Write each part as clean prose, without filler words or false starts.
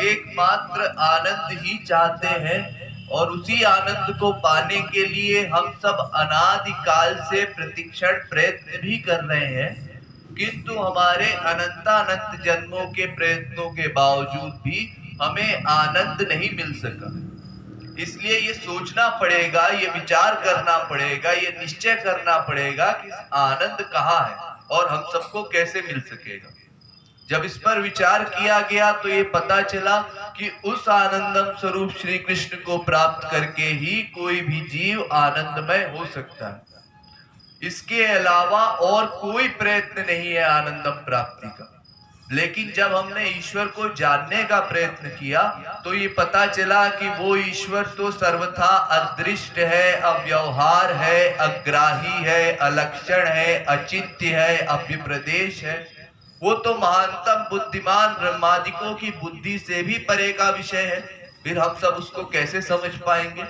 एकमात्र आनंद ही चाहते हैं और उसी आनंद को पाने के लिए हम सब अनादि काल से प्रतिक्षण प्रयत्न भी कर रहे हैं, किंतु हमारे अनंतानंत जन्मों के प्रयत्नों के बावजूद भी हमें आनंद नहीं मिल सका। इसलिए ये सोचना पड़ेगा, ये विचार करना पड़ेगा, ये निश्चय करना पड़ेगा कि आनंद कहाँ है और हम सबको कैसे मिल सकेगा। जब इस पर विचार किया गया तो ये पता चला कि उस आनंदम स्वरूप श्री कृष्ण को प्राप्त करके ही कोई भी जीव आनंदमय हो सकता है। इसके अलावा और कोई प्रयत्न नहीं है आनंदम प्राप्ति का। लेकिन जब हमने ईश्वर को जानने का प्रयत्न किया तो ये पता चला कि वो ईश्वर तो सर्वथा अदृष्ट है, अव्यवहार है, अग्राही है, अलक्षण है, अचिंत्य है, अव्यप्रदेश है। वो तो महानतम बुद्धिमान ब्रह्मादिकों की बुद्धि से भी परे का विषय है। फिर हम सब उसको कैसे समझ पाएंगे?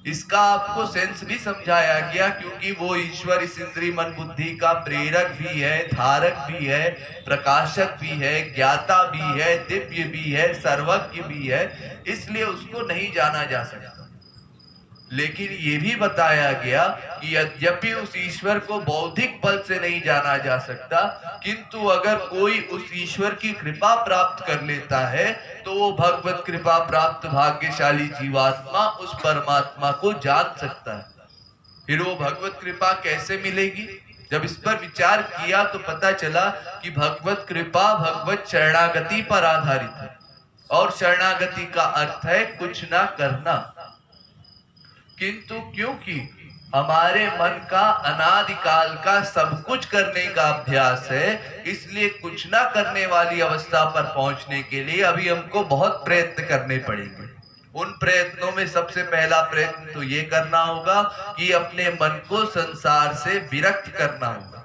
इसका आपको सेंस भी समझाया गया, क्योंकि वो ईश्वर इस इंद्रिय मन बुद्धि का प्रेरक भी है, धारक भी है, प्रकाशक भी है, ज्ञाता भी है, दिव्य भी है, सर्वज्ञ भी है, इसलिए उसको नहीं जाना जा सकता। लेकिन ये भी बताया गया कि यद्यपि उस ईश्वर को बौद्धिक बल से नहीं जाना जा सकता, किंतु अगर कोई उस ईश्वर की कृपा प्राप्त कर लेता है तो वो भगवत कृपा प्राप्त भाग्यशाली जीवात्मा उस परमात्मा को जान सकता है। फिर वो भगवत कृपा कैसे मिलेगी? जब इस पर विचार किया तो पता चला कि भगवत कृपा भगवत शरणागति पर आधारित है, और शरणागति का अर्थ है कुछ ना करना। किंतु क्योंकि हमारे मन का अनादिकाल का सब कुछ करने का अभ्यास है, इसलिए कुछ ना करने वाली अवस्था पर पहुंचने के लिए अभी हमको बहुत प्रयत्न करने पड़ेंगे। उन प्रयत्नों में सबसे पहला प्रयत्न तो ये करना होगा कि अपने मन को संसार से विरक्त करना होगा।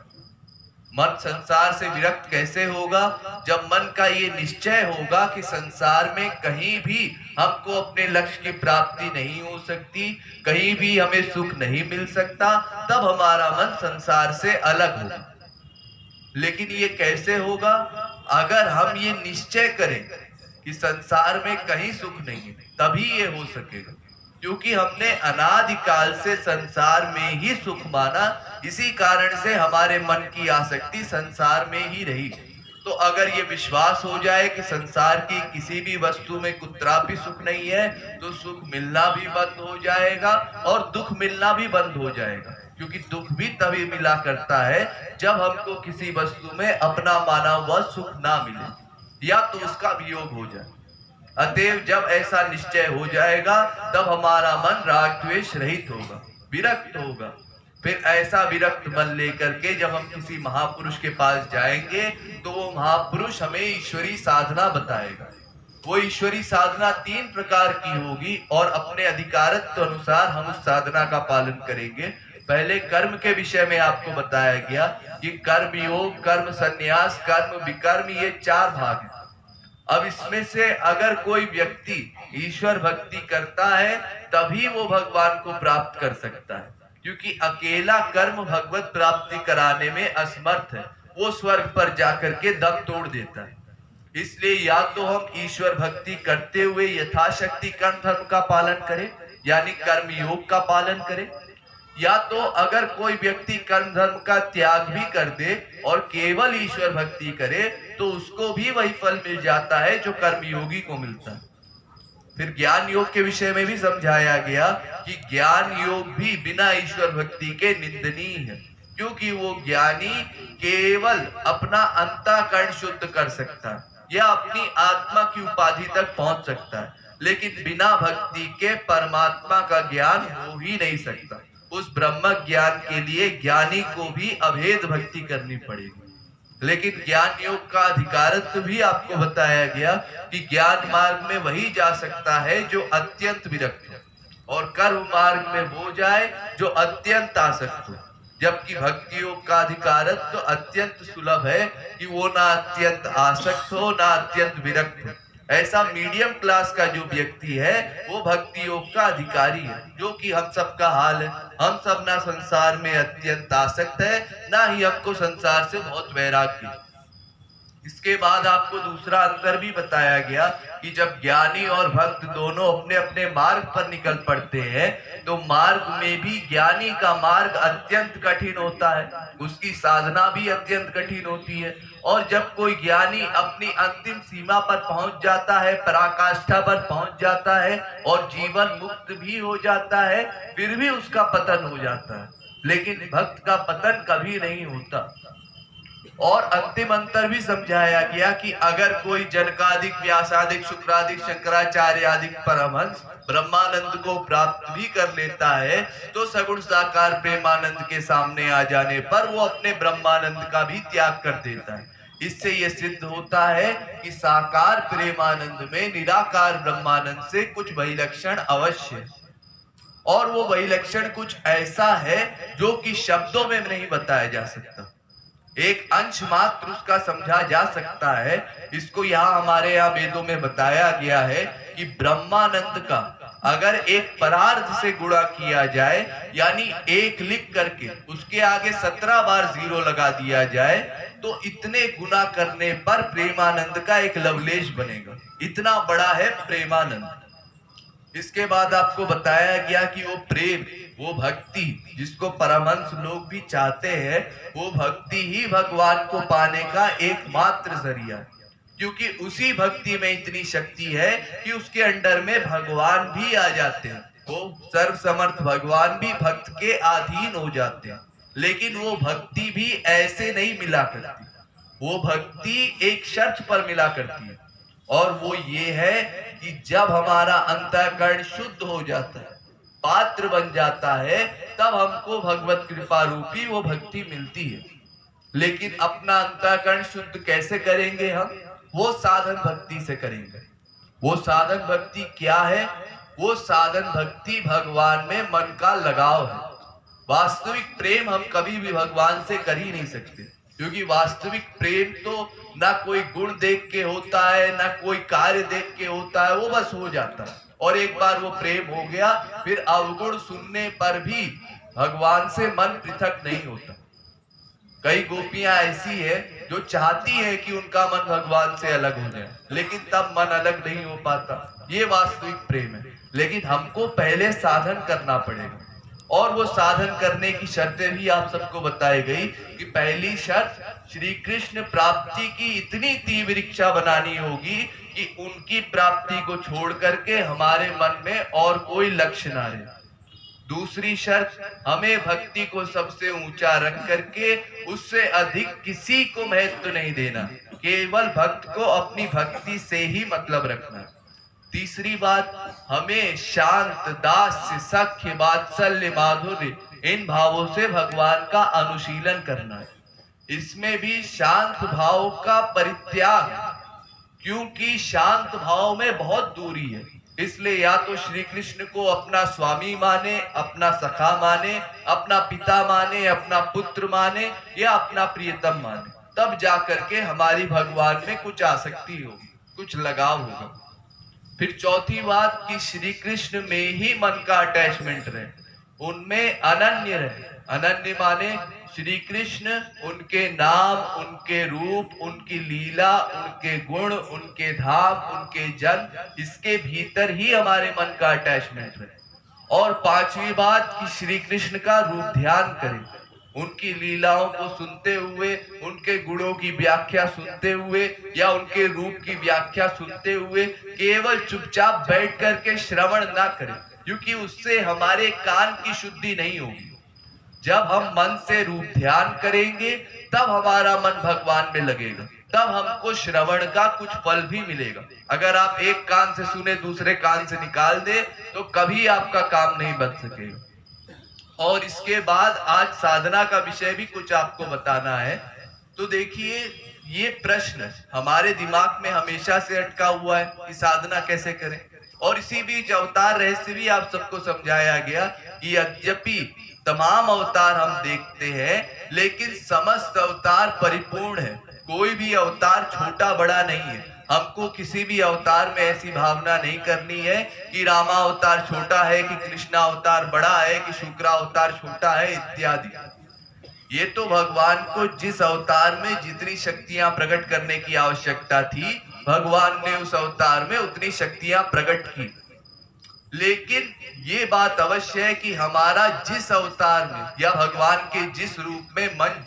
मन संसार से विरक्त कैसे होगा? जब मन का ये निश्चय होगा कि संसार में कहीं भी हमको अपने लक्ष्य की प्राप्ति नहीं हो सकती, कहीं भी हमें सुख नहीं मिल सकता, तब हमारा मन संसार से अलग होगा। लेकिन ये कैसे होगा? अगर हम ये निश्चय करें कि संसार में कहीं सुख नहीं है, तभी ये हो सकेगा। क्योंकि हमने अनादिकाल से संसार में ही सुख माना, इसी कारण से हमारे मन की आसक्ति संसार में ही रही। तो अगर ये विश्वास हो जाए कि संसार की किसी भी वस्तु में कुतरा भी सुख नहीं है, तो सुख मिलना भी बंद हो जाएगा और दुख मिलना भी बंद हो जाएगा। क्योंकि दुख भी तभी मिला करता है जब हमको किसी वस्तु में अपना माना हुआ सुख ना मिले या तो उसका वियोग हो जाए। अतएव जब ऐसा निश्चय हो जाएगा तब हमारा मन राग द्वेष रहित होगा, विरक्त होगा। फिर ऐसा विरक्त मन लेकर के जब हम किसी महापुरुष के पास जाएंगे तो वो महापुरुष हमें ईश्वरी साधना बताएगा। वो ईश्वरी साधना 3 प्रकार की होगी और अपने अधिकारत्व अनुसार हम उस साधना का पालन करेंगे। पहले कर्म के विषय में आपको बताया गया कि कर्म योग, कर्म संन्यास, कर्म विकर्म, ये 4 भाग हैं। अब इसमें से अगर कोई व्यक्ति ईश्वर भक्ति करता है तभी वो भगवान को प्राप्त कर सकता है, क्योंकि अकेला कर्म भगवत प्राप्ति कराने में असमर्थ है। वो स्वर्ग पर जाकर के दम तोड़ देता है। इसलिए या तो हम ईश्वर भक्ति करते हुए यथाशक्ति कर्म धर्म का पालन करें, यानी कर्म योग का पालन करें, या तो अगर कोई व्यक्ति कर्म धर्म का त्याग भी कर दे और केवल ईश्वर भक्ति करे तो उसको भी वही फल मिल जाता है जो कर्म योगी को मिलता है। फिर ज्ञान योग के विषय में भी समझाया गया कि ज्ञान योग भी बिना ईश्वर भक्ति के निंदनीय है, क्योंकि वो ज्ञानी केवल अपना अंतःकरण शुद्ध कर सकता है या अपनी आत्मा की उपाधि तक पहुंच सकता है, लेकिन बिना भक्ति के परमात्मा का ज्ञान हो ही नहीं सकता। उस ब्रह्म ज्ञान के लिए ज्ञानी को भी अभेद भक्ति करनी पड़ेगी। लेकिन ज्ञान योग का अधिकारत्व भी आपको बताया गया कि ज्ञान मार्ग में वही जा सकता है जो अत्यंत विरक्त है, और कर्म मार्ग में वो जाए जो अत्यंत आसक्त हो। जबकि भक्ति योग का अधिकारत्व तो अत्यंत सुलभ है कि वो ना अत्यंत आसक्त हो ना अत्यंत विरक्त हो। ऐसा मीडियम क्लास का जो व्यक्ति है वो भक्ति योग का अधिकारी है, जो कि हम सब का हाल है। हम सब ना संसार में अत्यंत आसक्त है, ना ही हमको संसार से बहुत वैराग्य। इसके बाद आपको दूसरा अंतर भी बताया गया कि जब ज्ञानी और भक्त दोनों अपने अपने मार्ग पर निकल पड़ते हैं तो मार्ग में भी ज्ञानी का मार्ग अत्यंत कठिन होता है, उसकी साधना भी अत्यंत कठिन होती है। और जब कोई ज्ञानी अपनी अंतिम सीमा पर पहुंच जाता है, पराकाष्ठा पर पहुंच जाता है और जीवन मुक्त भी हो जाता है, फिर भी उसका पतन हो जाता है, लेकिन भक्त का पतन कभी नहीं होता। और अंतिम अंतर भी समझाया गया कि अगर कोई जनकादिक, व्यासादिक, शुक्रादिक, शंकराचार्य आदि परमहंस ब्रह्मानंद को प्राप्त भी कर लेता है तो सगुण साकार प्रेमानंद के सामने आ जाने पर वो अपने ब्रह्मानंद का भी त्याग कर देता है। इससे यह सिद्ध होता है कि साकार प्रेमानंद में निराकार ब्रह्मानंद से कुछ वैलक्षण अवश्य है, और वो वैलक्षण कुछ ऐसा है जो कि शब्दों में नहीं बताया जा सकता, एक अंश मात्र उसका समझा जा सकता है। इसको यहाँ हमारे यहाँ वेदों में बताया गया है कि ब्रह्मानंद का अगर एक परार्थ से गुणा किया जाए, यानी एक लिख करके उसके आगे 17 बार जीरो लगा दिया जाए, तो इतने गुना करने पर प्रेमानंद का एक लवलेश बनेगा। इतना बड़ा है प्रेमानंद। इसके बाद आपको बताया गया कि वो प्रेम, वो भक्ति जिसको परमहंस लोग भी चाहते हैं, वो भक्ति ही भगवान को पाने का एकमात्र जरिया है, क्योंकि उसी भक्ति में इतनी शक्ति है कि उसके अंडर में भगवान भी आ जाते हैं। वो सर्वसमर्थ भगवान भी भक्त के अधीन हो जाते हैं। लेकिन वो भक्ति भी ऐसे नहीं मिला करती, वो भक्ति एक शर्त पर मिला करती है, और वो ये है कि जब हमारा अंतःकरण शुद्ध हो जाता है, पात्र बन जाता है, तब हमको भगवत कृपा रूपी वो भक्ति मिलती है। लेकिन अपना अंतःकरण शुद्ध कैसे करेंगे हम? वो साधन भक्ति से करेंगे। वो साधन भक्ति क्या है? वो साधन भक्ति भगवान में मन का लगाव है। वास्तविक प्रेम हम कभी भी भगवान से कर ही नहीं सकते, क्योंकि वास्तविक प्रेम तो ना कोई गुण देख के होता है, ना कोई कार्य देख के होता है, वो बस हो जाता है। और एक बार वो प्रेम हो गया, फिर अवगुण सुनने पर भी भगवान से मन पृथक नहीं होता। कई गोपियां ऐसी है जो चाहती है कि उनका मन भगवान से अलग हो जाए, लेकिन तब मन अलग नहीं हो पाता। ये वास्तविक प्रेम है। लेकिन हमको पहले साधन करना पड़ेगा, और वो साधन करने की शर्तें भी आप सबको बताई गई कि पहली शर्त श्री कृष्ण प्राप्ति की इतनी तीव्र इच्छा बनानी होगी कि उनकी प्राप्ति को छोड़ करके हमारे मन में और कोई लक्ष्य ना रहे। दूसरी शर्त, हमें भक्ति को सबसे ऊंचा रख करके उससे अधिक किसी को महत्व नहीं देना, केवल भक्त को अपनी भक्ति से ही मतलब रखना। तीसरी बात, हमें शांत, दास्य, सख्य, वात्सल्य, माधुर्य इन भावों से भगवान का अनुशीलन करना है। इसमें भी शांत भाव का परित्याग, क्योंकि शांत भाव में बहुत दूरी है। इसलिए या तो श्री कृष्ण को अपना स्वामी माने, अपना सखा माने, अपना पिता माने, अपना पुत्र माने, या अपना प्रियतम माने, तब जाकर के हमारी भगवान में कुछ आसक्ति होगी, कुछ लगाव होगा। फिर चौथी बात कि श्री कृष्ण में ही मन का अटैचमेंट रहे, उनमें अनन्य रहे। अनन्य माने श्री कृष्ण, उनके नाम, उनके रूप, उनकी लीला, उनके गुण, उनके धाम, उनके जन, इसके भीतर ही हमारे मन का अटैचमेंट रहे। और पांचवी बात कि श्री कृष्ण का रूप ध्यान करें, उनकी लीलाओं को सुनते हुए, उनके गुणों की व्याख्या सुनते हुए, या उनके रूप की व्याख्या सुनते हुए केवल चुपचाप बैठ करके श्रवण ना करें, क्योंकि उससे हमारे कान की शुद्धि नहीं होगी। जब हम मन से रूप ध्यान करेंगे तब हमारा मन भगवान में लगेगा, तब हमको श्रवण का कुछ फल भी मिलेगा। अगर आप एक कान से सुने दूसरे कान से निकाल दे तो कभी आपका काम नहीं बन सकेगा। और इसके बाद आज साधना का विषय भी कुछ आपको बताना है। तो देखिए, ये प्रश्न हमारे दिमाग में हमेशा से अटका हुआ है कि साधना कैसे करें, और इसी बीच अवतार रहस्य भी आप सबको समझाया गया कि यद्यपि तमाम अवतार हम देखते हैं, लेकिन समस्त अवतार परिपूर्ण है, कोई भी अवतार छोटा बड़ा नहीं है। हमको किसी भी अवतार में ऐसी भावना नहीं करनी है कि रामा अवतार छोटा है, कि कृष्णा अवतार बड़ा है, कि शुक्रा अवतार छोटा है इत्यादि। ये तो भगवान को जिस अवतार में जितनी शक्तियां प्रकट करने की आवश्यकता थी, भगवान ने उस अवतार में उतनी शक्तियां प्रकट की। लेकिन ये बात अवश्य है कि हमारा जिस अवतार में या भगवान के जिस रूप में मन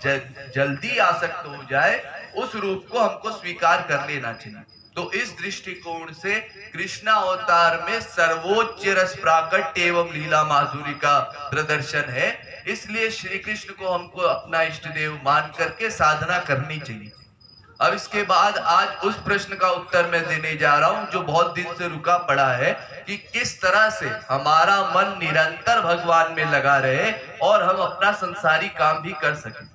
जल्दी आसक्त हो जाए, उस रूप को हमको स्वीकार कर लेना चाहिए। तो इस दृष्टिकोण से कृष्णा अवतार में सर्वोच्च रस प्राकट्य एवं लीला माधुरी का प्रदर्शन है। इसलिए श्री कृष्ण को हमको अपना इष्ट देव मान करके साधना करनी चाहिए। अब इसके बाद आज उस प्रश्न का उत्तर मैं देने जा रहा हूं जो बहुत दिन से रुका पड़ा है, कि किस तरह से हमारा मन निरंतर भगवान में लगा रहे और हम अपना संसारी काम भी कर सकें।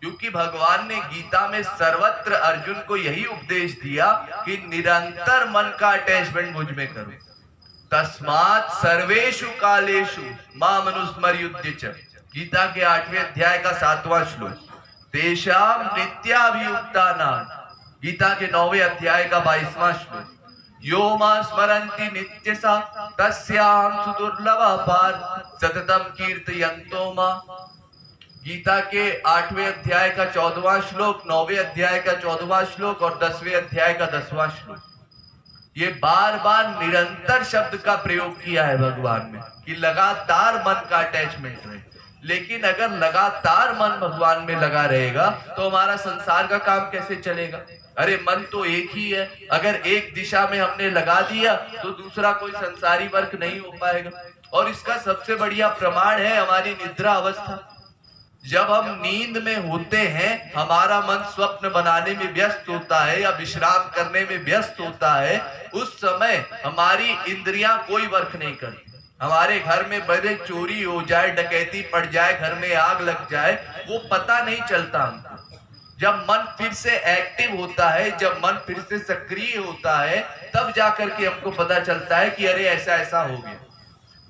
क्योंकि भगवान ने गीता में सर्वत्र अर्जुन को यही उपदेश दिया कि निरंतर मन का अटैचमेंट मुझ में करो। तस्मात् सर्वेषु कालेषु माम अनुस्मर्युध्य च, गीता के 8वें अध्याय का 7वां श्लोक। तेषाम नित्याभियुक्तानां, गीता के 9वें अध्याय का 22वां श्लोक। यो मां स्मरन्ति नित्यसा तस्याहं सुदुर्लभः पार्थ सततं कीर्तयन्तो मां, गीता के 8वें अध्याय का 14वां श्लोक, 9वें अध्याय का 14वां श्लोक और 10वें अध्याय का 10वां श्लोक। ये बार बार निरंतर शब्द का प्रयोग किया है भगवान ने कि लगातार मन का अटैचमेंट रहे। लेकिन अगर लगातार मन भगवान में लगा रहेगा तो हमारा संसार का काम कैसे चलेगा? अरे मन तो एक ही है, अगर एक दिशा में हमने लगा दिया तो दूसरा कोई संसारी वर्क नहीं हो पाएगा। और इसका सबसे बढ़िया प्रमाण है हमारी निद्रा अवस्था। जब हम नींद में होते हैं, हमारा मन स्वप्न बनाने में व्यस्त होता है या विश्राम करने में व्यस्त होता है, उस समय हमारी इंद्रियां कोई वर्क नहीं करती। हमारे घर में बड़े चोरी हो जाए, डकैती पड़ जाए, घर में आग लग जाए, वो पता नहीं चलता हमको। जब मन फिर से एक्टिव होता है, जब मन फिर से सक्रिय होता है, तब जाकर के हमको पता चलता है कि अरे ऐसा ऐसा हो गया।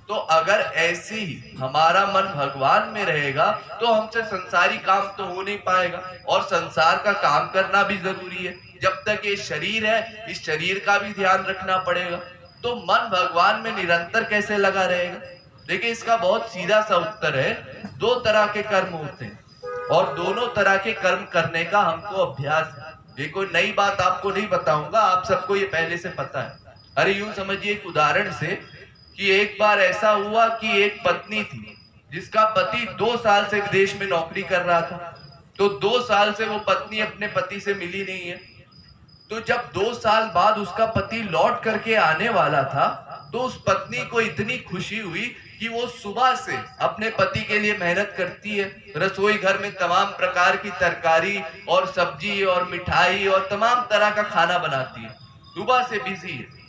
तो अगर ऐसे ही हमारा मन भगवान में रहेगा तो हमसे संसारी काम तो हो नहीं पाएगा, और संसार का काम करना भी जरूरी है। जब तक ये शरीर है, इस शरीर का भी ध्यान रखना पड़ेगा। तो मन भगवान में निरंतर कैसे लगा रहेगा? देखिए, इसका बहुत सीधा सा उत्तर है, 2 तरह के कर्म होते हैं और दोनों तरह के कर्म करने का हमको अभ्यास है। ये कोई नई बात आपको नहीं बताऊंगा, आप सबको ये पहले से पता है। अरे यूं समझिए एक उदाहरण से कि एक बार ऐसा हुआ कि एक पत्नी थी जिसका पति 2 साल से विदेश में नौकरी कर रहा था। तो 2 साल से वो पत्नी अपने पति से मिली नहीं है। तो जब 2 साल बाद उसका पति लौट करके आने वाला था, तो उस पत्नी को इतनी खुशी हुई कि वो सुबह से अपने पति के लिए मेहनत करती है, रसोई घर में तमाम प्रकार की तरकारी और सब्जी और मिठाई और तमाम तरह का खाना बनाती है। सुबह से बिजी है,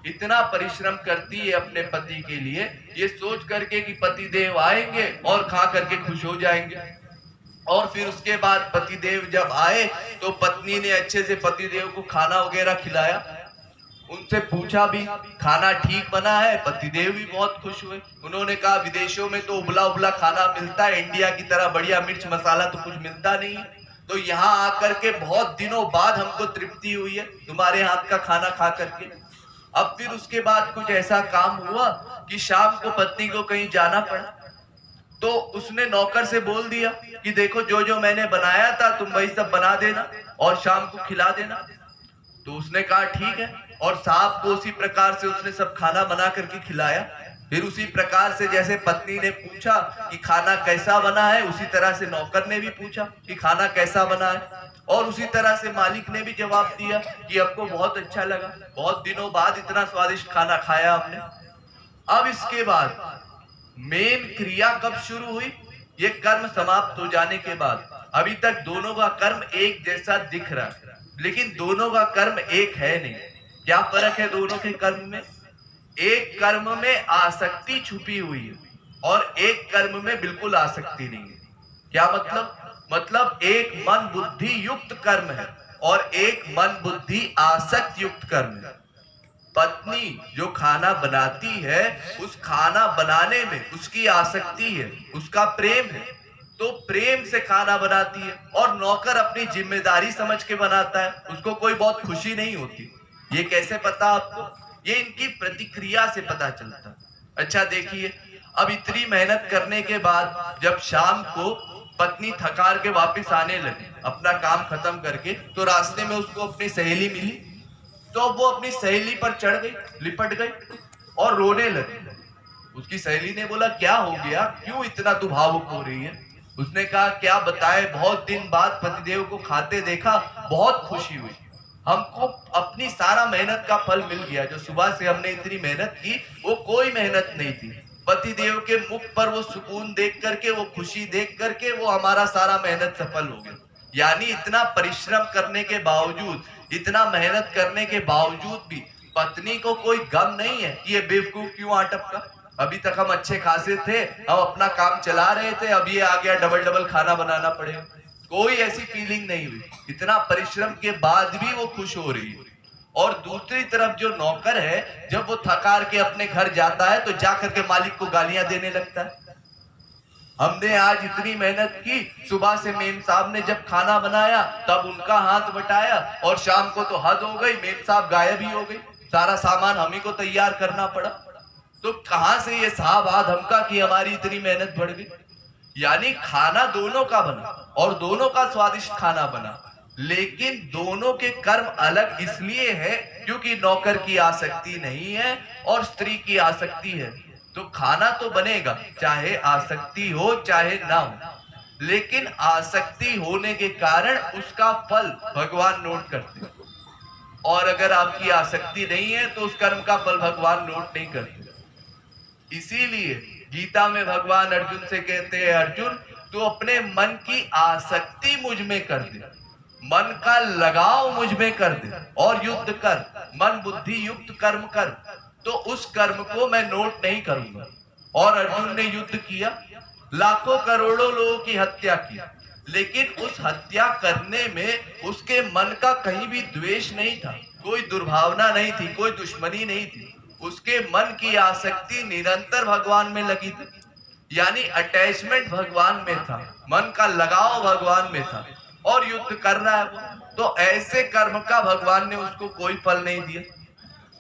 इतना परिश्रम करती है अपने पति के लिए, ये सोच करके कि पति देव आएंगे और खा करके खुश हो जाएंगे। और फिर उसके बाद पतिदेव जब आए तो पत्नी ने अच्छे से पतिदेव को खाना वगैरह खिलाया, उनसे पूछा भी खाना ठीक बना है। पतिदेव भी बहुत खुश हुए। उन्होंने कहा विदेशों में तो उबला उबला खाना मिलता है, इंडिया की तरह बढ़िया मिर्च मसाला तो कुछ मिलता नहीं है, तो यहाँ आकर के बहुत दिनों बाद हमको तृप्ति हुई है तुम्हारे हाथ का खाना खा करके। अब फिर उसके बाद कुछ ऐसा काम हुआ कि शाम को पत्नी को कहीं जाना पड़ा, तो उसने नौकर से बोल दिया कि देखो जो जो मैंने बनाया था तुम वही सब बना देना और शाम को खिला देना। तो उसने कहा ठीक है, और साहब को उसी प्रकार से उसने सब खाना बना करके खिलाया। फिर उसी प्रकार से जैसे पत्नी ने पूछा कि खाना कैसा बना है, उसी तरह से नौकर ने भी पूछा कि खाना कैसा बना है, और उसी तरह से मालिक ने भी जवाब दिया कि हमको बहुत अच्छा लगा, बहुत दिनों बाद इतना स्वादिष्ट खाना खाया हमने। अब इसके बाद मेन क्रिया कब शुरू हुई? ये कर्म समाप्त हो जाने के बाद। अभी तक दोनों का कर्म एक जैसा दिख रहा है, लेकिन दोनों का कर्म एक है नहीं। क्या फर्क है दोनों के कर्म में? एक कर्म में आसक्ति छुपी हुई है और एक कर्म में बिल्कुल आसक्ति नहीं है। क्या मतलब? मतलब एक मन बुद्धि युक्त कर्म है और एक मन बुद्धि आसक्त युक्त कर्म है। पत्नी जो खाना बनाती है, उस खाना बनाने में उसकी आसक्ति है, उसका प्रेम है, तो प्रेम से खाना बनाती है। और नौकर अपनी जिम्मेदारी समझ के बनाता है, उसको कोई बहुत खुशी नहीं होती। ये कैसे पता आपको? ये इनकी प्रतिक्रिया से पता चलता। अच्छा देखिए, अब इतनी मेहनत करने के बाद जब शाम को पत्नी थकार के वापस आने लगी अपना काम खत्म करके, तो रास्ते में उसको अपनी सहेली मिली। तो वो अपनी सहेली पर चढ़ गई, लिपट गई और रोने लगी। उसकी सहेली ने बोला, क्या हो गया, क्यों इतना तू भावुक हो रही है? उसने कहा, क्या बताए, बहुत दिन बाद पतिदेव को खाते देखा, बहुत खुशी हुई। हमको अपनी सारा मेहनत का फल मिल गया। जो सुबह से हमने इतनी मेहनत की वो कोई मेहनत नहीं थी। पतिदेव के मुख पर वो सुकून देख करके, वो खुशी देख करके वो हमारा सारा मेहनत सफल हो गया। यानी इतना परिश्रम करने के बावजूद, इतना मेहनत करने के बावजूद भी पत्नी को कोई गम नहीं है कि ये बेवकूफ क्यों आ टपका। अभी तक हम अच्छे खासे थे, हम अपना काम चला रहे थे, अब ये आ गया डबल डबल खाना बनाना पड़ेगा। कोई ऐसी फीलिंग नहीं हुई। इतना परिश्रम के बाद भी वो खुश हो रही है। और दूसरी तरफ जो नौकर है, जब वो थकार के अपने घर जाता है तो जाकर के मालिक को गालियां देने लगता है। हमने आज इतनी मेहनत की, सुबह से मेम साहब ने जब खाना बनाया तब उनका हाथ बटाया, और शाम को तो हद हो गई, मेम साहब गायब ही हो गई, सारा सामान हम ही को तैयार करना पड़ा। तो कहां से ये साहब आ धमका कि हमारी इतनी मेहनत बढ़ गई। यानी खाना दोनों का बना और दोनों का स्वादिष्ट खाना बना, लेकिन दोनों के कर्म अलग इसलिए है क्योंकि नौकर की आसक्ति नहीं है और स्त्री की आसक्ति है। तो खाना तो बनेगा, चाहे आसक्ति हो चाहे ना हो, लेकिन आसक्ति होने के कारण उसका फल भगवान नोट करते हैं, और अगर आपकी आसक्ति नहीं है तो उस कर्म का फल भगवान नोट नहीं करते। इसीलिए गीता में भगवान अर्जुन से कहते हैं, अर्जुन तू अपने मन की आसक्ति मुझ में कर दे, मन का लगाव मुझ में कर दे और युद्ध कर, मन बुद्धि युक्त कर्म कर, तो उस कर्म को मैं नोट नहीं करूंगा। और अर्जुन ने युद्ध किया, लाखों करोड़ों लोगों की हत्या की, लेकिन उस हत्या करने में उसके मन का कहीं भी द्वेष नहीं था, कोई दुर्भावना नहीं थी, कोई दुश्मनी नहीं थी। उसके मन की आसक्ति निरंतर भगवान में लगी थी, यानी अटैचमेंट भगवान में था, मन का लगाव भगवान में था, और युद्ध कर रहा है वो। तो ऐसे कर्म का भगवान ने उसको कोई फल नहीं दिया।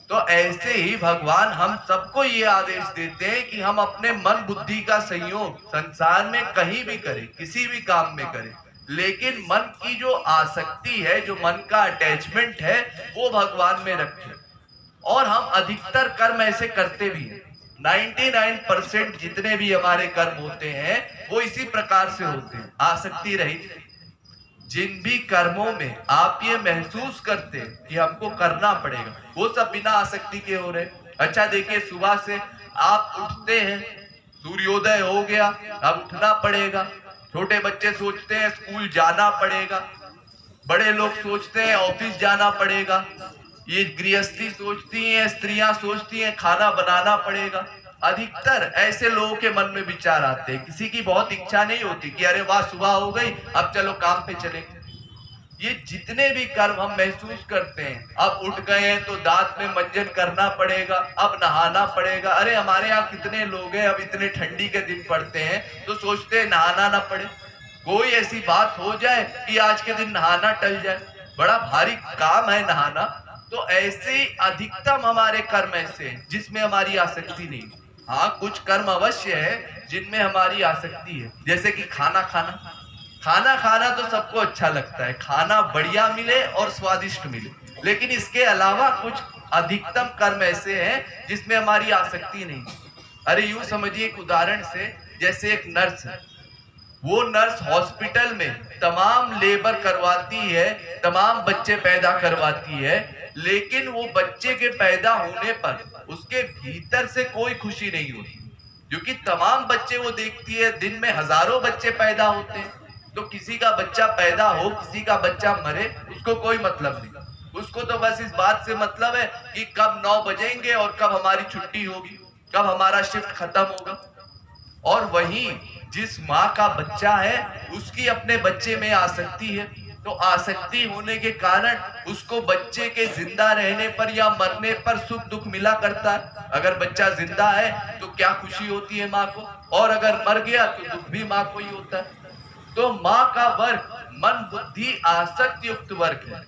तो ऐसे ही भगवान हम सबको ये आदेश देते हैं कि हम अपने मन बुद्धि का संयोग संसार में कहीं भी करें, किसी भी काम में करें, लेकिन मन की जो आसक्ति है, जो मन का अटैचमेंट है, वो भगवान में रखें। और हम अधिकतर कर्म ऐसे करते भी हैं। 99% जितने भी हमारे कर्म होते हैं वो इसी प्रकार से होते हैं, आसक्ति रहित। जिन भी कर्मों में आप ये महसूस करते हैं कि हमको करना पड़ेगा, वो सब बिना आसक्ति के हो रहे। अच्छा देखिए, सुबह से आप उठते हैं, सूर्योदय हो गया, अब उठना पड़ेगा। छोटे बच्चे सोचते हैं स्कूल जाना पड़ेगा, बड़े लोग सोचते हैं ऑफिस जाना पड़ेगा, ये गृहस्थी सोचती हैं, स्त्रियां सोचती हैं खाना बनाना पड़ेगा। अधिकतर ऐसे लोगों के मन में विचार आते हैं, किसी की बहुत इच्छा नहीं होती कि अरे वाह सुबह हो गई, अब चलो काम पे चलेंगे। ये जितने भी कर्म हम महसूस करते हैं, अब उठ गए हैं तो दांत में मंजन करना पड़ेगा, अब नहाना पड़ेगा। अरे हमारे यहाँ कितने लोग हैं, अब इतने ठंडी के दिन पड़ते हैं तो सोचते हैं नहाना ना पड़े, कोई ऐसी बात हो जाए कि आज के दिन नहाना टल जाए, बड़ा भारी काम है नहाना। तो ऐसे अधिकतम हमारे कर्म ऐसे हैं जिसमें हमारी आसक्ति नहीं। हाँ, कुछ कर्म अवश्य है जिनमें हमारी आसक्ति है, जैसे कि खाना खाना। खाना खाना तो सबको अच्छा लगता है, खाना बढ़िया मिले और स्वादिष्ट मिले, लेकिन इसके अलावा कुछ अधिकतम कर्म ऐसे हैं जिसमें हमारी आसक्ति नहीं। अरे यूं समझिए एक उदाहरण से, जैसे एक नर्स है, वो नर्स हॉस्पिटल में तमाम लेबर करवाती है, तमाम बच्चे पैदा करवाती है, लेकिन वो बच्चे के पैदा होने पर उसके भीतर से कोई खुशी नहीं होती, क्योंकि तमाम बच्चे वो देखती है, दिन में हजारों बच्चे पैदा होते हैं, तो किसी का बच्चा पैदा हो, किसी का बच्चा मरे, उसको कोई मतलब नहीं। उसको तो बस इस बात से मतलब है कि कब 9 बजेंगे और कब हमारी छुट्टी होगी, कब हमारा शिफ्ट खत्म होगा। और वहीं जिस माँ का बच्चा है उसकी अपने बच्चे में आसक्ति है, तो आसक्ति होने के कारण उसको बच्चे के जिंदा रहने पर या मरने पर सुख दुख मिला करता है। अगर बच्चा जिंदा है तो क्या खुशी होती है माँ को, और अगर मर गया तो दुख भी माँ को ही होता है। तो माँ का वर्ग मन बुद्धि आसक्त युक्त वर्ग है,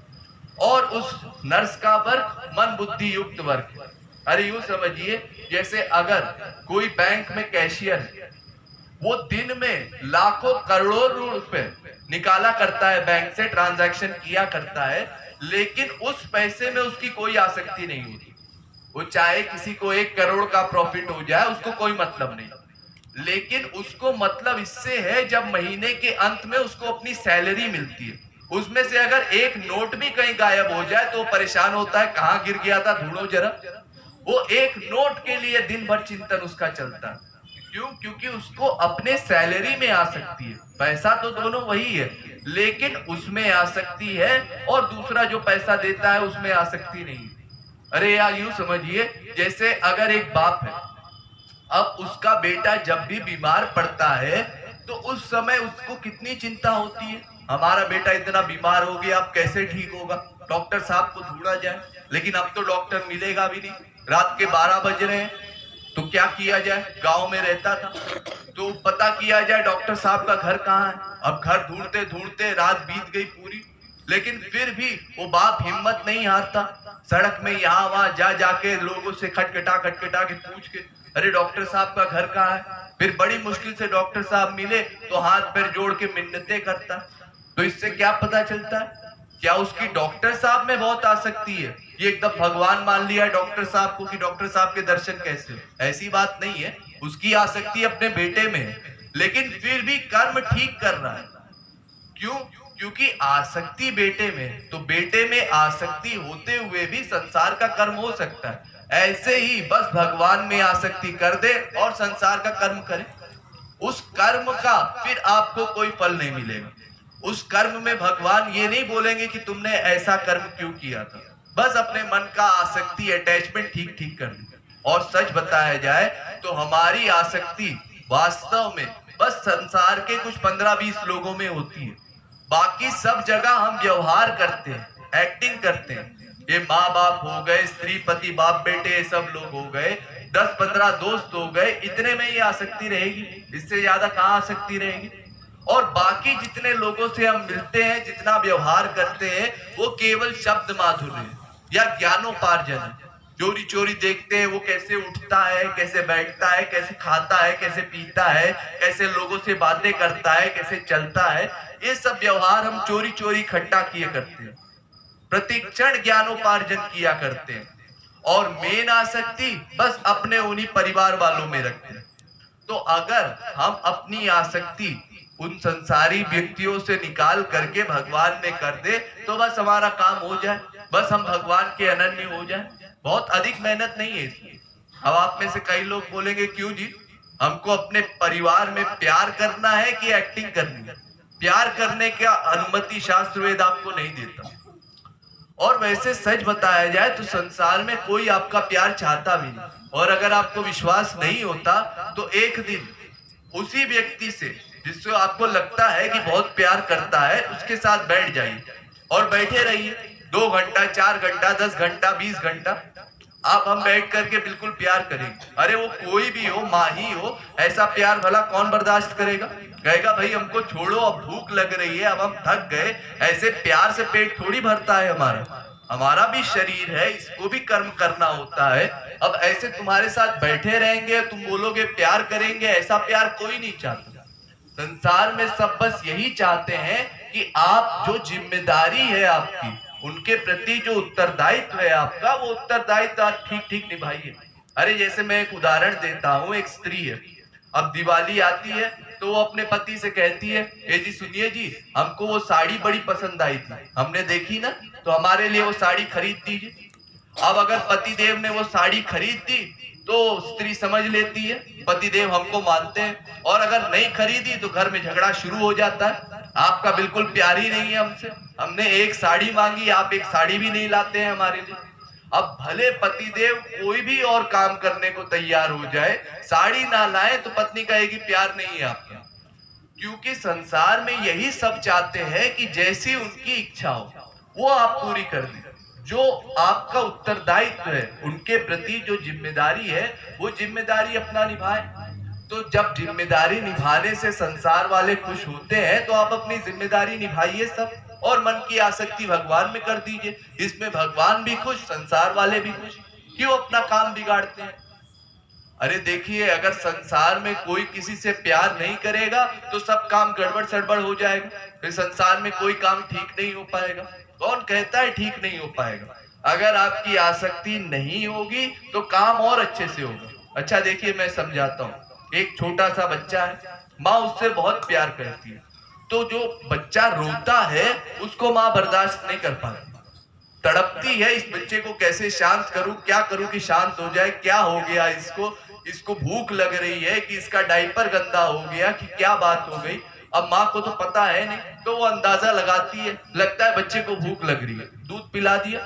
और उस नर्स का वर्ग मन बुद्धि युक्त वर्ग है। अरे यूं समझिए, जैसे अगर कोई बैंक में कैशियर है, वो दिन में लाखों करोड़ों रुपए निकाला करता है, बैंक से ट्रांजैक्शन किया करता है, लेकिन उस पैसे में उसकी कोई आसक्ति नहीं होती। वो चाहे किसी को 1 करोड़ का प्रॉफिट हो जाए, उसको कोई मतलब नहीं। लेकिन उसको मतलब इससे है जब महीने के अंत में उसको अपनी सैलरी मिलती है, उसमें से अगर एक नोट भी कहीं गायब हो जाए तो परेशान होता है, कहां गिर गया था ढूंढो जरा। वो एक नोट के लिए दिन भर चिंतन उसका चलता है। क्यों? क्योंकि उसको अपने सैलरी में आ सकती है, पैसा तो दोनों वही है, लेकिन उसमें आ सकती है और दूसरा जो पैसा देता है उसमें आ सकती नहीं। अरे यार यूं समझिए, जैसे अगर एक बाप है, अब उसका बेटा जब भी बीमार पड़ता है तो उस समय उसको कितनी चिंता होती है, हमारा बेटा इतना बीमार हो गया, अब कैसे ठीक होगा, डॉक्टर साहब को ढूंढा जाए। लेकिन अब तो डॉक्टर मिलेगा भी नहीं, रात के 12 बज रहे हैं, तो क्या किया जाए, गांव में रहता था तो पता किया जाए डॉक्टर साहब का घर कहाँ है। अब घर ढूंढते ढूंढते रात बीत गई पूरी, लेकिन फिर भी वो बाप हिम्मत नहीं हारता, सड़क में यहाँ वहां जा जाके लोगों से खटखटा के पूछ के, अरे डॉक्टर साहब का घर कहाँ है। फिर बड़ी मुश्किल से डॉक्टर साहब मिले तो हाथ पैर जोड़ के मिन्नतें करता। तो इससे क्या पता चलता है, क्या उसकी डॉक्टर साहब में बहुत आसक्ति है, ये एकदम भगवान मान लिया डॉक्टर साहब को कि डॉक्टर साहब के दर्शन कैसे। ऐसी बात नहीं है, उसकी आसक्ति अपने बेटे में है, लेकिन फिर भी कर्म ठीक कर रहा है। क्यों? क्योंकि आसक्ति बेटे में, तो बेटे में आसक्ति होते हुए भी संसार का कर्म हो सकता है। ऐसे ही बस भगवान में आसक्ति कर दे और संसार का कर्म करे, उस कर्म का फिर आपको कोई फल नहीं मिलेगा। उस कर्म में भगवान ये नहीं बोलेंगे कि तुमने ऐसा कर्म क्यों किया था, बस अपने मन का आसक्ति अटैचमेंट ठीक ठीक कर दी। और सच बताया जाए तो हमारी आसक्ति वास्तव में बस संसार के कुछ 15-20 लोगों में होती है, बाकी सब जगह हम व्यवहार करते हैं, एक्टिंग करते हैं। ये माँ बाप हो गए, स्त्री पति बाप बेटे सब लोग हो गए, 10-15 दोस्त हो गए, इतने में ही आसक्ति रहेगी, इससे ज्यादा कहाँ आसक्ति रहेगी। और बाकी जितने लोगों से हम मिलते हैं, जितना व्यवहार करते हैं, वो केवल शब्द माधुर्य या ज्ञानोपार्जन है। चोरी चोरी देखते हैं वो कैसे उठता है, कैसे बैठता है, कैसे खाता है, कैसे पीता है, कैसे लोगों से बातें करता है, कैसे चलता है, ये सब व्यवहार हम चोरी चोरी इकट्ठा किए करते हैं, प्रतिक्षण ज्ञानोपार्जन किया करते हैं। और मेन आसक्ति बस अपने उन्हीं परिवार वालों में रखते हैं। तो अगर हम अपनी आसक्ति उन संसारी व्यक्तियों से निकाल करके भगवान में कर दे तो बस हमारा काम हो जाए, बस हम भगवान के अनन्य हो जाए। बहुत अधिक मेहनत नहीं है इसमें। अब आप में से कई लोग बोलेंगे क्यों जी, हमको अपने परिवार में प्यार करना है कि एक्टिंग करनी है। प्यार करने का अनुमति शास्त्र वेद आपको नहीं देता। और वैसे सच बताया जाए तो संसार में कोई आपका प्यार चाहता भी नहीं। और अगर आपको विश्वास नहीं होता तो एक दिन उसी व्यक्ति से जिससे आपको लगता है कि बहुत प्यार करता है, उसके साथ बैठ जाइए और बैठे रहिए 2 घंटा, 4 घंटा, 10 घंटा, 20 घंटा। आप हम बैठ करके बिल्कुल प्यार करेंगे। अरे वो कोई भी हो, माँ ही हो, ऐसा प्यार भला कौन बर्दाश्त करेगा। कहेगा भाई हमको छोड़ो, अब भूख लग रही है, अब हम थक गए। ऐसे प्यार से पेट थोड़ी भरता है हमारा भी शरीर है, इसको भी कर्म करना होता है। अब ऐसे तुम्हारे साथ बैठे रहेंगे, तुम बोलोगे प्यार करेंगे, ऐसा प्यार कोई नहीं चाहता। संसार में सब बस यही चाहते हैं कि आप जो जिम्मेदारी है आपकी, उनके प्रति जो उत्तरदायित्व है आपका, वो उत्तरदायित्व आप ठीक ठीक निभाइए। अरे जैसे मैं एक उदाहरण देता हूँ, एक स्त्री है, अब दिवाली आती है तो वो अपने पति से कहती है, ए जी सुनिए जी, हमको वो साड़ी बड़ी पसंद आई थी, हमने देखी ना, तो हमारे लिए वो साड़ी खरीद दीजिए। अब अगर पतिदेव ने वो साड़ी खरीद दी तो स्त्री समझ लेती है पतिदेव हमको मानते हैं, और अगर नहीं खरीदी तो घर में झगड़ा शुरू हो जाता है, आपका बिल्कुल प्यार ही नहीं है हमसे, हमने एक साड़ी मांगी, आप एक साड़ी भी नहीं लाते हैं हमारे लिए। अब भले पतिदेव कोई भी और काम करने को तैयार हो जाए, साड़ी ना लाए तो पत्नी कहेगी प्यार नहीं है आपका। क्योंकि संसार में यही सब चाहते हैं कि जैसी उनकी इच्छा हो वो आप पूरी कर दें। जो आपका उत्तरदायित्व है, उनके प्रति जो जिम्मेदारी है, वो जिम्मेदारी अपना निभाए। तो जब जिम्मेदारी निभाने से संसार वाले खुश होते हैं तो आप अपनी जिम्मेदारी निभाइए सब, और मन की आसक्ति भगवान में कर दीजिए। इसमें भगवान भी खुश, संसार वाले भी खुश। क्यों अपना काम बिगाड़ते हैं। अरे देखिए, अगर संसार में कोई किसी से प्यार नहीं करेगा तो सब काम गड़बड़ सड़बड़ हो जाएगा, फिर संसार में कोई काम ठीक नहीं हो पाएगा। कौन कहता है ठीक नहीं हो पाएगा? अगर आपकी आसक्ति नहीं होगी तो काम और अच्छे से होगा। अच्छा देखिए, मैं समझाता हूँ। एक छोटा सा बच्चा है, माँ उससे बहुत प्यार करती है, तो जो बच्चा रोता है उसको माँ बर्दाश्त नहीं कर पाती, तड़पती है, इस बच्चे को कैसे शांत करूं, क्या करूं कि शांत हो जाए, क्या हो गया इसको भूख लग रही है कि इसका डायपर गंदा हो गया कि क्या बात हो गई। अब माँ को तो पता है नहीं, तो वो अंदाजा लगाती है, लगता है बच्चे को भूख लग रही है, दूध पिला दिया।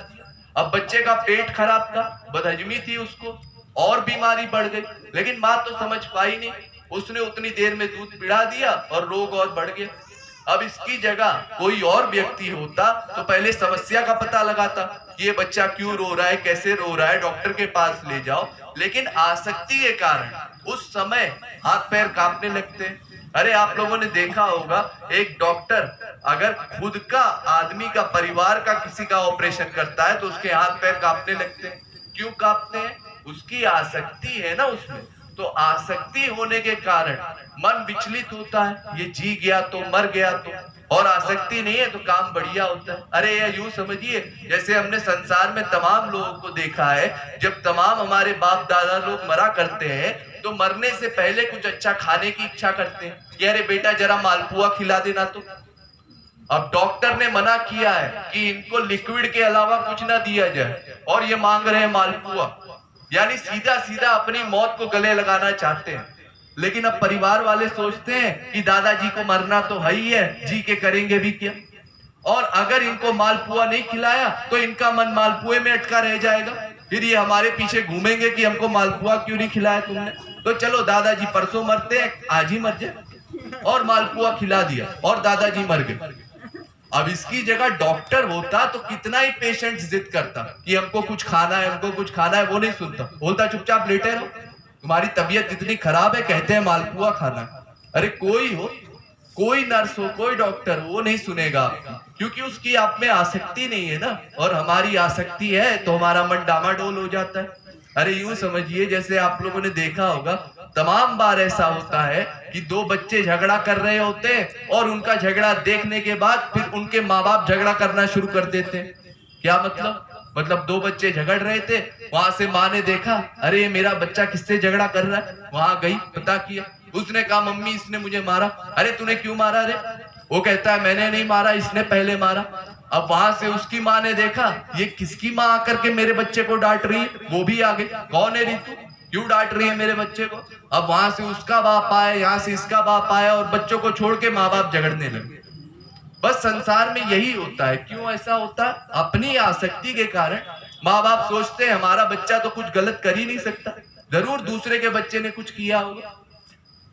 अब बच्चे का पेट खराब था, बदहजमी थी, उसको और बीमारी बढ़ गई, लेकिन माँ तो समझ पाई नहीं, उसने उतनी देर में दूध पिला दिया और रोग और बढ़ गया। अब इसकी जगह कोई और व्यक्ति होता तो पहले समस्या का पता लगाता, ये बच्चा क्यों रो रहा है, कैसे रो रहा है, डॉक्टर के पास ले जाओ। लेकिन आसक्ति के कारण उस समय हाथ पैर कांपने लगते हैं। अरे आप लोगों ने देखा होगा, एक डॉक्टर अगर खुद का आदमी का परिवार का किसी का ऑपरेशन करता है तो उसके हाथ पैर कांपने लगते हैं। क्यों कांपते हैं? उसकी आसक्ति है ना उसमें। तो आसक्ति होने के कारण मन विचलित होता है, ये जी गया तो मर गया तो, और आसक्ति नहीं है तो काम बढ़िया होता है। अरे ये यूं समझिए, जैसे हमने संसार में तमाम लोगों को देखा है, जब तमाम हमारे बाप दादा लोग मरा करते हैं तो मरने से पहले कुछ अच्छा खाने की इच्छा करते हैं कि अरे बेटा जरा मालपुआ खिला देना। तो अब डॉक्टर ने मना किया है कि इनको लिक्विड के अलावा कुछ ना दिया जाए, और ये मांग रहे हैं मालपुआ, यानी सीधा सीधा अपनी मौत को गले लगाना चाहते हैं। लेकिन अब परिवार वाले सोचते हैं कि दादाजी को मरना तो है ही है, जी के करेंगे भी क्या, और अगर इनको मालपुआ नहीं खिलाया तो इनका मन मालपुए में अटका रह जाएगा, फिर ये हमारे पीछे घूमेंगे कि हमको मालपुआ क्यों नहीं खिलाया तुमने। तो चलो दादाजी परसों मरते हैं, आज ही मर जाए, और मालपुआ खिला दिया और दादाजी मर गए। अब इसकी जगह डॉक्टर होता तो कितना ही पेशेंट जिद करता कि हमको कुछ खाना है, हमको कुछ खाना है, वो नहीं सुनता, बोलता चुपचाप लेटे रहो, तुम्हारी तबीयत इतनी खराब है, कहते हैं मालपुआ खाना। अरे कोई हो, कोई नर्स हो, कोई डॉक्टर हो, वो नहीं सुनेगा, क्योंकि उसकी आप में आसक्ति नहीं है ना, और हमारी आसक्ति है तो हमारा मन डामाडोल हो जाता है। अरे यूं समझिए, जैसे आप लोगों ने देखा होगा, तमाम बार ऐसा होता है कि दो बच्चे झगड़ा कर रहे होते हैं और उनका झगड़ा देखने के बाद फिर उनके माँ बाप झगड़ा करना शुरू कर देते हैं। क्या मतलब दो बच्चे झगड़ रहे थे, वहां से माँ ने देखा, अरे मेरा बच्चा किससे झगड़ा कर रहा है, वहां गई, पता किया, उसने कहा मम्मी इसने मुझे मारा। अरे तूने क्यों मारा रे? वो कहता है मैंने नहीं मारा, इसने पहले मारा। अब वहां से उसकी माँ ने देखा, ये किसकी माँ आकर के मेरे बच्चे को डांट रही है, वो भी आ गई, कौन है रितु, क्यों डांट रही है मेरे बच्चे को। अब वहां से उसका बाप आया, यहाँ से इसका बाप आया, और बच्चों को छोड़ के माँ बाप झगड़ने लगे। बस संसार में यही होता है। क्यों ऐसा होता है? अपनी आसक्ति के कारण माँ बाप सोचते हैं हमारा बच्चा तो कुछ गलत कर ही नहीं सकता, जरूर दूसरे के बच्चे ने कुछ किया होगा।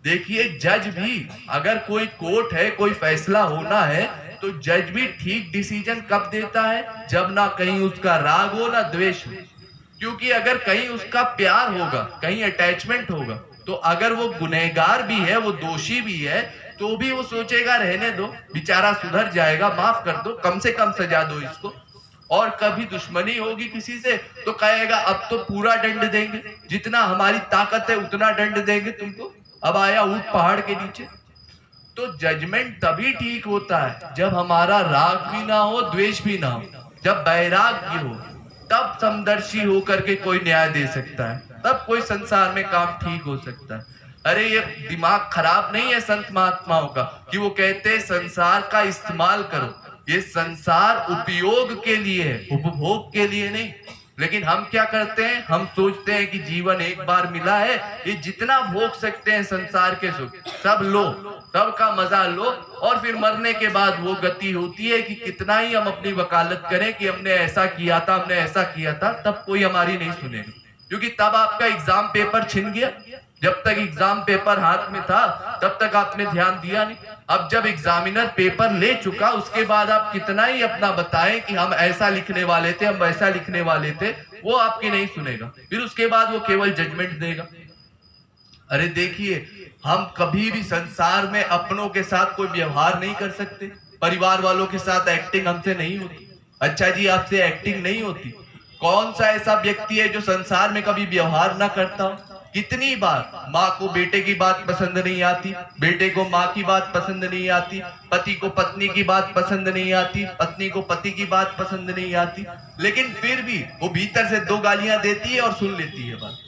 देखिए, जज भी, अगर कोई कोर्ट है, कोई फैसला होना है, तो जज भी ठीक डिसीजन कब देता है? जब ना कहीं उसका राग हो ना द्वेष हो। क्योंकि अगर कहीं उसका प्यार होगा, कहीं अटैचमेंट होगा, तो अगर वो गुनहगार भी है, वो दोषी भी है, तो भी वो सोचेगा रहने दो, बेचारा सुधर जाएगा, माफ कर दो, कम से कम सजा दो इसको। और कभी दुश्मनी होगी किसी से तो कहेगा अब तो पूरा दंड देंगे, जितना हमारी ताकत है उतना दंड देंगे तुमको, अब आया ऊंट पहाड़ के नीचे। तो जजमेंट तभी ठीक होता है जब हमारा राग भी ना हो, द्वेष भी ना हो, जब वैराग्य हो, तब समदर्शी होकर के कोई न्याय दे सकता है, तब कोई संसार में काम ठीक हो सकता है। अरे ये दिमाग खराब नहीं है संत महात्माओं का कि वो कहते हैं संसार का इस्तेमाल करो, ये संसार उपयोग के लिए है, उपभोग के लिए नहीं। लेकिन हम क्या करते हैं? हम सोचते हैं कि जीवन एक बार मिला है, ये जितना भोग सकते हैं संसार के सुख सब लो, सब का मजा लो, और फिर मरने के बाद वो गति होती है कि कितना ही हम अपनी वकालत करें कि हमने ऐसा किया था, हमने ऐसा किया था, तब कोई हमारी नहीं सुनेगा, क्योंकि तब आपका एग्जाम पेपर छिन गया। जब तक एग्जाम पेपर हाथ में था तब तक आपने ध्यान दिया नहीं। अब जब एग्जामिनर पेपर ले चुका, उसके बाद आप कितना ही अपना बताएं कि हम ऐसा लिखने वाले थे, हम वैसा लिखने वाले थे, वो आपकी नहीं सुनेगा, फिर उसके बाद वो केवल जजमेंट देगा। अरे देखिए, हम कभी भी संसार में अपनों के साथ कोई व्यवहार नहीं कर सकते, परिवार वालों के साथ एक्टिंग हमसे नहीं होती। अच्छा जी, आपसे एक्टिंग नहीं होती? कौन सा ऐसा व्यक्ति है जो संसार में कभी व्यवहार ना करता हो? कितनी बार माँ को बेटे की बात पसंद नहीं आती, बेटे को माँ की बात पसंद नहीं आती, पति को पत्नी की बात पसंद नहीं आती, पत्नी को पति की बात पसंद नहीं आती, लेकिन फिर भी वो भीतर से 2 गालियां देती है और सुन लेती है बात।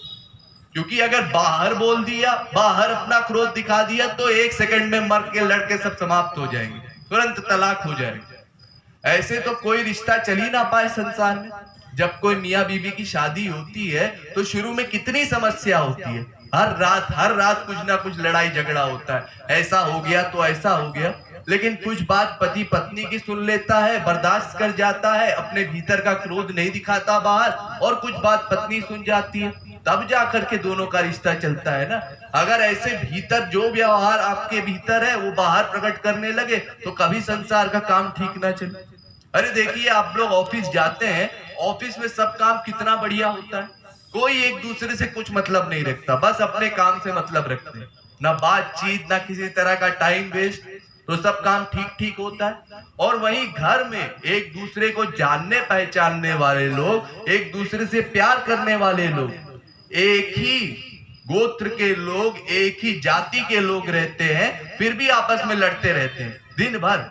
क्योंकि अगर बाहर बोल दिया, बाहर अपना क्रोध दिखा दिया तो 1 सेकंड में मर के लड़के सब समाप्त हो जाएंगे, तुरंत तलाक हो जाएगा। ऐसे तो कोई रिश्ता चल ही ना पाए संसार में। जब कोई मियाँ बीबी की शादी होती है तो शुरू में कितनी समस्या होती है, हर रात कुछ ना कुछ लड़ाई झगड़ा होता है, ऐसा हो गया तो ऐसा हो गया, लेकिन कुछ बात पति पत्नी की सुन लेता है, बर्दाश्त कर जाता है, अपने भीतर का क्रोध नहीं दिखाता बाहर, और कुछ बात पत्नी सुन जाती है, तब जाकर के दोनों का रिश्ता चलता है ना। अगर ऐसे भीतर जो व्यवहार आपके भीतर है वो बाहर प्रकट करने लगे तो कभी संसार का काम ठीक ना चले। अरे देखिए, आप लोग ऑफिस जाते हैं, ऑफिस में सब काम कितना बढ़िया होता है, कोई एक दूसरे से कुछ मतलब नहीं रखता, बस अपने काम से मतलब रखते हैं, ना बातचीत ना किसी तरह का टाइम वेस्ट, तो सब काम ठीक ठीक होता है। और वहीं घर में एक दूसरे को जानने पहचानने वाले लोग, एक दूसरे से प्यार करने वाले लोग, एक ही गोत्र के लोग, एक ही जाति के लोग रहते हैं, फिर भी आपस में लड़ते रहते हैं दिन भर,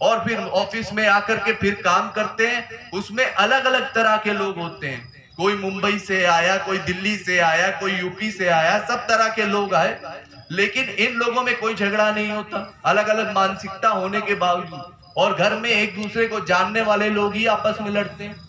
और फिर ऑफिस में आकर के फिर काम करते हैं, उसमें अलग अलग तरह के लोग होते हैं, कोई मुंबई से आया, कोई दिल्ली से आया, कोई यूपी से आया, सब तरह के लोग आए, लेकिन इन लोगों में कोई झगड़ा नहीं होता, अलग अलग मानसिकता होने के बावजूद, और घर में एक दूसरे को जानने वाले लोग ही आपस में लड़ते हैं।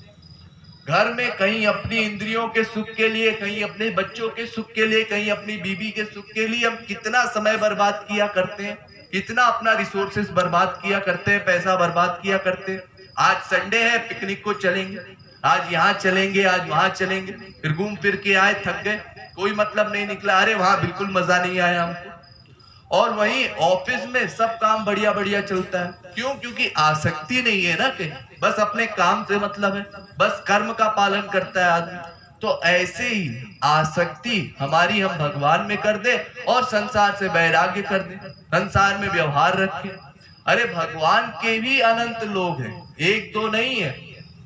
घर में कहीं अपनी इंद्रियों के सुख के लिए, कहीं अपने बच्चों के सुख के लिए, कहीं अपनी बीबी के सुख के लिए हम कितना समय बर्बाद किया करते हैं, कितना अपना रिसोर्सेस बर्बाद किया करते हैं, पैसा बर्बाद किया करते हैं। आज संडे है, पिकनिक को चलेंगे, आज यहाँ चलेंगे, आज वहां चलेंगे, फिर घूम फिर के आए, थक गए, कोई मतलब नहीं निकला, अरे वहां बिल्कुल मजा नहीं आया हमको। और वहीं ऑफिस में सब काम बढ़िया बढ़िया चलता है, क्यों? क्योंकि आसक्ति नहीं है ना कहीं, बस अपने काम से मतलब है, बस कर्म का पालन करता है आदमी। तो ऐसे ही आसक्ति हमारी हम भगवान में कर दे और संसार से वैराग्य कर दे, संसार में व्यवहार रखे। अरे भगवान के भी अनंत लोग हैं, 1-2 नहीं है,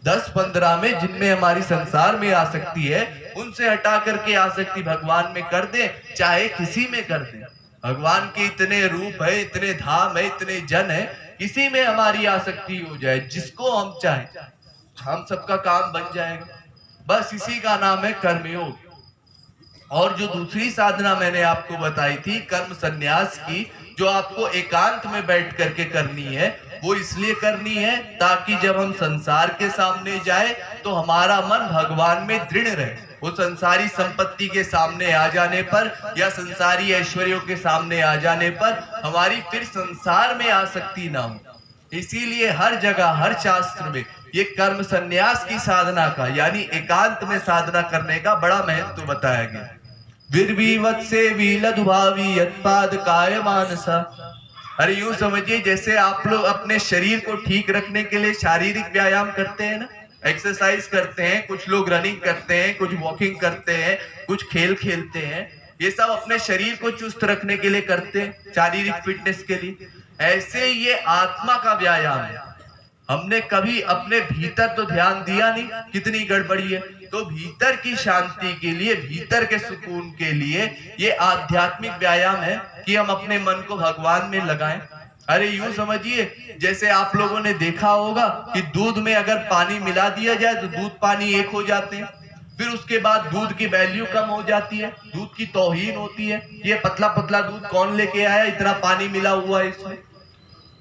10-15 में, जिनमें हमारी संसार में आसक्ति है, उनसे हटा करके आसक्ति भगवान में कर दे, चाहे किसी में कर दे। भगवान के इतने रूप है, इतने धाम है, इतने जन है, किसी में हमारी आसक्ति हो जाए, जिसको हम चाहें, हम सबका काम बन जाएगा। बस इसी का नाम है कर्मयोग। और जो दूसरी साधना मैंने आपको बताई थी कर्म संन्यास की, जो आपको एकांत में बैठ करके करनी है, वो इसलिए करनी है ताकि जब हम संसार के सामने जाए तो हमारा मन भगवान में दृढ़ रहे। वो संसारी संपत्ति के सामने आ जाने पर या संसारी ऐश्वर्यों के सामने आ जाने पर हमारी फिर संसार में आसक्ति ना हो। इसीलिए हर जगह, हर शास्त्र में ये कर्म संन्यास की साधना का, यानी एकांत में साधना करने का बड़ा महत्व बताया गया। विर्विवत्से विलधुभावी यत्पाद काय मानसा। अरे यूं समझिए जैसे आप लोग अपने शरीर को ठीक रखने के लिए शारीरिक व्यायाम करते हैं ना, एक्सरसाइज करते हैं, कुछ लोग रनिंग करते हैं, कुछ वॉकिंग करते हैं, कुछ खेल खेलते हैं, ये सब अपने शरीर को चुस्त रखने के लिए करते हैं, शारीरिक फिटनेस के लिए। ऐसे ये आत्मा का व्यायाम है। हमने कभी अपने भीतर तो ध्यान दिया नहीं, कितनी गड़बड़ी है। तो भीतर की शांति के लिए, भीतर के सुकून के लिए ये आध्यात्मिक व्यायाम है कि हम अपने मन को भगवान में लगाएं। अरे यूं समझिए जैसे आप लोगों ने देखा होगा कि दूध में अगर पानी मिला दिया जाए तो दूध पानी एक हो जाते हैं, फिर उसके बाद दूध की वैल्यू कम हो जाती है, दूध की तौहीन होती है, ये पतला पतला दूध कौन लेके आया, इतना पानी मिला हुआ है इसमें।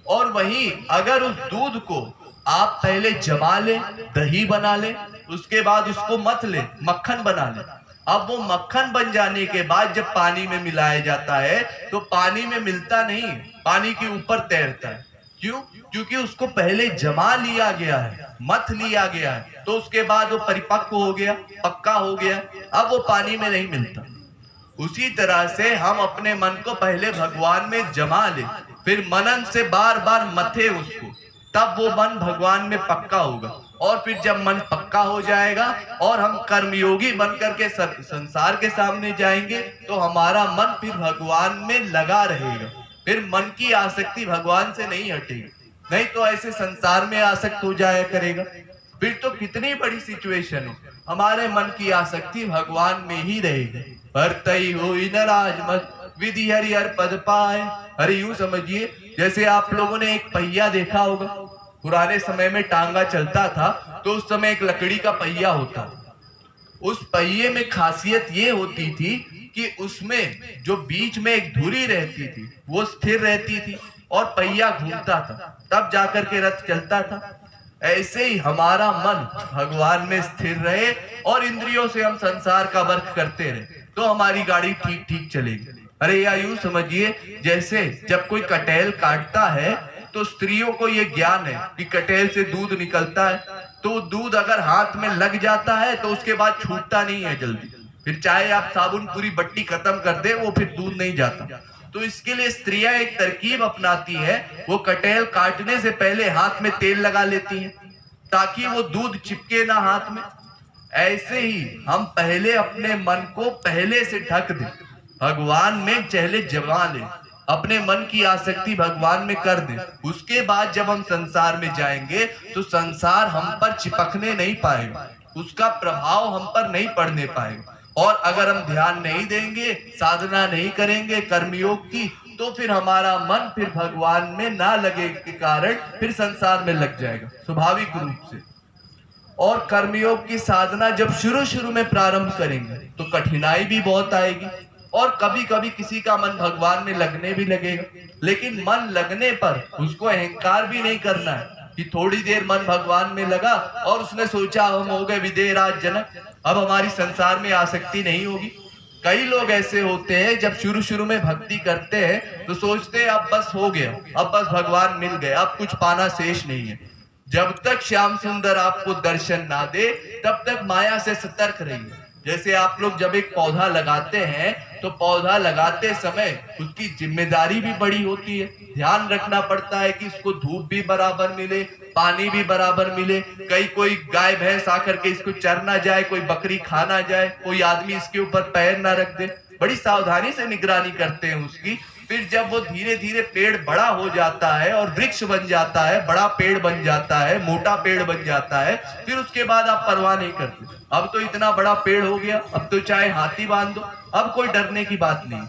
और वहीं अगर उस दूध को आप पहले जमा ले, दही बना ले, उसके बाद उसको मथ ले, मक्खन बना ले। अब वो मक्खन बन जाने के बाद जब पानी में मिलाया जाता है तो पानी में मिलता नहीं, पानी के ऊपर तैरता है। क्यों? क्योंकि उसको पहले जमा लिया गया है, मथ लिया गया है, तो उसके बाद वो परिपक्व हो गया, पक्का हो गया, अब वो पानी में नहीं मिलता। उसी तरह से हम अपने मन को पहले भगवान में जमा ले, फिर मनन से बार बार मथे उसको, तब वो मन भगवान में पक्का होगा। और फिर जब मन पक्का हो जाएगा और हम कर्मयोगी बनकर के संसार के सामने जाएंगे तो हमारा मन फिर भगवान में लगा रहेगा, फिर मन की आसक्ति भगवान से नहीं हटेगी, नहीं तो ऐसे संसार में आसक्त हो जाया करेगा। फिर तो कितनी बड़ी सिचुएशन है, हमारे मन की आसक्ति भगवान में ही रहेगी। भरतई होई नाराज मत विधि हरिहर पद पाए। अरे यूं समझिए, जैसे आप लोगों ने एक पहिया देखा होगा, पुराने समय में टांगा चलता था तो उस समय एक लकड़ी का पहिया होता। उस पहिए में खासियत ये होती थी कि उसमें जो बीच में एक धुरी रहती थी वो स्थिर रहती थी और पहिया घूमता था, तब जाकर के रथ चलता था। ऐसे ही हमारा मन भगवान में स्थिर रहे और इंद्रियों से हम संसार का वर्क करते रहे तो हमारी गाड़ी ठीक ठीक चलेगी। अरे या यूं समझिए, जैसे जब कोई कटहल काटता है तो स्त्रियों को ये ज्ञान है कि कटहल से दूध निकलता है, तो दूध अगर हाथ में लग जाता है तो उसके बाद छूटता नहीं है जल्दी, फिर चाहे आप साबुन पूरी बट्टी खत्म कर दे वो फिर दूध नहीं जाता। तो इसके लिए स्त्रियां एक तरकीब अपनाती है, वो कटहल काटने से पहले हाथ में तेल लगा लेती हैं ताकि वो दूध चिपके ना हाथ में। ऐसे ही हम पहले अपने मन को पहले से ढक दें, भगवान में पहले जमा लें, अपने मन की आसक्ति भगवान में कर दें, उसके बाद जब हम संसार में जाएंगे तो संसार हम पर चिपकने नहीं पाएगा, उसका प्रभाव हम पर नहीं पड़ने पाएगा। और अगर हम ध्यान नहीं देंगे, साधना नहीं करेंगे कर्मयोग की, तो फिर हमारा मन फिर भगवान में ना लगे के कारण फिर संसार में लग जाएगा स्वाभाविक रूप से। और कर्मयोग की साधना जब शुरू में प्रारंभ करेंगे तो कठिनाई भी बहुत आएगी और कभी कभी किसी का मन भगवान में लगने भी लगेगा, लेकिन मन लगने पर उसको अहंकार भी नहीं करना है कि थोड़ी देर मन भगवान में लगा और उसने सोचा हम हो गए विदेहराज जनक, अब हमारी संसार में आसक्ति नहीं होगी। कई लोग ऐसे होते हैं जब शुरू में भक्ति करते हैं तो सोचते हैं अब बस हो गया, अब बस भगवान मिल गए, अब कुछ पाना शेष नहीं है। जब तक श्याम सुंदर आपको दर्शन ना दे तब तक माया से सतर्क रहिए। जैसे आप लोग जब एक पौधा लगाते हैं तो पौधा लगाते समय उसकी जिम्मेदारी भी बड़ी होती है, ध्यान रखना पड़ता है कि इसको धूप भी बराबर मिले, पानी भी बराबर मिले, कहीं कोई गाय भैंस आकर के इसको चर ना जाए, कोई बकरी खा ना जाए, कोई आदमी इसके ऊपर पैर ना रख दे, बड़ी सावधानी से निगरानी करते हैं उसकी। फिर जब वो धीरे धीरे पेड़ बड़ा हो जाता है और वृक्ष बन जाता है, बड़ा पेड़ बन जाता है, मोटा पेड़ बन जाता है, फिर उसके बाद आप परवाह नहीं करते, अब तो इतना बड़ा पेड़ हो गया, अब तो चाहे हाथी बांध दो, अब कोई डरने की बात नहीं।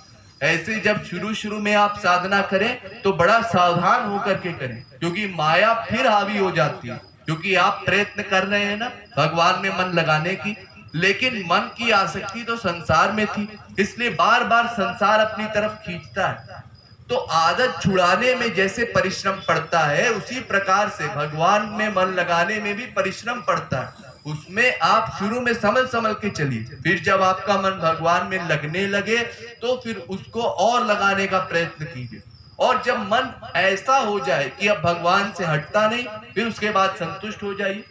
ऐसे जब शुरू में आप साधना करें तो बड़ा सावधान होकर के करें, क्योंकि माया फिर हावी हो जाती है, क्योंकि आप प्रयत्न कर रहे हैं ना भगवान में मन लगाने की, लेकिन मन की आसक्ति तो संसार में थी, इसलिए बार बार संसार अपनी तरफ खींचता है। तो आदत छुड़ाने में जैसे परिश्रम पड़ता है उसी प्रकार से भगवान में मन लगाने में भी परिश्रम पड़ता है। उसमें आप शुरू में संभल के चलिए, फिर जब आपका मन भगवान में लगने लगे तो फिर उसको और लगाने का प्रयत्न कीजिए। और जब मन ऐसा हो जाए कि अब भगवान से हटता नहीं, फिर उसके बाद संतुष्ट हो जाइए।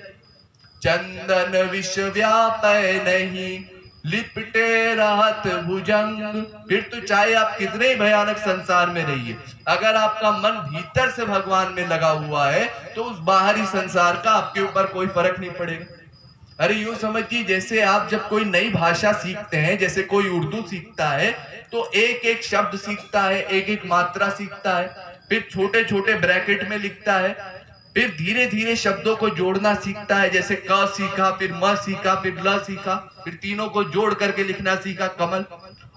चंदन विश्व व्यापय नहीं लिपटे रहत भुजंग। फिर तो चाहे आप कितने ही भयानक संसार में रहिए, अगर आपका मन भीतर से भगवान में लगा हुआ है तो उस बाहरी संसार का आपके ऊपर कोई फर्क नहीं पड़ेगा। अरे यूं समझिए, जैसे आप जब कोई नई भाषा सीखते हैं, जैसे कोई उर्दू सीखता है तो एक एक शब्द सीखता है, एक एक मात्रा सीखता है, फिर छोटे छोटे ब्रैकेट में लिखता है, फिर धीरे धीरे शब्दों को जोड़ना सीखता है, जैसे क सीखा, फिर म सीखा, फिर ल सीखा, फिर तीनों को जोड़ करके लिखना सीखा कमल।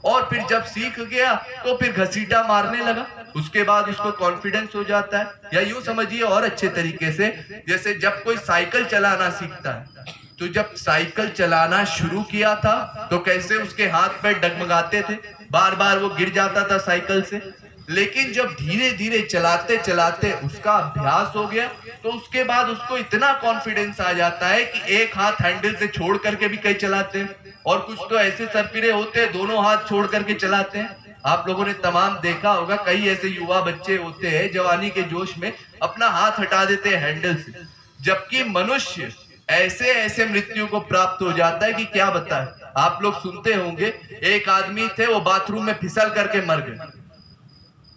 और फिर जब सीख गया तो फिर घसीटा मारने लगा, उसके बाद उसको कॉन्फिडेंस हो जाता है। या यूं समझिए और अच्छे तरीके से, जैसे जब कोई साइकिल चलाना सीखता है तो जब साइकिल चलाना शुरू किया था तो कैसे उसके हाथ पैर डगमगाते थे, बार बार वो गिर जाता था साइकिल से, लेकिन जब धीरे धीरे चलाते चलाते उसका अभ्यास हो गया तो उसके बाद उसको इतना कॉन्फिडेंस आ जाता है कि एक हाथ हैंडल से छोड़ करके भी कई चलाते हैं, और कुछ तो ऐसे सरफिरे होते हैं दोनों हाथ छोड़ करके चलाते हैं। आप लोगों ने तमाम देखा होगा, कई ऐसे युवा बच्चे होते हैं जवानी के जोश में अपना हाथ हटा देते हैं हैंडल से, जबकि मनुष्य ऐसे ऐसे मृत्यु को प्राप्त हो जाता है कि क्या बताएं। आप लोग सुनते होंगे, एक आदमी थे वो बाथरूम में फिसल करके मर गए।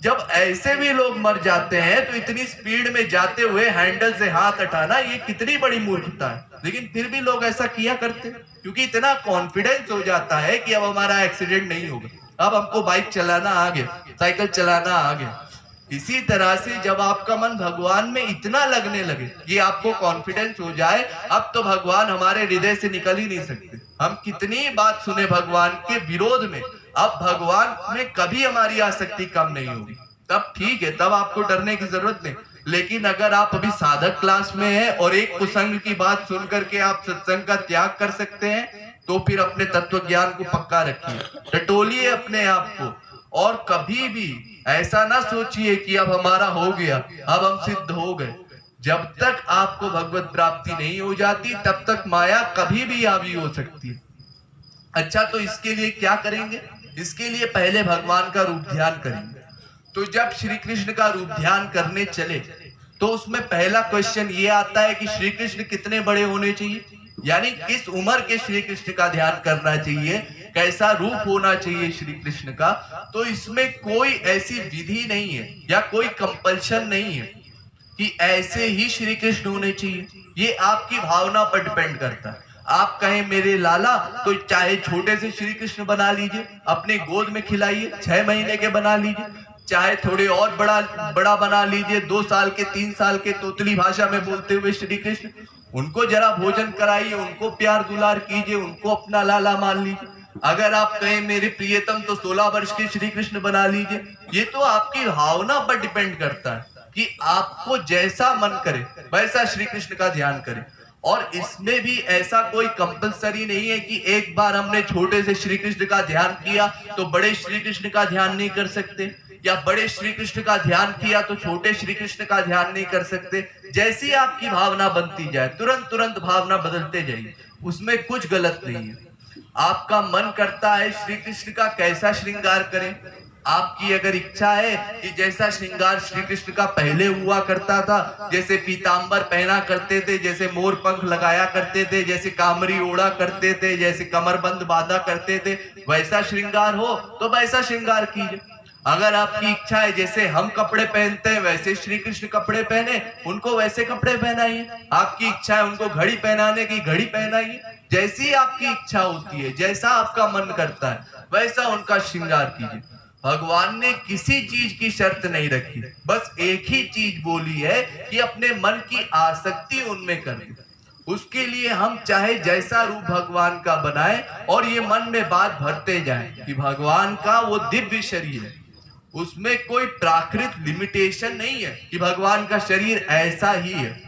जब ऐसे भी लोग मर जाते हैं तो इतनी स्पीड में जाते हुए हैंडल से हाथ हटाना ये कितनी बड़ी मूर्खता है, लेकिन फिर भी लोग ऐसा किया करते हैं क्योंकि इतना कॉन्फिडेंस हो जाता है कि अब हमारा एक्सीडेंट नहीं होगा, अब हमको बाइक चलाना आ गया, साइकिल चलाना आ गया। इसी तरह से जब आपका मन भगवान में इतना लगने लगे कि आपको कॉन्फिडेंस हो जाए, अब तो भगवान हमारे हृदय से निकल ही नहीं सकते। हम कितनी बात सुने भगवान के विरोध में, अब भगवान में कभी हमारी आसक्ति कम नहीं होगी। तब ठीक है, तब आपको डरने की जरूरत नहीं। लेकिन अगर आप अभी साधक क्लास में हैं और एक कुसंग की बात सुन करके आप सत्संग का त्याग कर सकते हैं, तो फिर अपने तत्व ज्ञान को पक्का रखिए, टटोलिए अपने आप को, और कभी भी ऐसा ना सोचिए कि अब हमारा हो गया, अब हम सिद्ध हो गए। जब तक आपको भगवत प्राप्ति नहीं हो जाती, तब तक माया कभी भी हावी हो सकती है। अच्छा, तो इसके लिए क्या करेंगे? इसके लिए पहले भगवान का रूप ध्यान करेंगे। तो जब श्री कृष्ण का रूप ध्यान करने चले, तो उसमें पहला क्वेश्चन ये आता है कि श्री कृष्ण कितने बड़े होने चाहिए, यानी किस उम्र के श्री कृष्ण का ध्यान करना चाहिए, कैसा रूप होना चाहिए श्री कृष्ण का। तो इसमें कोई ऐसी विधि नहीं है या कोई कंपल्शन नहीं है कि ऐसे ही श्री कृष्ण होने चाहिए। ये आपकी भावना पर डिपेंड करता है। आप कहें मेरे लाला, तो चाहे छोटे से श्री कृष्ण बना लीजिए, अपने गोद में खिलाइए, 6 महीने के बना लीजिए, चाहे थोड़े और बड़ा बना लीजिए, 2 साल के, 3 साल के, तोतली भाषा में बोलते हुए श्री कृष्ण, उनको जरा भोजन कराइए, उनको प्यार दुलार कीजिए, उनको अपना लाला मान लीजिए। अगर आप कहें मेरे प्रियतम, तो 16 वर्ष के श्री कृष्ण बना लीजिए। ये तो आपकी भावना पर डिपेंड करता है कि आपको जैसा मन करे वैसा श्री कृष्ण का ध्यान करें। और इसमें भी ऐसा कोई कंपलसरी नहीं है कि एक बार हमने छोटे से श्री कृष्ण का ध्यान किया तो बड़े श्री कृष्ण का ध्यान नहीं कर सकते, या बड़े श्री कृष्ण का ध्यान किया तो छोटे श्री कृष्ण का ध्यान नहीं कर सकते। जैसी आपकी भावना बनती जाए, तुरंत तुरंत भावना बदलते जाइए, उसमें कुछ गलत नहीं है। आपका मन करता है श्री कृष्ण का कैसा श्रृंगार करें, आपकी अगर इच्छा है कि जैसा श्रृंगार श्री कृष्ण का पहले हुआ करता था, जैसे पीतांबर पहना करते थे, जैसे मोर पंख लगाया करते थे, जैसे कामरी ओढ़ा करते थे, जैसे कमरबंद बांधा करते थे, वैसा श्रृंगार हो तो वैसा श्रृंगार कीजिए। अगर आपकी इच्छा है जैसे हम कपड़े पहनते हैं वैसे श्री कृष्ण कपड़े पहने, उनको वैसे कपड़े पहनाइए। आपकी इच्छा है उनको घड़ी पहनाने की, घड़ी पहनाइए। जैसी आपकी इच्छा होती है, जैसा आपका मन करता है, वैसा उनका श्रृंगार कीजिए। भगवान ने किसी चीज की शर्त नहीं रखी, बस एक ही चीज बोली है कि अपने मन की आसक्ति उनमें करें। उसके लिए हम चाहे जैसा रूप भगवान का बनाए और ये मन में बात भरते जाएं कि भगवान का वो दिव्य शरीर है, उसमें कोई प्राकृत लिमिटेशन नहीं है कि भगवान का शरीर ऐसा ही है।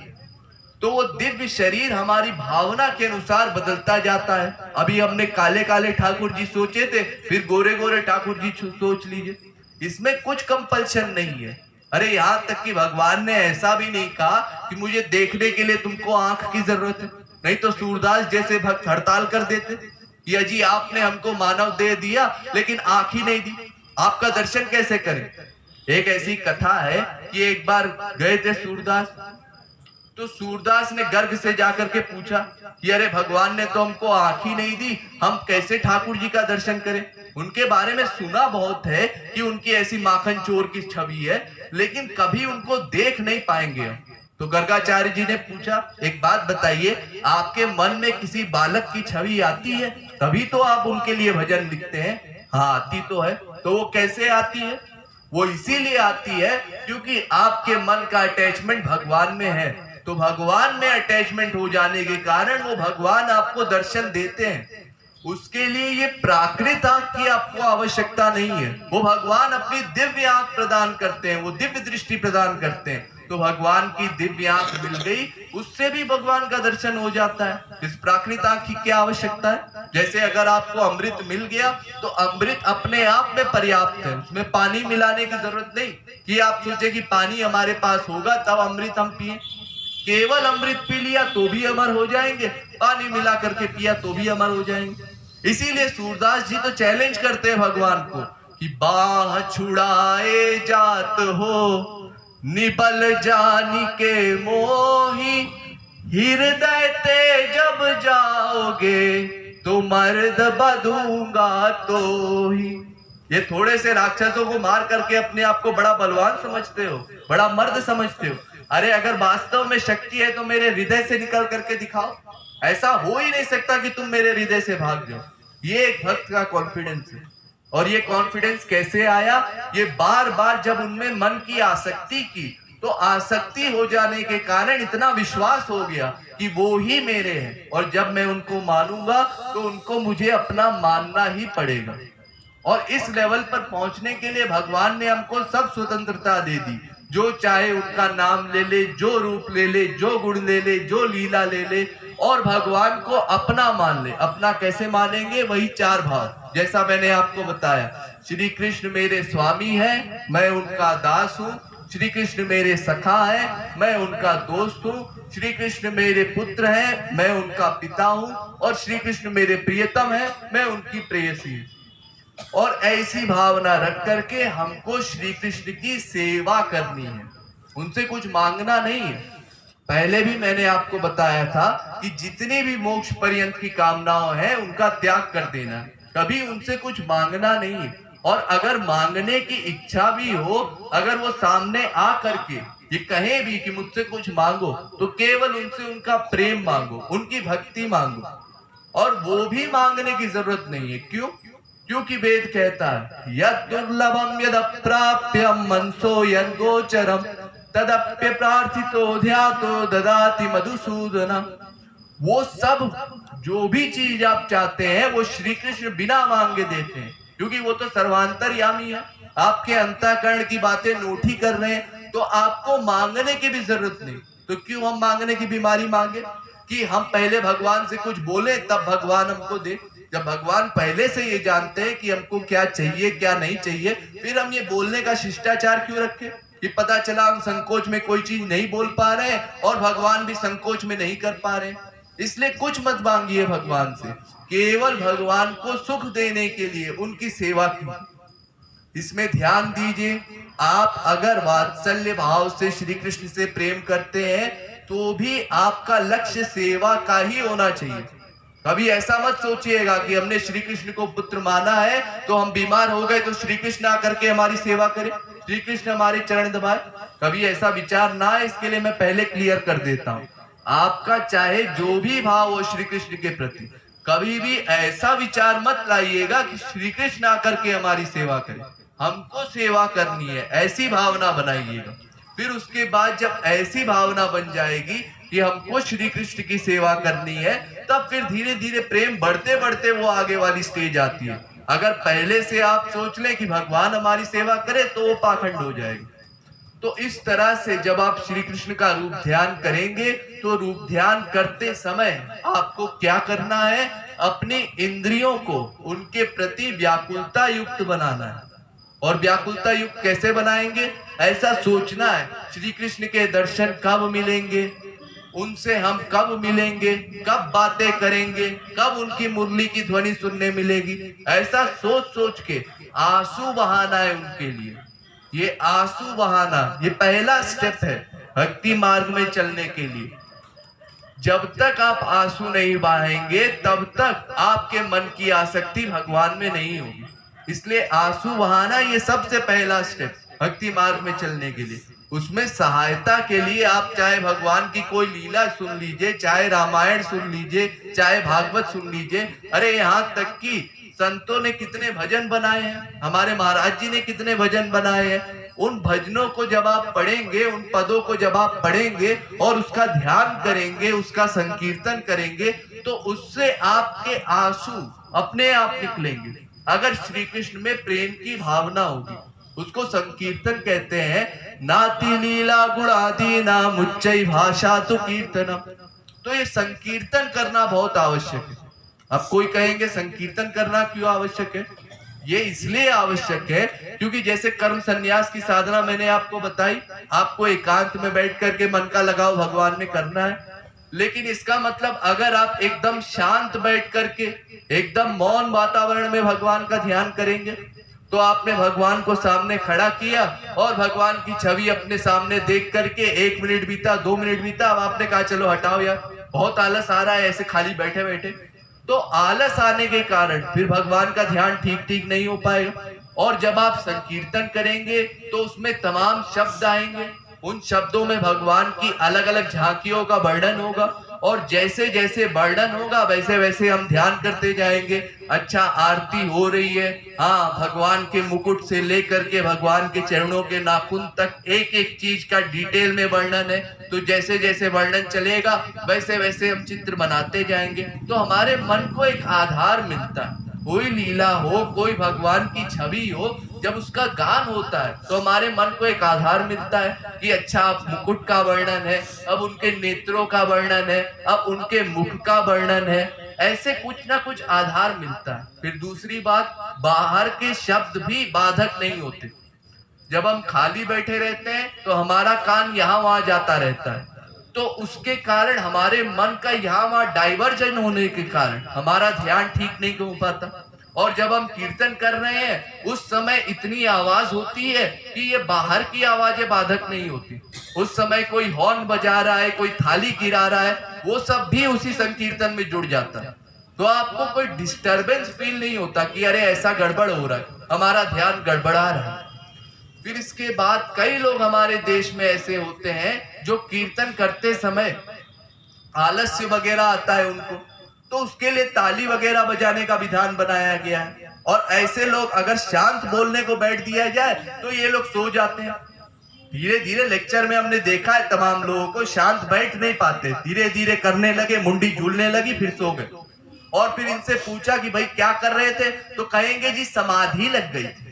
तो वो दिव्य शरीर हमारी भावना के अनुसार बदलता जाता है। अभी हमने काले काले ठाकुर जी सोचे थे, फिर गोरे गोरे ठाकुर जी सोच लीजिए, इसमें कुछ कंपल्शन नहीं है। अरे यहाँ तक कि भगवान ने ऐसा भी नहीं कहा कि मुझे देखने के लिए तुमको आंख की जरूरत है, नहीं तो सूरदास जैसे भक्त हड़ताल कर देते, या जी आपने हमको मानव दे दिया लेकिन आंख ही नहीं दी, आपका दर्शन कैसे करें। एक ऐसी कथा है कि एक बार गए थे सूरदास, तो सूरदास ने गर्ग से जाकर के पूछा कि अरे भगवान ने तो हमको आंख ही नहीं दी, हम कैसे ठाकुर जी का दर्शन करें। उनके बारे में सुना बहुत है कि उनकी ऐसी माखन चोर की छवि है, लेकिन कभी उनको देख नहीं पाएंगे। तो गर्गाचार्य जी ने पूछा, एक बात बताइए, आपके मन में किसी बालक की छवि आती है तभी तो आप उनके लिए भजन लिखते हैं। हाँ आती तो है। तो वो कैसे आती है? वो इसीलिए आती है क्योंकि आपके मन का अटैचमेंट भगवान में है। तो भगवान में अटैचमेंट हो जाने के कारण वो भगवान आपको दर्शन देते हैं। उसके लिए ये प्राकृत आंख की आपको आवश्यकता नहीं है, वो भगवान अपनी दिव्य आंख प्रदान करते हैं, वो दिव्य दृष्टि प्रदान करते हैं। तो भगवान की दिव्य आंख मिल गई, उससे भी भगवान का दर्शन हो जाता है। इस प्राकृत आंख की क्या आवश्यकता है? जैसे अगर आपको अमृत मिल गया तो अमृत अपने आप में पर्याप्त है, उसमें पानी मिलाने की जरूरत नहीं कि आप सोचे कि पानी हमारे पास होगा तब अमृत हम पिए। केवल अमृत पी लिया तो भी अमर हो जाएंगे, पानी मिला करके पिया तो भी अमर हो जाएंगे। इसीलिए सूरदास जी तो चैलेंज करते हैं भगवान को कि बाह छुड़ाए जात हो निबल जानी के मोही, हृदय ते जब जाओगे तो मर्द बधूंगा तो ही। ये थोड़े से राक्षसों को मार करके अपने आप को बड़ा बलवान समझते हो, बड़ा मर्द समझते हो। अरे अगर वास्तव में शक्ति है तो मेरे हृदय से निकल करके दिखाओ। ऐसा हो ही नहीं सकता कि तुम मेरे हृदय से भाग जाओ। ये एक भक्त का कॉन्फिडेंस है। और ये कॉन्फिडेंस कैसे आया? ये बार बार जब उनमें मन की आसक्ति की, तो आसक्ति हो जाने के कारण इतना विश्वास हो गया कि वो ही मेरे हैं, और जब मैं उनको मानूंगा तो उनको मुझे अपना मानना ही पड़ेगा। और इस लेवल पर पहुंचने के लिए भगवान ने हमको सब स्वतंत्रता दे दी। जो चाहे उनका नाम ले ले, जो रूप ले ले, जो गुण ले ले, जो लीला ले ले, और भगवान को अपना मान ले। अपना कैसे मानेंगे? वही चार भाव, जैसा मैंने आपको बताया। श्री कृष्ण मेरे स्वामी है, मैं उनका दास हूँ। श्री कृष्ण मेरे सखा है, मैं उनका दोस्त हूँ। श्री कृष्ण मेरे पुत्र हैं, मैं उनका पिता हूँ। और श्री कृष्ण मेरे प्रियतम है, मैं उनकी प्रेयसी हूँ। और ऐसी भावना रख करके हमको श्री कृष्ण की सेवा करनी है, उनसे कुछ मांगना नहीं है। पहले भी मैंने आपको बताया था कि जितनी भी मोक्ष पर्यंत की कामनाओं हैं उनका त्याग कर देना, कभी उनसे कुछ मांगना नहीं है। और अगर मांगने की इच्छा भी हो, अगर वो सामने आ करके ये कहे भी कि मुझसे कुछ मांगो, तो केवल उनसे उनका प्रेम मांगो, उनकी भक्ति मांगो। और वो भी मांगने की जरूरत नहीं है। क्यों? क्योंकि वेद कहता है यद दुर्लभम यद अप्राप्यम मनसो यद गोचरम तदप्य प्रार्थितो ध्यातो ददाति मधुसूदन। वो सब जो भी चीज आप चाहते हैं वो श्री कृष्ण बिना मांगे देते हैं, क्योंकि वो तो सर्वांतरयामी है। आपके अंतःकरण की बातें नोट ही कर रहे हैं, तो आपको मांगने की भी जरूरत नहीं। तो क्यों हम मांगने की बीमारी मांगे कि हम पहले भगवान से कुछ बोले तब भगवान हमको दे? जब भगवान पहले से ये जानते हैं कि हमको क्या चाहिए क्या नहीं चाहिए, फिर हम ये बोलने का शिष्टाचार क्यों रखें कि पता चला हम संकोच में कोई चीज नहीं बोल पा रहे और भगवान भी संकोच में नहीं कर पा रहे। इसलिए कुछ मत मांगिए भगवान से, केवल भगवान को सुख देने के लिए उनकी सेवा की। इसमें ध्यान दीजिए, आप अगर वात्सल्य भाव से श्री कृष्ण से प्रेम करते हैं तो भी आपका लक्ष्य सेवा का ही होना चाहिए। कभी ऐसा मत सोचिएगा कि हमने श्री कृष्ण को पुत्र माना है तो हम बीमार हो गए तो श्री कृष्ण आकर के हमारी सेवा करे, श्री कृष्ण हमारे चरण दबाए। कभी ऐसा विचार ना है, इसके लिए मैं पहले क्लियर कर देता हूं। आपका चाहे जो भी भाव हो श्री कृष्ण के प्रति, कभी भी ऐसा विचार मत लाइएगा कि श्री कृष्ण आकर के हमारी सेवा करे, हमको सेवा करनी है, ऐसी भावना बनाइएगा। फिर उसके बाद जब ऐसी भावना बन जाएगी कि हमको श्री कृष्ण की सेवा करनी है, तब फिर धीरे धीरे प्रेम बढ़ते बढ़ते वो आगे वाली स्टेज आती है। अगर पहले से आप सोच लें कि भगवान हमारी सेवा करे तो वो पाखंड हो जाएगा। तो इस तरह से जब आप श्री कृष्ण का रूप ध्यान करेंगे तो रूप ध्यान करते समय आपको क्या करना है? अपनी इंद्रियों को उनके प्रति व्याकुलता युक्त बनाना है। और व्याकुलता युक्त कैसे बनाएंगे? ऐसा सोचना है श्री कृष्ण के दर्शन कब मिलेंगे, उनसे हम कब मिलेंगे, कब बातें करेंगे, कब उनकी मुरली की ध्वनि सुनने मिलेगी। ऐसा सोच सोच के आंसू बहाना है उनके लिए। ये आंसू बहाना ये पहला स्टेप है भक्ति मार्ग में चलने के लिए। जब तक आप आंसू नहीं बहाएंगे तब तक आपके मन की आसक्ति भगवान में नहीं होगी। इसलिए आंसू बहाना ये सबसे पहला स्टेप भक्ति मार्ग में चलने के लिए। उसमें सहायता के लिए आप चाहे भगवान की कोई लीला सुन लीजिए, चाहे रामायण सुन लीजिए, चाहे भागवत सुन लीजिए। अरे यहाँ तक कि संतों ने कितने भजन बनाए हैं, हमारे महाराज जी ने कितने भजन बनाए हैं। उन भजनों को जब आप पढ़ेंगे, उन पदों को जब आप पढ़ेंगे और उसका ध्यान करेंगे, उसका संकीर्तन करेंगे, तो उससे आपके आंसू अपने आप निकलेंगे। अगर श्री कृष्ण में प्रेम की भावना होगी, उसको संकीर्तन कहते हैं। नाति लीला गुणादि नाम उच्चई भाषा तो कीर्तनम। तो ये संकीर्तन करना बहुत आवश्यक है। अब कोई कहेंगे संकीर्तन करना क्यों आवश्यक है? ये इसलिए आवश्यक है क्योंकि जैसे कर्म संन्यास की साधना मैंने आपको बताई, आपको एकांत में बैठ करके मन का लगाव भगवान में करना है। लेकिन इसका मतलब अगर आप एकदम शांत बैठ करके एकदम मौन वातावरण में भगवान का ध्यान करेंगे, तो आपने भगवान को सामने खड़ा किया और भगवान की छवि अपने सामने देख करके 1 मिनट बीता, 2 मिनट बीता, अब आपने कहा चलो हटाओ यार, बहुत आलस आ रहा है ऐसे खाली बैठे बैठे। तो आलस आने के कारण फिर भगवान का ध्यान ठीक नहीं हो पाएगा। और जब आप संकीर्तन करेंगे तो उसमें तमाम शब्द आएंगे, उन शब्दों में भगवान की अलग अलग झांकियों का वर्णन होगा। और जैसे जैसे वर्णन होगा वैसे वैसे हम ध्यान करते जाएंगे। अच्छा, आरती हो रही है, हाँ, भगवान के मुकुट से लेकर के भगवान के चरणों के नाखून तक एक एक चीज का डिटेल में वर्णन है। तो जैसे जैसे वर्णन चलेगा वैसे वैसे हम चित्र बनाते जाएंगे, तो हमारे मन को एक आधार मिलता है। कोई लीला हो, कोई भगवान की छवि हो, जब उसका गान होता है तो हमारे मन को एक आधार मिलता है कि अच्छा, अब मुकुट का वर्णन है, अब उनके नेत्रों का वर्णन है, अब उनके मुख का वर्णन है। ऐसे कुछ ना कुछ आधार मिलता है। फिर दूसरी बात, बाहर के शब्द भी बाधक नहीं होते। जब हम खाली बैठे रहते हैं तो हमारा कान यहाँ वहां जाता रहता है, तो उसके कारण हमारे मन का यहाँ वहां डाइवर्जन होने के कारण हमारा ध्यान ठीक नहीं हो पाता। और जब हम कीर्तन कर रहे हैं उस समय इतनी आवाज होती है कि ये बाहर की आवाजें बाधक नहीं होती। उस समय कोई हॉर्न बजा रहा है, कोई थाली गिरा रहा है, वो सब भी उसी संकीर्तन में जुड़ जाता है। तो आपको कोई डिस्टरबेंस फील नहीं होता कि अरे ऐसा गड़बड़ हो रहा है, हमारा ध्यान गड़बड़ा रहा है। फिर इसके बाद कई लोग हमारे देश में ऐसे होते हैं जो कीर्तन करते समय आलस्य वगैरह आता है उनको, तो उसके लिए ताली वगैरह बजाने का विधान बनाया गया है। और ऐसे लोग अगर शांत बोलने को बैठ दिया जाए तो ये लोग सो जाते हैं। धीरे धीरे लेक्चर में हमने देखा है तमाम लोगों को शांत बैठ नहीं पाते, धीरे धीरे करने लगे, मुंडी झूलने लगी, फिर सो गए। और फिर इनसे पूछा कि भाई क्या कर रहे थे, तो कहेंगे जी समाधि लग गई थी।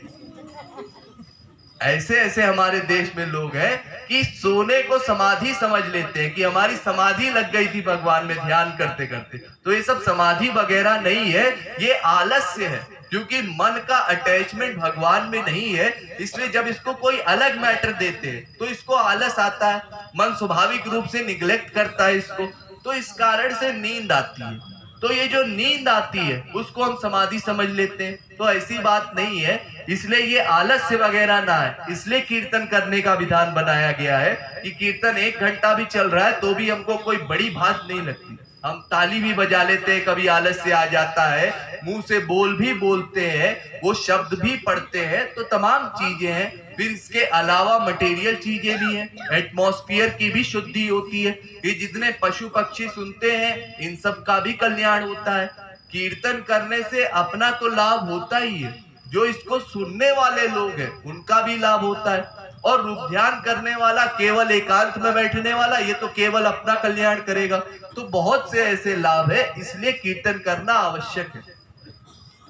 ऐसे ऐसे हमारे देश में लोग हैं कि सोने को समाधि समझ लेते हैं कि हमारी समाधि लग गई थी भगवान में ध्यान करते करते। तो ये सब समाधि वगैरह नहीं है, ये आलस्य है, क्योंकि मन का अटैचमेंट भगवान में नहीं है। इसलिए जब इसको कोई अलग मैटर देते हैं तो इसको आलस आता है, मन स्वाभाविक रूप से निग्लेक्ट करता है इसको, तो इस कारण से नींद आती है। तो ये जो नींद आती है उसको हम समाधि समझ लेते हैं, तो ऐसी बात नहीं है। इसलिए ये आलस्य वगैरह ना है, इसलिए कीर्तन करने का विधान बनाया गया है कि कीर्तन 1 घंटा भी चल रहा है तो भी हमको कोई बड़ी बात नहीं लगती। हम ताली भी बजा लेते हैं, कभी आलस्य आ जाता है, मुंह से बोल भी बोलते हैं, वो शब्द भी पढ़ते हैं, तो तमाम चीजें हैं। फिर इसके अलावा मटेरियल चीजें भी हैं, एटमॉस्फेयर की भी शुद्धि होती है। ये जितने पशु पक्षी सुनते हैं इन सब का भी कल्याण होता है। कीर्तन करने से अपना तो लाभ होता ही है, जो इसको सुनने वाले लोग हैं उनका भी लाभ होता है। और रूप ध्यान करने वाला, केवल एकांत में बैठने वाला, ये तो केवल अपना कल्याण करेगा। तो बहुत से ऐसे लाभ है, इसलिए कीर्तन करना आवश्यक है।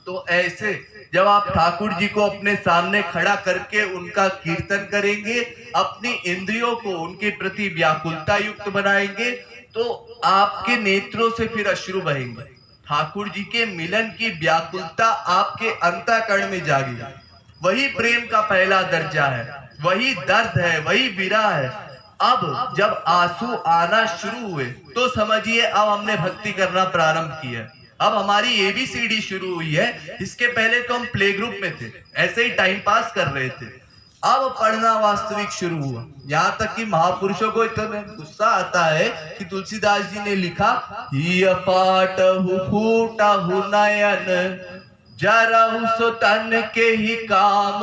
तो ऐसे जब आप ठाकुर जी को अपने सामने खड़ा करके उनका कीर्तन करेंगे, अपनी इंद्रियों को उनके प्रति व्याकुलता युक्त बनाएंगे, तो आपके नेत्रों से फिर अश्रु बहेंगे। ठाकुर जी के मिलन की व्याकुलता आपके अंतःकरण में जागेगी। वही प्रेम का पहला दर्जा है, वही दर्द है, वही विरह है। अब जब आंसू आना शुरू हुए तो समझिए अब हमने भक्ति करना प्रारंभ किया। अब हमारी एबीसीडी शुरू हुई है। इसके पहले तो हम प्ले ग्रुप में थे, ऐसे ही टाइम पास कर रहे थे। अब पढ़ना वास्तविक शुरू हुआ। यहाँ तक कि महापुरुषों को इतना गुस्सा आता है कि तुलसीदास जी ने लिखा, हिय पाटहु फूटहु नयन, जरहु सो तन के ही काम,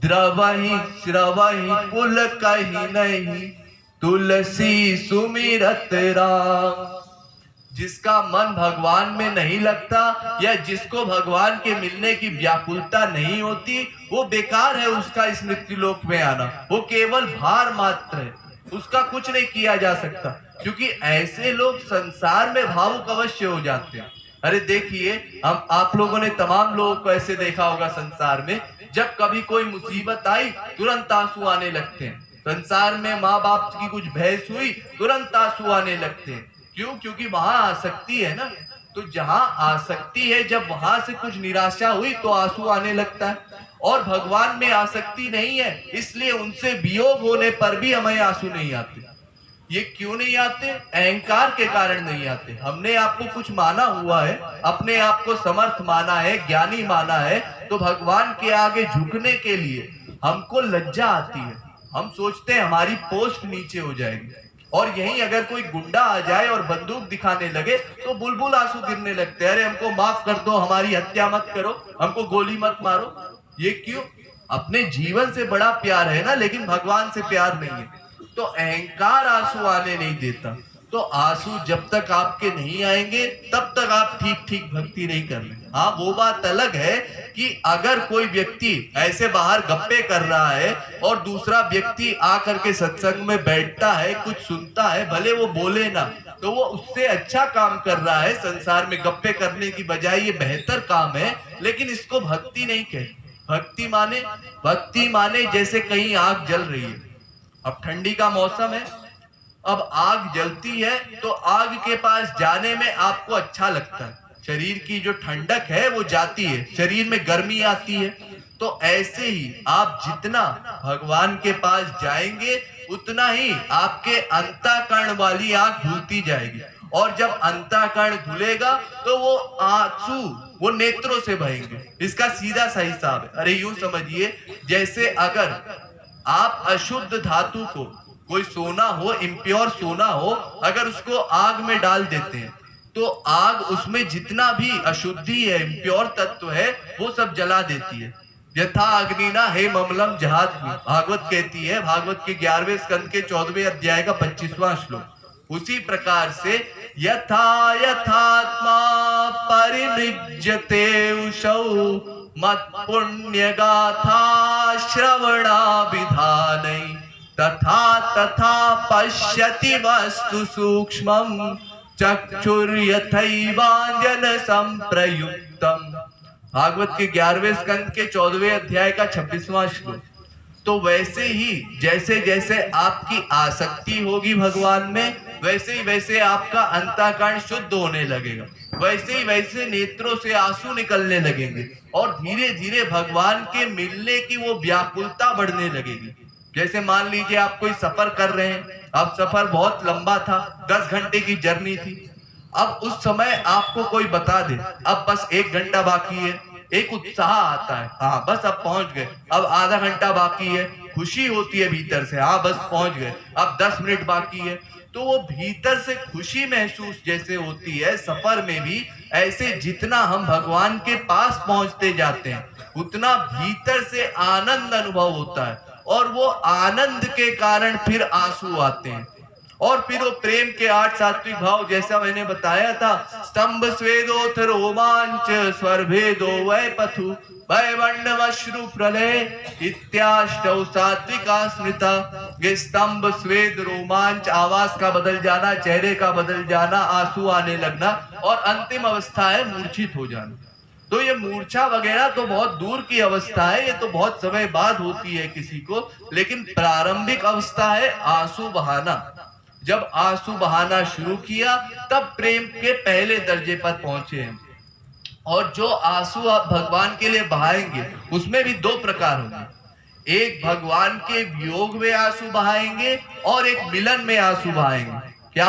द्रवहि श्रवहि कुल कही नहीं, तुलसी सुमिरत राम। जिसका मन भगवान में नहीं लगता या जिसको भगवान के मिलने की व्याकुलता नहीं होती, वो बेकार है उसका स्मृति लोक में आना। वो केवल भार मात्र है, उसका कुछ नहीं किया जा सकता, क्योंकि ऐसे लोग संसार में भावुक अवश्य हो जाते हैं। अरे देखिए, हम आप लोगों ने तमाम लोगों को ऐसे देखा होगा संसार में, जब कभी कोई मुसीबत आई तुरंत आंसू आने लगते हैं। संसार में माँ बाप की कुछ बहस हुई, तुरंत आंसू आने लगते हैं। क्यों? क्योंकि वहां आसक्ति है ना। तो जहां आसक्ति है, जब वहां से कुछ निराशा हुई तो आंसू आने लगता है। और भगवान में आसक्ति नहीं है, इसलिए उनसे वियोग होने पर भी हमें आंसू नहीं आते। ये क्यों नहीं आते? अहंकार के कारण नहीं आते। हमने आपको कुछ माना हुआ है, अपने आप को समर्थ माना है, ज्ञानी माना है, तो भगवान के आगे झुकने के लिए हमको लज्जा आती है। हम सोचते हैं हमारी पोस्ट नीचे हो जाएगी। और यही अगर कोई गुंडा आ जाए और बंदूक दिखाने लगे तो बुलबुल आंसू गिरने लगते हैं, अरे हमको माफ कर दो, हमारी हत्या मत करो, हमको गोली मत मारो। ये क्यों? अपने जीवन से बड़ा प्यार है ना, लेकिन भगवान से प्यार नहीं है। तो अहंकार आंसू आने नहीं देता। तो आंसू जब तक आपके नहीं आएंगे तब तक आप ठीक ठीक भक्ति नहीं कर रहे। हाँ, वो बात अलग है कि अगर कोई व्यक्ति ऐसे बाहर गप्पे कर रहा है और दूसरा व्यक्ति आकर के सत्संग में बैठता है, कुछ सुनता है, भले वो बोले ना, तो वो उससे अच्छा काम कर रहा है संसार में गप्पे करने की बजाय, ये बेहतर काम है, लेकिन इसको भक्ति नहीं कहते। भक्ति माने जैसे कहीं आग जल रही है, अब ठंडी का मौसम है, अब आग जलती है तो आग के पास जाने में आपको अच्छा लगता है, शरीर की जो ठंडक है वो जाती है, शरीर में गर्मी आती है। तो ऐसे ही आप जितना भगवान के पास जाएंगे उतना ही आपके अंतःकरण वाली आग धुलती जाएगी, और जब अंतःकरण धुलेगा तो वो आंसू वो नेत्रों से बहेंगे। इसका सीधा सा हिसाब है। अरे यूं समझिए, जैसे अगर आप अशुद्ध धातु को, कोई सोना हो, इम्प्योर सोना हो, अगर उसको आग में डाल देते हैं तो आग उसमें जितना भी अशुद्धि है, इम्प्योर तत्व है, वो सब जला देती है। यथा अग्निना हे ममलम जहात्मी, भागवत कहती है, भागवत के 11वें स्कंद के 14वें अध्याय का 25वां श्लोक। उसी प्रकार से यथा यथात्मा परिमृज्यते उषौ मत पुण्य गाथा श्रवणाभिधानै तथा तथा पश्यति वस्तु सूक्ष्मं चक्षुर्यथैवांजन संप्रयुक्तम। भागवत के 11वें स्कंद के 14वें अध्याय का 26वां श्लोक। तो वैसे ही जैसे जैसे आपकी आसक्ति होगी भगवान में, वैसे आपका अंतःकरण शुद्ध होने लगेगा, वैसे नेत्रों से आंसू निकलने लगेंगे, और धीरे धीरे भगवान के मिलने की वो व्याकुलता बढ़ने लगेगी। जैसे मान लीजिए आप कोई सफर कर रहे हैं, अब सफर बहुत लंबा था, 10 घंटे की जर्नी थी, अब उस समय आपको कोई बता दे अब बस 1 घंटा बाकी है, एक उत्साह आता है, हाँ बस अब पहुंच गए, अब आधा घंटा बाकी है, खुशी होती है भीतर से, हाँ बस पहुंच गए, अब 10 मिनट बाकी है। तो वो भीतर से खुशी महसूस जैसे होती है सफर में भी, ऐसे जितना हम भगवान के पास पहुंचते जाते हैं उतना भीतर से आनंद अनुभव होता है, और वो आनंद के कारण फिर आंसू आते हैं, और फिर वो प्रेम के 8 सात्विक भाव, जैसा मैंने बताया था, स्तंभ स्वेदोथ रोमांच स्वर भेदो वै पथु वै वर्णमश्रु प्रलय इत्याष्टौ सात्विका स्मृता। ये स्तंभ स्वेद रोमांच, आवाज का बदल जाना, चेहरे का बदल जाना, आंसू आने लगना, और अंतिम अवस्था है मूर्छित हो जाना। तो ये मूर्छा वगैरह तो बहुत दूर की अवस्था है, ये तो बहुत समय बाद होती है किसी को, लेकिन प्रारंभिक अवस्था है आंसू बहाना। जब आंसू बहाना शुरू किया तब प्रेम के पहले दर्जे पर पहुंचे हैं। और जो आंसू आप भगवान के लिए बहाएंगे उसमें भी 2 प्रकार होंगे, एक भगवान के वियोग में आंसू बहाएंगे और एक मिलन में आंसू बहाएंगे। क्या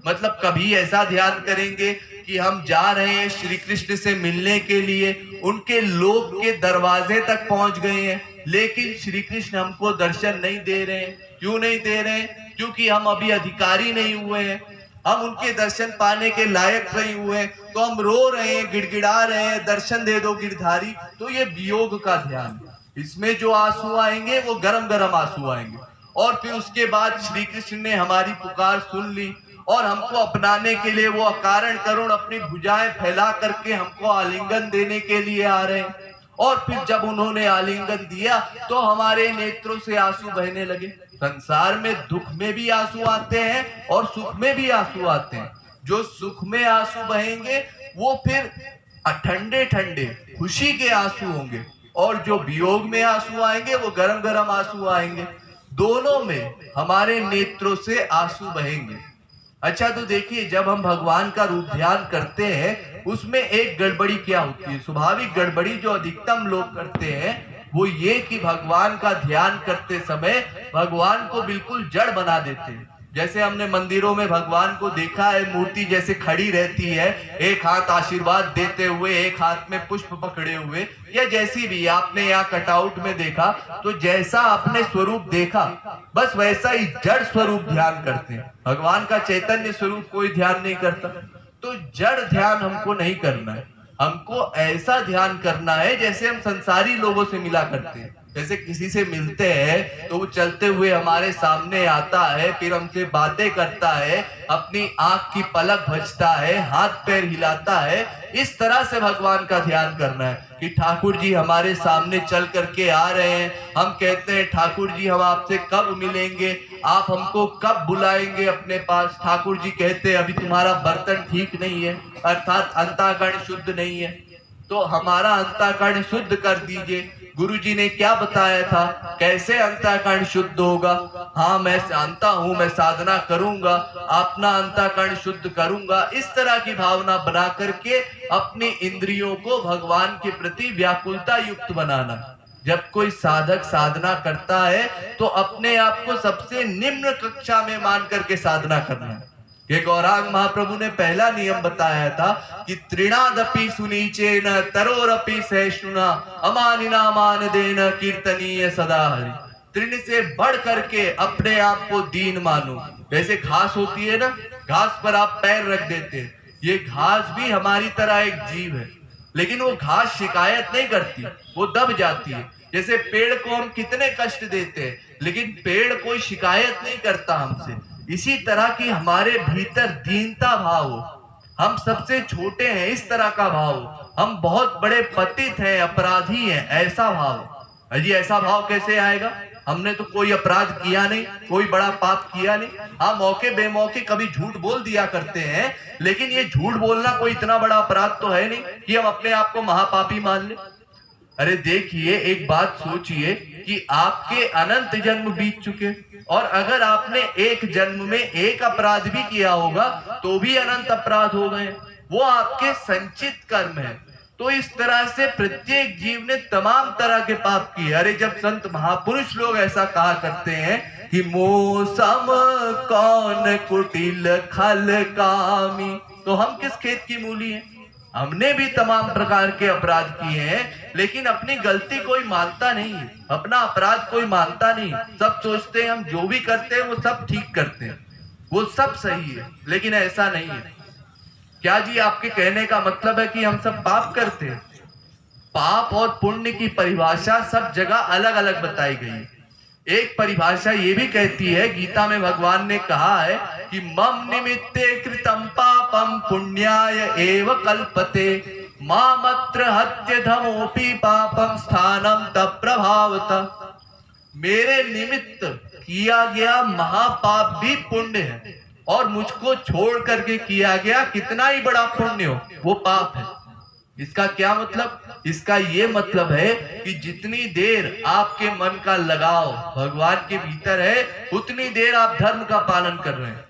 मतलब कभी ऐसा ध्यान करेंगे कि हम जा रहे हैं श्री कृष्ण से मिलने के लिए, उनके लोक के दरवाजे तक पहुंच गए हैं, लेकिन श्री कृष्ण हमको दर्शन नहीं दे रहे हैं। क्यों नहीं दे रहे हैं? क्योंकि हम अभी अधिकारी नहीं हुए हैं, हम उनके दर्शन पाने के लायक नहीं हुए, तो हम रो रहे हैं, गिड़गिड़ा रहे हैं, दर्शन दे दो गिरधारी। तो ये वियोग का ध्यान, इसमें जो आंसू आएंगे वो गरम गरम आंसू आएंगे। और फिर उसके बाद श्री कृष्ण ने हमारी पुकार सुन ली और हमको अपनाने के लिए वो अकारण करुण अपनी भुजाएं फैला करके हमको आलिंगन देने के लिए आ रहे हैं। और फिर जब उन्होंने आलिंगन दिया तो हमारे नेत्रों से आंसू बहने लगे। संसार में दुख में भी आंसू आते हैं और सुख में भी आंसू आते हैं। जो सुख में आंसू बहेंगे वो फिर ठंडे ठंडे खुशी के आंसू होंगे, और जो वियोग में आंसू आएंगे वो गरम गरम आंसू आएंगे। दोनों में हमारे नेत्रों से आंसू बहेंगे। अच्छा, तो देखिए, जब हम भगवान का रूप ध्यान करते हैं उसमें एक गड़बड़ी क्या होती है, स्वाभाविक गड़बड़ी जो अधिकतम लोग करते हैं, वो ये कि भगवान का ध्यान करते समय भगवान को बिल्कुल जड़ बना देते हैं। जैसे हमने मंदिरों में भगवान को देखा है, मूर्ति जैसे खड़ी रहती है, एक हाथ आशीर्वाद देते हुए, एक हाथ में पुष्प पकड़े हुए, या जैसी भी आपने यहाँ कटआउट में देखा, तो जैसा आपने स्वरूप देखा बस वैसा ही जड़ स्वरूप ध्यान करते हैं। भगवान का चैतन्य स्वरूप कोई ध्यान नहीं करता। तो जड़ ध्यान हमको नहीं करना है, हमको ऐसा ध्यान करना है जैसे हम संसारी लोगों से मिला करते हैं। जैसे किसी से मिलते हैं तो वो चलते हुए हमारे सामने आता है, फिर हमसे बातें करता है, अपनी आंख की पलक भजता है, हाथ पैर हिलाता है। इस तरह से भगवान का ध्यान करना है कि ठाकुर जी हमारे सामने चल करके आ रहे हैं, हम कहते हैं ठाकुर जी हम आपसे कब मिलेंगे, आप हमको कब बुलाएंगे अपने पास। ठाकुर जी कहते हैं अभी तुम्हारा बर्तन ठीक नहीं है, अर्थात अंतःकरण शुद्ध नहीं है, तो हमारा अंतःकरण शुद्ध कर दीजिए। गुरु जी ने क्या बताया था, कैसे अंतःकरण शुद्ध होगा? हाँ मैं जानता हूं, मैं साधना करूंगा, अपना अंतःकरण शुद्ध करूंगा। इस तरह की भावना बना करके अपनी इंद्रियों को भगवान के प्रति व्याकुलता युक्त बनाना। जब कोई साधक साधना करता है तो अपने आप को सबसे निम्न कक्षा में मान करके साधना करना है। ये गौरांग महाप्रभु ने पहला नियम बताया था कि त्रिणादपि सुनीचेन तरोरपि सहिष्णुना अमानिना मान देन कीर्तनीय सदा हरि। तृण से बढ़ करके अपने आप को दीन मानो। जैसे घास होती है ना, घास पर आप पैर रख देते हैं, ये घास भी हमारी तरह एक जीव है, लेकिन वो घास शिकायत नहीं करती, वो दब जाती है। जैसे पेड़ को हम कितने कष्ट देते हैं, लेकिन पेड़ कोई शिकायत नहीं करता हमसे। इसी तरह की हमारे भीतर दीनता भाव हो, हम सबसे छोटे हैं इस तरह का भाव हो, हम बहुत बड़े पतित हैं, अपराधी हैं, ऐसा भाव। अजी ऐसा भाव कैसे आएगा? हमने तो कोई अपराध किया नहीं, कोई बड़ा पाप किया नहीं। हाँ मौके बेमौके कभी झूठ बोल दिया करते हैं, लेकिन ये झूठ बोलना कोई इतना बड़ा अपराध तो है नहीं कि हम अपने आप को महापापी मान लें। अरे देखिए, एक बात सोचिए कि आपके अनंत जन्म बीत चुके, और अगर आपने एक जन्म में एक अपराध भी किया होगा तो भी अनंत अपराध हो गए, वो आपके संचित कर्म है। तो इस तरह से प्रत्येक जीव ने तमाम तरह के पाप किए। अरे जब संत महापुरुष लोग ऐसा कहा करते हैं कि मौसम कौन कुटिल खल कामी, तो हम किस खेत की मूली हैं? हमने भी तमाम प्रकार के अपराध किए हैं, लेकिन अपनी गलती कोई मानता नहीं है, अपना अपराध कोई मानता नहीं। सब सोचते हैं हम जो भी करते हैं वो सब ठीक करते हैं, वो सब सही है, लेकिन ऐसा नहीं है। क्या जी आपके कहने का मतलब है कि हम सब पाप करते हैं? पाप और पुण्य की परिभाषा सब जगह अलग अलग बताई गई है। एक परिभाषा ये भी कहती है, गीता में भगवान ने कहा है कि मम निमित्ते कृतम पापम पुण्याय एव कल्पते मामत्र हत्य धमोपि पापम स्थानम तत् प्रभावतः। मेरे निमित्त किया गया महापाप भी पुण्य है, और मुझको छोड़ करके किया गया कितना ही बड़ा पुण्य हो वो पाप है। इसका क्या मतलब? इसका ये मतलब है कि जितनी देर आपके मन का लगाव भगवान के भीतर है, उतनी देर आप धर्म का पालन कर रहे हैं।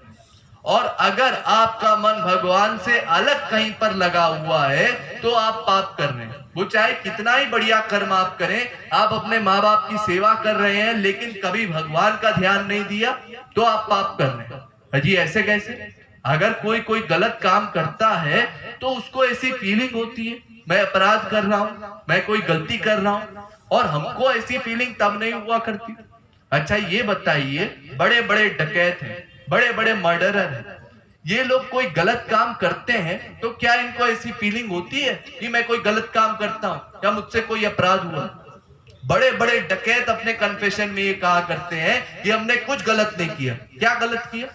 और अगर आपका मन भगवान से अलग कहीं पर लगा हुआ है तो आप पाप कर रहे हैं। वो चाहे कितना ही बढ़िया कर्म आप करें, आप अपने माँ बाप की सेवा कर रहे हैं लेकिन कभी भगवान का ध्यान नहीं दिया तो आप पाप कर रहे हैं। अजी ऐसे कैसे? अगर कोई गलत काम करता है तो उसको ऐसी फीलिंग होती है मैं अपराध कर रहा हूं, मैं कोई गलती कर रहा हूं, और हमको ऐसी फीलिंग तब नहीं हुआ करती। अच्छा ये बताइए, बड़े बड़े डकैत हैं, बड़े बड़े मर्डरर हैं, ये लोग कोई गलत काम करते हैं तो क्या इनको ऐसी फीलिंग होती है कि मैं कोई गलत काम करता हूं, क्या मुझसे कोई अपराध हुआ? बड़े बड़े डकैत अपने कन्फेशन में ये कहा करते हैं कि हमने कुछ गलत नहीं किया। क्या गलत किया?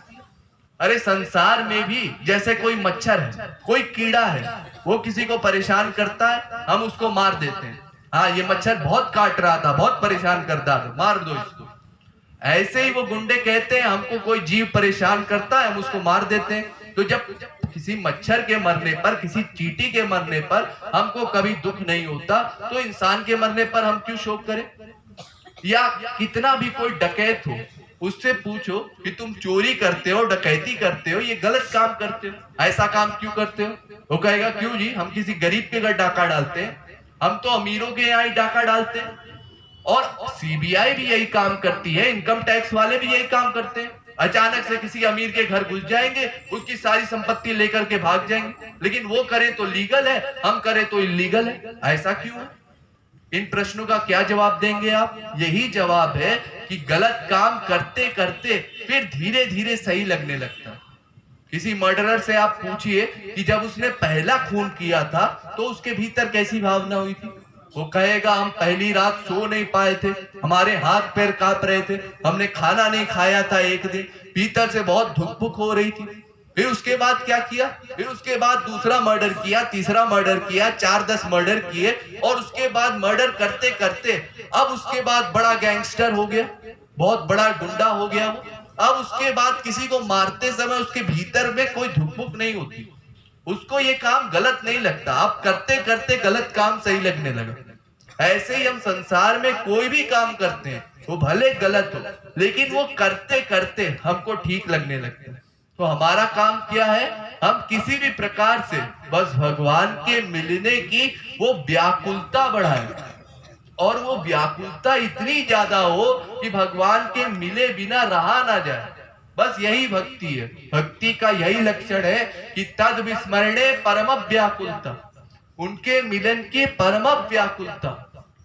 अरे संसार में भी जैसे कोई मच्छर है, कोई कीड़ा है, वो किसी को परेशान करता है, हम उसको मार देते हैं। हाँ ये मच्छर बहुत काट रहा था, बहुत परेशान करता था, मार दो इसको। ऐसे ही वो गुंडे कहते हैं हमको कोई जीव परेशान करता है, हम उसको मार देते हैं। तो जब किसी मच्छर के मरने पर, किसी चींटी के मरने पर हमको कभी दुख नहीं होता, तो इंसान के मरने पर हम क्यों शोक करें? या कितना भी कोई डकैत हो, उससे पूछो कि तुम चोरी करते हो, डकैती करते हो, ये गलत काम करते हो, ऐसा काम क्यों करते हो? वो कहेगा क्यों जी, हम किसी गरीब के घर डाका डालते हैं, हम तो अमीरों के यहाँ ही डाका डालते हैं। और सीबीआई भी यही काम करती है, इनकम टैक्स वाले भी यही काम करते हैं। अचानक से किसी अमीर के घर घुस जाएंगे, उसकी सारी संपत्ति लेकर के भाग जाएंगे, लेकिन वो करें तो लीगल है, हम करें तो इलीगल है। ऐसा क्यों है? इन प्रश्नों का क्या जवाब देंगे आप? यही जवाब है कि गलत काम करते करते फिर धीरे धीरे सही लगने लगता है। किसी मर्डरर से आप पूछिए कि जब उसने पहला खून किया था तो उसके भीतर कैसी भावना हुई थी। वो कहेगा हम पहली रात सो नहीं पाए थे, हमारे हाथ पैर कांप रहे थे, हमने खाना नहीं खाया था, एक दिन भीतर से बहुत धुक-पुक हो रही थी। फिर उसके बाद क्या किया? फिर उसके बाद दूसरा मर्डर किया, तीसरा मर्डर किया, 4-10 मर्डर किए, और उसके बाद मर्डर करते करते अब उसके बाद बड़ा गैंगस्टर हो गया, बहुत बड़ा गुंडा हो गया वो। अब उसके बाद किसी को मारते समय उसके भीतर में कोई धुक-पुक नहीं होती, उसको ये काम गलत नहीं लगता, अब करते करते गलत काम सही लगने लगा। ऐसे ही हम संसार में कोई भी काम करते हैं, वो भले गलत हो, लेकिन वो करते करते हमको ठीक लगने लगता है। तो हमारा काम क्या है? हम किसी भी प्रकार से बस भगवान के मिलने की वो व्याकुलता बढ़ाएं, और वो व्याकुलता इतनी ज्यादा हो कि भगवान के मिले बिना रहा ना जाए। बस यही भक्ति है। भक्ति का यही लक्षण है कि तद विस्मरणे परम व्याकुलता, उनके मिलन की परम व्याकुलता।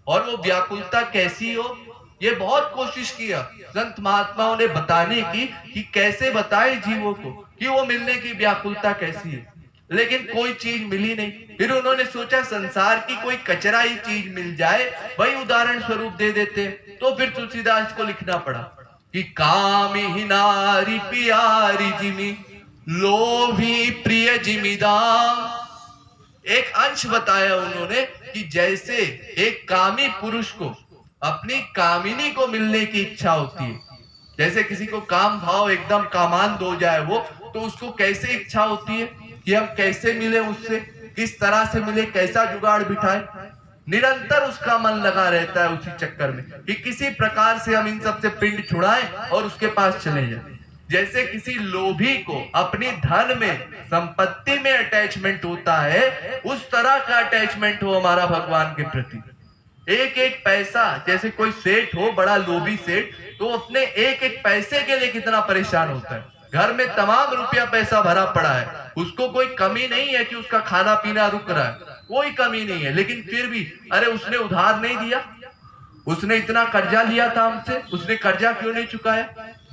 और वो व्याकुलता कैसी हो, ये बहुत कोशिश किया संत महात्माओं ने बताने की कि कैसे बताए जीवों को कि वो मिलने की व्याकुलता कैसी है, लेकिन कोई चीज मिली नहीं। फिर उन्होंने सोचा संसार की कोई कचरा ही चीज मिल जाए, वही उदाहरण स्वरूप दे देते। तो फिर तुलसीदास को लिखना पड़ा कि कामी ही नारी प्यारी जिमी, लोभी प्रिय जिमीदाम। एक अंश बताया उन्होंने कि जैसे एक कामी पुरुष को अपनी कामिनी को मिलने की इच्छा होती है, जैसे किसी को काम भाव एकदम कामांध हो जाए वो, तो उसको कैसे इच्छा होती है कि हम कैसे मिले उससे, किस तरह से मिले, कैसा जुगाड़ बिठाए, निरंतर उसका मन लगा रहता है उसी चक्कर में कि किसी प्रकार से हम इन सब से पिंड छुड़ाएं और उसके पास चले जाएं। जैसे किसी लोभी को अपनी धन में, संपत्ति में अटैचमेंट होता है, उस तरह का अटैचमेंट हो हमारा भगवान के प्रति। एक एक पैसा, जैसे कोई सेठ हो, बड़ा लोभी सेठ, तो अपने एक एक पैसे के लिए कितना परेशान होता है। घर में तमाम रुपया पैसा भरा पड़ा है, उसको कोई कमी नहीं है कि उसका खाना पीना रुक रहा है, कोई कमी नहीं है, लेकिन फिर भी अरे उसने उधार नहीं दिया, उसने इतना कर्जा लिया था हमसे, उसने कर्जा क्यों नहीं चुकाया।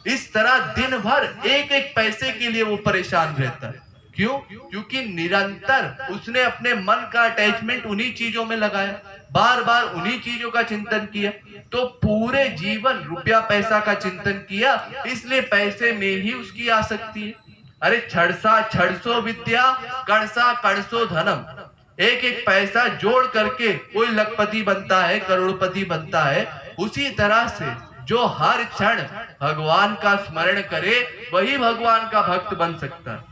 इस तरह दिन भर एक एक पैसे के लिए वो परेशान रहता है। क्यों? क्योंकि निरंतर उसने अपने मन का अटैचमेंट उन्हीं चीजों में लगाया, बार बार उन्हीं चीजों का चिंतन किया, तो पूरे जीवन रुपया पैसा का चिंतन किया, इसलिए पैसे में ही उसकी आसक्ति है। अरे छड़सा छड़सो विद्या, कणसा कणसो धनम। एक एक पैसा जोड़ करके कोई लखपति बनता है, करोड़पति बनता है। उसी तरह से जो हर क्षण भगवान का स्मरण करे, वही भगवान का भक्त बन सकता है।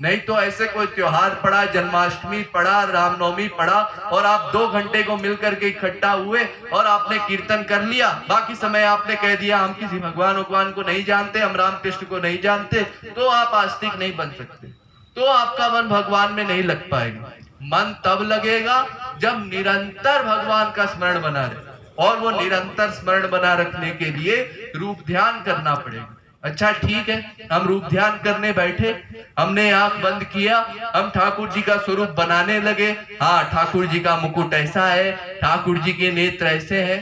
नहीं तो ऐसे कोई त्योहार पड़ा, जन्माष्टमी पड़ा, रामनवमी पड़ा, और आप 2 घंटे को मिलकर के इकट्ठा हुए और आपने कीर्तन कर लिया, बाकी समय आपने कह दिया हम किसी भगवान को नहीं जानते, हम रामकृष्ण को नहीं जानते, तो आप आस्तिक नहीं बन सकते, तो आपका मन भगवान में नहीं लग पाएगा। मन तब लगेगा जब निरंतर भगवान का स्मरण बना रहे, और वो निरंतर स्मरण बना रखने के लिए रूप ध्यान करना पड़ेगा। अच्छा ठीक है, हम रूप ध्यान करने बैठे, हमने आंख बंद किया, हम ठाकुर जी का स्वरूप बनाने लगे। हाँ, ठाकुर जी का मुकुट ऐसा है, ठाकुर जी के नेत्र ऐसे हैं,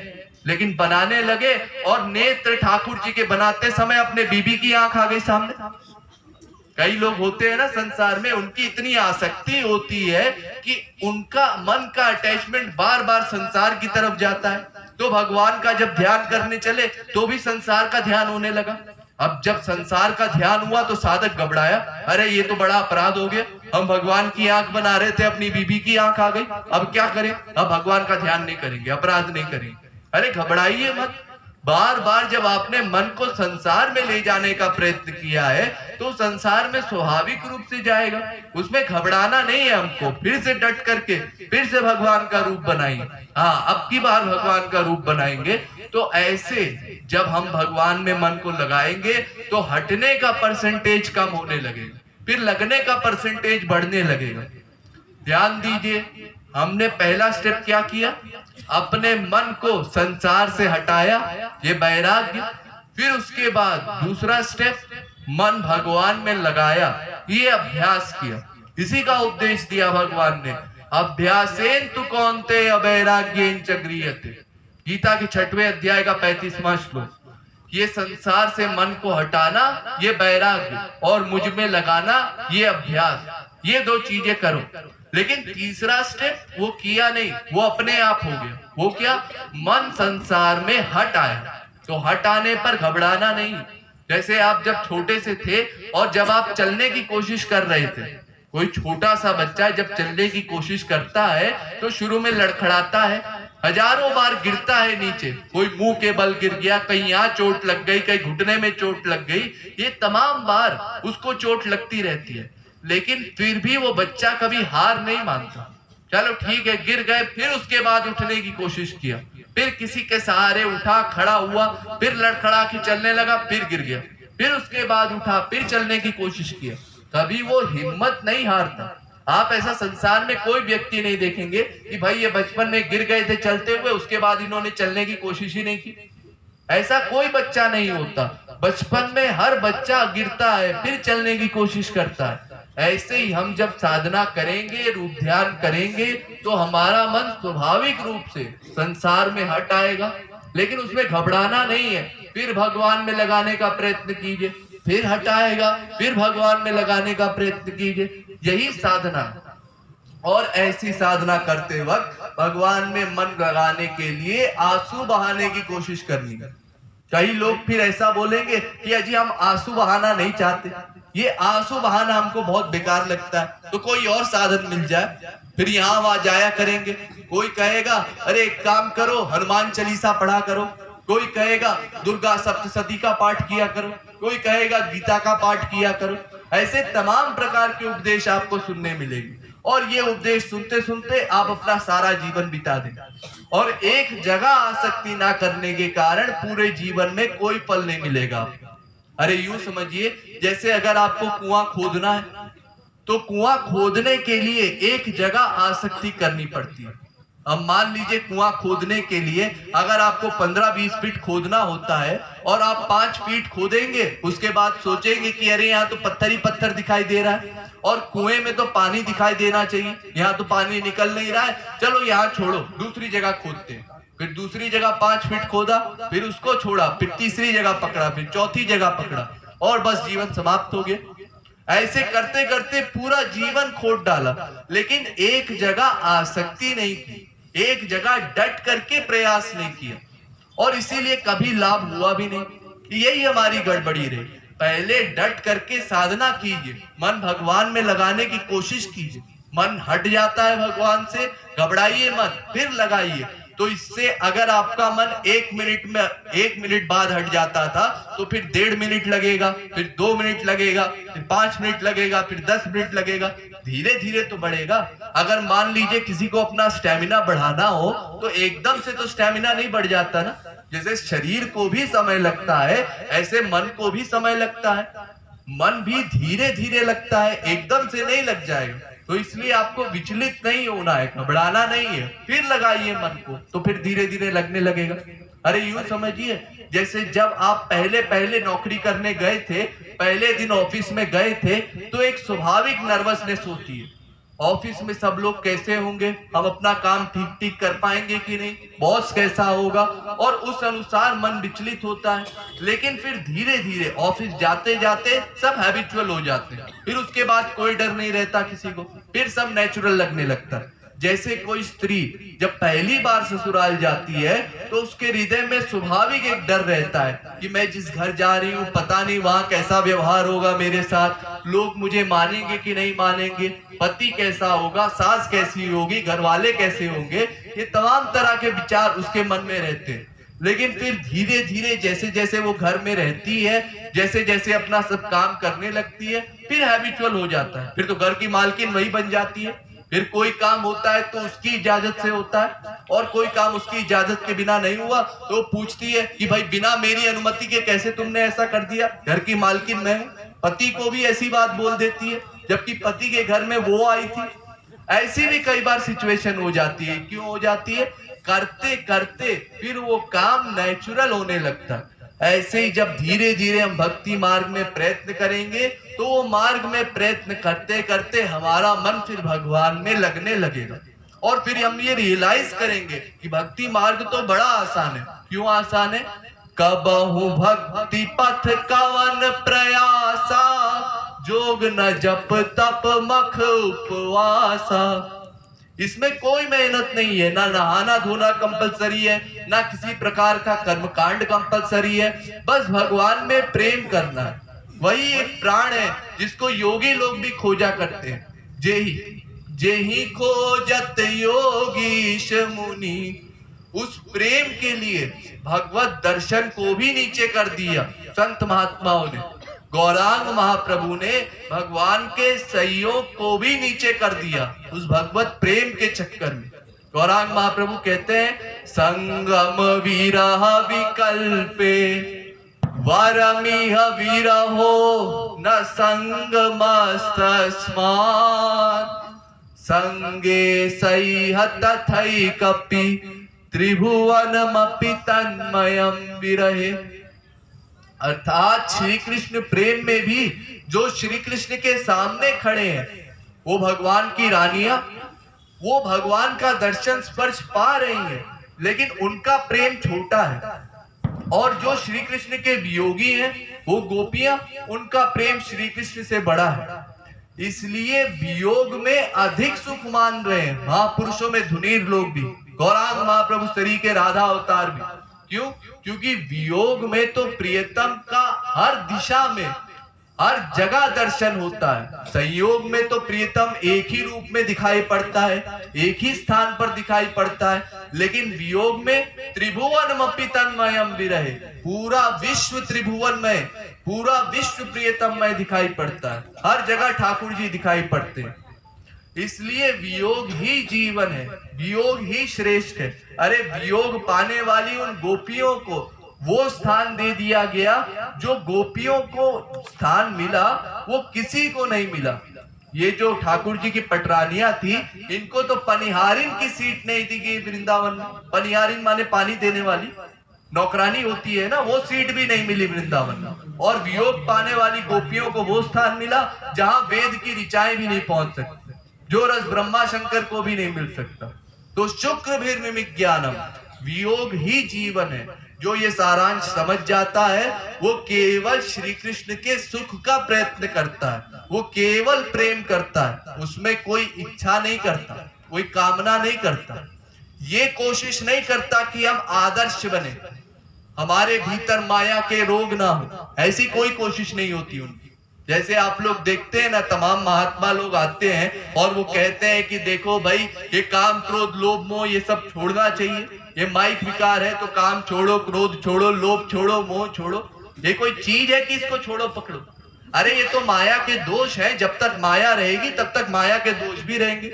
लेकिन बनाने लगे और नेत्र ठाकुर जी के बनाते समय अपने बीबी की आंख आ गई सामने। कई लोग होते हैं ना संसार में, उनकी इतनी आसक्ति होती है कि उनका मन का अटैचमेंट बार बार संसार की तरफ जाता है, तो भगवान का जब ध्यान करने चले तो भी संसार का ध्यान होने लगा। अब जब संसार का ध्यान हुआ तो साधक घबराया, अरे ये तो बड़ा अपराध हो गया, हम भगवान की आंख बना रहे थे, अपनी बीबी की आंख आ गई, अब क्या करें, अब भगवान का ध्यान नहीं करेंगे, अपराध नहीं करेंगे। अरे घबराइए मत, बार बार जब आपने मन को संसार में ले जाने का प्रयत्न किया है, तो संसार में स्वाभाविक रूप से जाएगा, उसमें घबराना नहीं है हमको। फिर से डट करके फिर से भगवान का रूप बनाइए। हाँ, अब की बार भगवान का रूप बनाएंगे, तो ऐसे जब हम भगवान में मन को लगाएंगे तो हटने का परसेंटेज कम होने लगेगा, फिर लगने का परसेंटेज बढ़ने लगेगा। ध्यान दीजिए, हमने पहला स्टेप क्या किया, अपने मन को संसार से हटाया, ये वैराग्य। फिर उसके बाद दूसरा स्टेप, मन भगवान में लगाया, ये अभ्यास किया। इसी का उपदेश दिया भगवान ने, अभ्यासेन तु कौन्तेय अवैराग्येन च गृह्यते। गीता के 6वें अध्याय का 35वां श्लोक। ये संसार से मन को हटाना, ये वैराग्य, और मुझ में लगाना, ये अभ्यास, ये 2 चीजें करो। लेकिन तीसरा स्टेप वो किया नहीं, वो अपने आप हो गया। वो क्या? मन संसार में हट आया। तो हट आने पर घबराना नहीं। जैसे आप जब छोटे से थे और जब आप चलने की कोशिश कर रहे थे, कोई छोटा सा बच्चा जब चलने की कोशिश करता है तो शुरू में लड़खड़ाता है, हजारों बार गिरता है नीचे, कोई मुंह के बल गिर गया, कहीं यहाँ चोट लग गई, कहीं घुटने में चोट लग गई, ये तमाम बार उसको चोट लगती रहती है। लेकिन फिर भी वो बच्चा कभी हार नहीं मानता। चलो ठीक है, गिर गए, फिर उसके बाद उठने की कोशिश किया, फिर किसी के सहारे उठा, खड़ा हुआ, फिर लड़खड़ा के चलने लगा, फिर गिर गया, फिर उसके बाद उठा, फिर चलने की कोशिश किया। कभी वो हिम्मत नहीं हारता। आप ऐसा संसार में कोई व्यक्ति नहीं देखेंगे कि भाई ये बचपन में गिर गए थे चलते हुए, उसके बाद इन्होंने चलने की कोशिश ही नहीं की। ऐसा कोई बच्चा नहीं होता। बचपन में हर बच्चा गिरता है, फिर चलने की कोशिश करता है। ऐसे ही हम जब साधना करेंगे, रूप ध्यान करेंगे, तो हमारा मन स्वाभाविक रूप से संसार में हट आएगा। लेकिन उसमें घबराना नहीं है। फिर भगवान में लगाने का प्रयत्न कीजिए, फिर हटाएगा, फिर भगवान में लगाने का प्रयत्न कीजिए। यही साधना। और ऐसी साधना करते वक्त भगवान में मन लगाने के लिए आंसू बहाने की कोशिश करनी है। कई लोग फिर ऐसा बोलेंगे कि अजी हम आंसू बहाना नहीं चाहते, ये आंसू बहाना हमको बहुत बेकार लगता है, तो कोई और साधन मिल जाए, फिर यहाँ वहां जाया करेंगे। कोई कहेगा अरे एक काम करो, हनुमान चालीसा पढ़ा करो, कोई कहेगा दुर्गा सप्तशती का पाठ किया करो, कोई कहेगा गीता का पाठ किया करो। ऐसे तमाम प्रकार के उपदेश आपको सुनने मिलेंगे और ये उपदेश सुनते सुनते आप अपना सारा जीवन बिता दें और एक जगह आसक्ति ना करने के कारण पूरे जीवन में कोई फल नहीं मिलेगा। अरे यूं समझिए, जैसे अगर आपको कुआं खोदना है तो कुआं खोदने के लिए एक जगह आसक्ति करनी पड़ती है। अब मान लीजिए कुआं खोदने के लिए अगर आपको 15-20 फीट खोदना होता है और आप 5 फीट खोदेंगे, उसके बाद सोचेंगे कि अरे यहाँ तो पत्थर ही पत्थर दिखाई दे रहा है और कुएं में तो पानी दिखाई देना चाहिए, यहाँ तो पानी निकल नहीं रहा है, चलो यहाँ छोड़ो, दूसरी जगह खोदते हैं। फिर दूसरी जगह 5 फीट खोदा, फिर उसको छोड़ा, फिर तीसरी जगह पकड़ा, फिर चौथी जगह पकड़ा और बस जीवन समाप्त हो गया। ऐसे करते करते पूरा जीवन खोद डाला, लेकिन एक जगह आसक्ति नहीं की, एक जगह डट करके प्रयास नहीं किया और इसीलिए कभी लाभ हुआ भी नहीं। यही हमारी गड़बड़ी रही। पहले डट करके साधना कीजिए, मन भगवान में लगाने की कोशिश कीजिए, मन हट जाता है भगवान से, घबराइए मत, फिर लगाइए। तो इससे अगर आपका मन 1 मिनट बाद हट जाता था तो फिर 1.5 मिनट लगेगा, फिर 2 मिनट लगेगा, फिर 5 मिनट लगेगा, फिर 10 मिनट लगेगा, धीरे धीरे तो बढ़ेगा। अगर मान लीजिए किसी को अपना स्टेमिना बढ़ाना हो तो एकदम से तो स्टेमिना नहीं बढ़ जाता ना। जैसे शरीर को भी समय लगता है, ऐसे मन को भी समय लगता है। मन भी धीरे धीरे लगता है, एकदम से नहीं लग जाएगा। तो इसलिए आपको विचलित नहीं होना है, घबराना नहीं है, फिर लगाइए मन को, तो फिर धीरे धीरे लगने लगेगा। अरे यूं समझिए, जैसे जब आप पहले पहले नौकरी करने गए थे, पहले दिन ऑफिस में गए थे, तो एक स्वाभाविक नर्वसनेस होती है। ऑफिस में सब लोग कैसे होंगे, हम अपना काम ठीक ठीक कर पाएंगे कि नहीं, बॉस कैसा होगा, और उस अनुसार मन विचलित होता है। लेकिन फिर धीरे धीरे ऑफिस जाते जाते सब हैबिचुअल हो जाते हैं, फिर उसके बाद कोई डर नहीं रहता किसी को, फिर सब नेचुरल लगने लगता है। जैसे कोई स्त्री जब पहली बार ससुराल जाती है तो उसके हृदय में स्वाभाविक एक डर रहता है कि मैं जिस घर जा रही हूँ पता नहीं वहां कैसा व्यवहार होगा मेरे साथ, लोग मुझे मानेंगे कि नहीं मानेंगे, पति कैसा होगा, सास कैसी होगी, घर वाले कैसे होंगे, ये तमाम तरह के विचार उसके मन में रहते हैं। लेकिन फिर धीरे धीरे जैसे जैसे वो घर में रहती है, जैसे जैसे अपना सब काम करने लगती है, फिर हैबिचुअल हो जाता है, फिर तो घर की मालकिन वही बन जाती है। फिर कोई काम होता है तो उसकी इजाजत से होता है और कोई काम उसकी इजाजत के बिना नहीं हुआ तो पूछती है कि भाई बिना मेरी अनुमति के कैसे तुमने ऐसा कर दिया, घर की मालकिन मैं हूं। पति को भी ऐसी बात बोल देती है जबकि पति के घर में वो आई थी। ऐसी भी कई बार सिचुएशन हो जाती है। क्यों हो जाती है? करते करते फिर वो काम नेचुरल होने लगता है। ऐसे ही जब धीरे धीरे हम भक्ति मार्ग में प्रयत्न करेंगे तो वो मार्ग में प्रयत्न करते करते हमारा मन फिर भगवान में लगने लगेगा और फिर हम ये रियलाइज करेंगे कि भक्ति मार्ग तो बड़ा आसान है। क्यों आसान है? कबहु भक्ति पथ कवन प्रयासा, जोग न जप तप मख उपवासा। इसमें कोई मेहनत नहीं है, ना नहाना धोना कंपलसरी है, ना किसी प्रकार का कर्मकांड कंपलसरी है, बस भगवान में प्रेम करना है। वही एक प्राण है जिसको योगी लोग भी खोजा करते हैं। जेही खोजत योगीश मुनि, उस प्रेम के लिए भगवत दर्शन को भी नीचे कर दिया संत महात्माओं ने। गौरांग महाप्रभु ने भगवान के सहयोग को भी नीचे कर दिया उस भगवत प्रेम के चक्कर में। गौरांग महाप्रभु कहते हैं, संगम विरह विकल्पे वरमिह विरहो न संगमस्तस्मात्, संगे सैह तथैकपि त्रिभुवनमपि तन्मयम् विरहे। अर्थात श्री कृष्ण प्रेम में भी जो श्री कृष्ण के सामने खड़े हैं वो भगवान की रानियां, वो भगवान का दर्शन स्पर्श पा रही हैं, लेकिन उनका प्रेम छोटा है। और जो श्री कृष्ण के वियोगी हैं वो गोपियां, उनका प्रेम श्री कृष्ण से बड़ा है। इसलिए वियोग में अधिक सुख मान रहे हैं महापुरुषों में धुनीर लोग भी, गौरांग महाप्रभु श्री के राधा अवतार भी। क्यों? क्योंकि वियोग में तो प्रियतम का हर दिशा में हर जगह दर्शन होता है। संयोग में तो प्रियतम एक ही रूप में दिखाई पड़ता है, एक ही स्थान पर दिखाई पड़ता है, लेकिन वियोग में त्रिभुवनमपि तन्मयम् विरहे, पूरा विश्व त्रिभुवनमय, पूरा विश्व प्रियतममय दिखाई पड़ता है। हर जगह ठाकुर जी दिखाई पड़ते हैं। इसलिए वियोग ही जीवन है, वियोग ही श्रेष्ठ है। अरे वियोग पाने वाली उन गोपियों को वो स्थान दे दिया गया जो गोपियों को स्थान मिला वो किसी को नहीं मिला। ये जो ठाकुर जी की पटरानियां थी, इनको तो पनिहारिन की सीट नहीं दी गई वृंदावन में। पनिहारिन माने पानी देने वाली नौकरानी होती है ना, वो सीट भी नहीं मिली वृंदावन में। और वियोग पाने वाली गोपियों को वो स्थान मिला जहां वेद की ऋचाएं भी नहीं पहुंच सकती, जो रस ब्रह्मा शंकर को भी नहीं मिल सकता। तो शुक्र भी विज्ञानम, वियोग ही जीवन है। जो ये सारांश समझ जाता है वो केवल श्री कृष्ण के सुख का प्रयत्न करता है, वो केवल प्रेम करता है, उसमें कोई इच्छा नहीं करता, कोई कामना नहीं करता, ये कोशिश नहीं करता कि हम आदर्श बने, हमारे भीतर माया के रोग ना हो, ऐसी कोई कोशिश नहीं होती उनकी। जैसे आप लोग देखते हैं ना, तमाम महात्मा लोग आते हैं और वो कहते हैं कि देखो भाई, ये काम क्रोध लोभ मोह ये सब छोड़ना चाहिए, ये माइक विकार है तो काम छोड़ो, क्रोध छोड़ो, लोभ छोड़ो, मोह छोड़ो। ये कोई चीज है कि इसको छोड़ो पकड़ो? अरे ये तो माया के दोष है, जब तक माया रहेगी तब तक माया के दोष भी रहेंगे।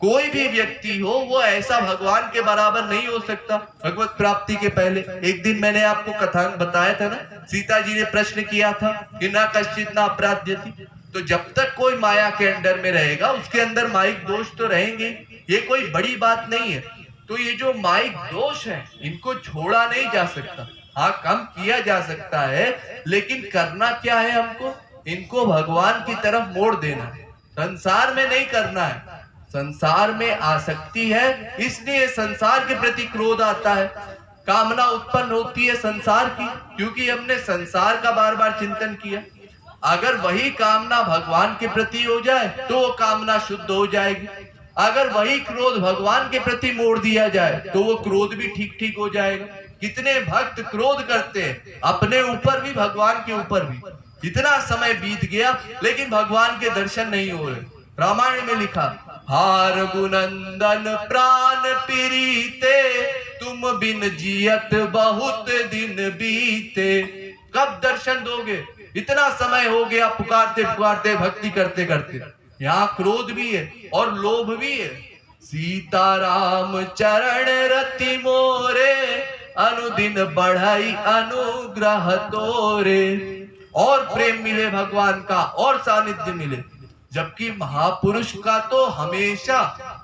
कोई भी व्यक्ति हो वो ऐसा भगवान के बराबर नहीं हो सकता भगवत प्राप्ति के पहले। एक दिन मैंने आपको कथा बताया था ना, सीता जी ने प्रश्न किया था कि ना कश्चित ना अपराध्यति। तो जब तक कोई माया के अंडर में रहेगा उसके अंदर माइक दोष तो रहेंगे, ये कोई बड़ी बात नहीं है। तो ये जो माइक दोष है इनको छोड़ा नहीं जा सकता, हाँ कम किया जा सकता है, लेकिन करना क्या है हमको? इनको भगवान की तरफ मोड़ देना है, संसार में नहीं करना है। संसार में आसक्ति है, इसलिए संसार के प्रति क्रोध आता है, कामना उत्पन्न होती है संसार की, क्योंकि हमने संसार का बार बार चिंतन किया। अगर वही कामना भगवान के प्रति हो जाए तो वो कामना शुद्ध हो जाएगी। अगर वही क्रोध भगवान के प्रति मोड़ दिया जाए तो वो क्रोध भी ठीक ठीक हो जाएगा। कितने भक्त क्रोध करते हैं अपने ऊपर भी, भगवान के ऊपर भी। इतना समय बीत गया लेकिन भगवान के दर्शन नहीं हो रहे। रामायण में लिखा, हार गुनंदन प्राण पीरीते, तुम बिन जियत बहुत दिन बीते। कब दर्शन दोगे? इतना समय हो गया पुकारते पुकारते, भक्ति करते करते। यहाँ क्रोध भी है और लोभ भी है। सीताराम चरण रति मोरे, अनुदिन बढ़ाई अनुग्रह तोरे। और प्रेम मिले भगवान का और सानिध्य मिले। जबकि महापुरुष का तो हमेशा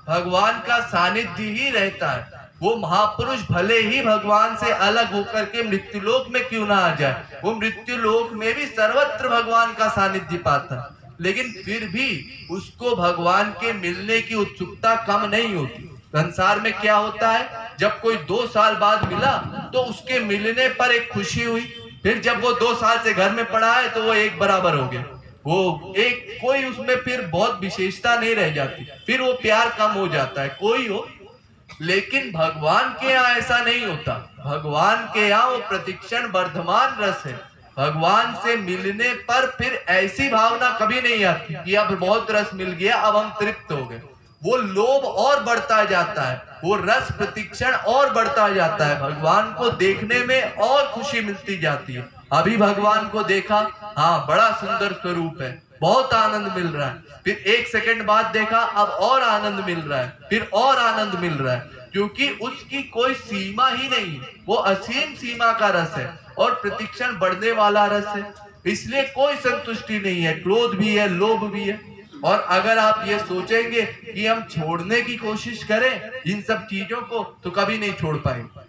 भगवान का सानिध्य ही रहता है। वो महापुरुष भले ही भगवान से अलग होकर के मृत्युलोक में क्यों ना आ जाए, वो मृत्युलोक में भी सर्वत्र भगवान का सानिध्य पाता है, लेकिन फिर भी उसको भगवान के मिलने की उत्सुकता कम नहीं होती। संसार में क्या होता है, जब कोई 2 साल बाद मिला तो उसके मिलने पर एक खुशी हुई, फिर जब वो 2 साल से घर में पड़ा है तो वो एक बराबर हो गया। वो एक कोई उसमें फिर बहुत विशेषता नहीं रह जाती, फिर वो प्यार कम हो जाता है, कोई हो। लेकिन भगवान के यहाँ ऐसा नहीं होता। भगवान के यहाँ वो प्रतिक्षण वर्धमान रस है। भगवान से मिलने पर फिर ऐसी भावना कभी नहीं आती कि अब बहुत रस मिल गया, अब हम तृप्त हो गए। वो लोभ और बढ़ता जाता है, वो रस प्रतिक्षण और बढ़ता जाता है। भगवान को देखने में और खुशी मिलती जाती है। अभी भगवान को देखा, हाँ बड़ा सुंदर स्वरूप है, बहुत आनंद मिल रहा है। फिर एक सेकंड बाद देखा, अब और आनंद मिल रहा है, फिर और आनंद मिल रहा है, क्योंकि उसकी कोई सीमा ही नहीं है। वो असीम सीमा का रस है और प्रतिक्षण बढ़ने वाला रस है। इसलिए कोई संतुष्टि नहीं है, क्रोध भी है, लोभ भी है। और अगर आप ये सोचेंगे कि हम छोड़ने की कोशिश करें इन सब चीजों को, तो कभी नहीं छोड़ पाएंगे।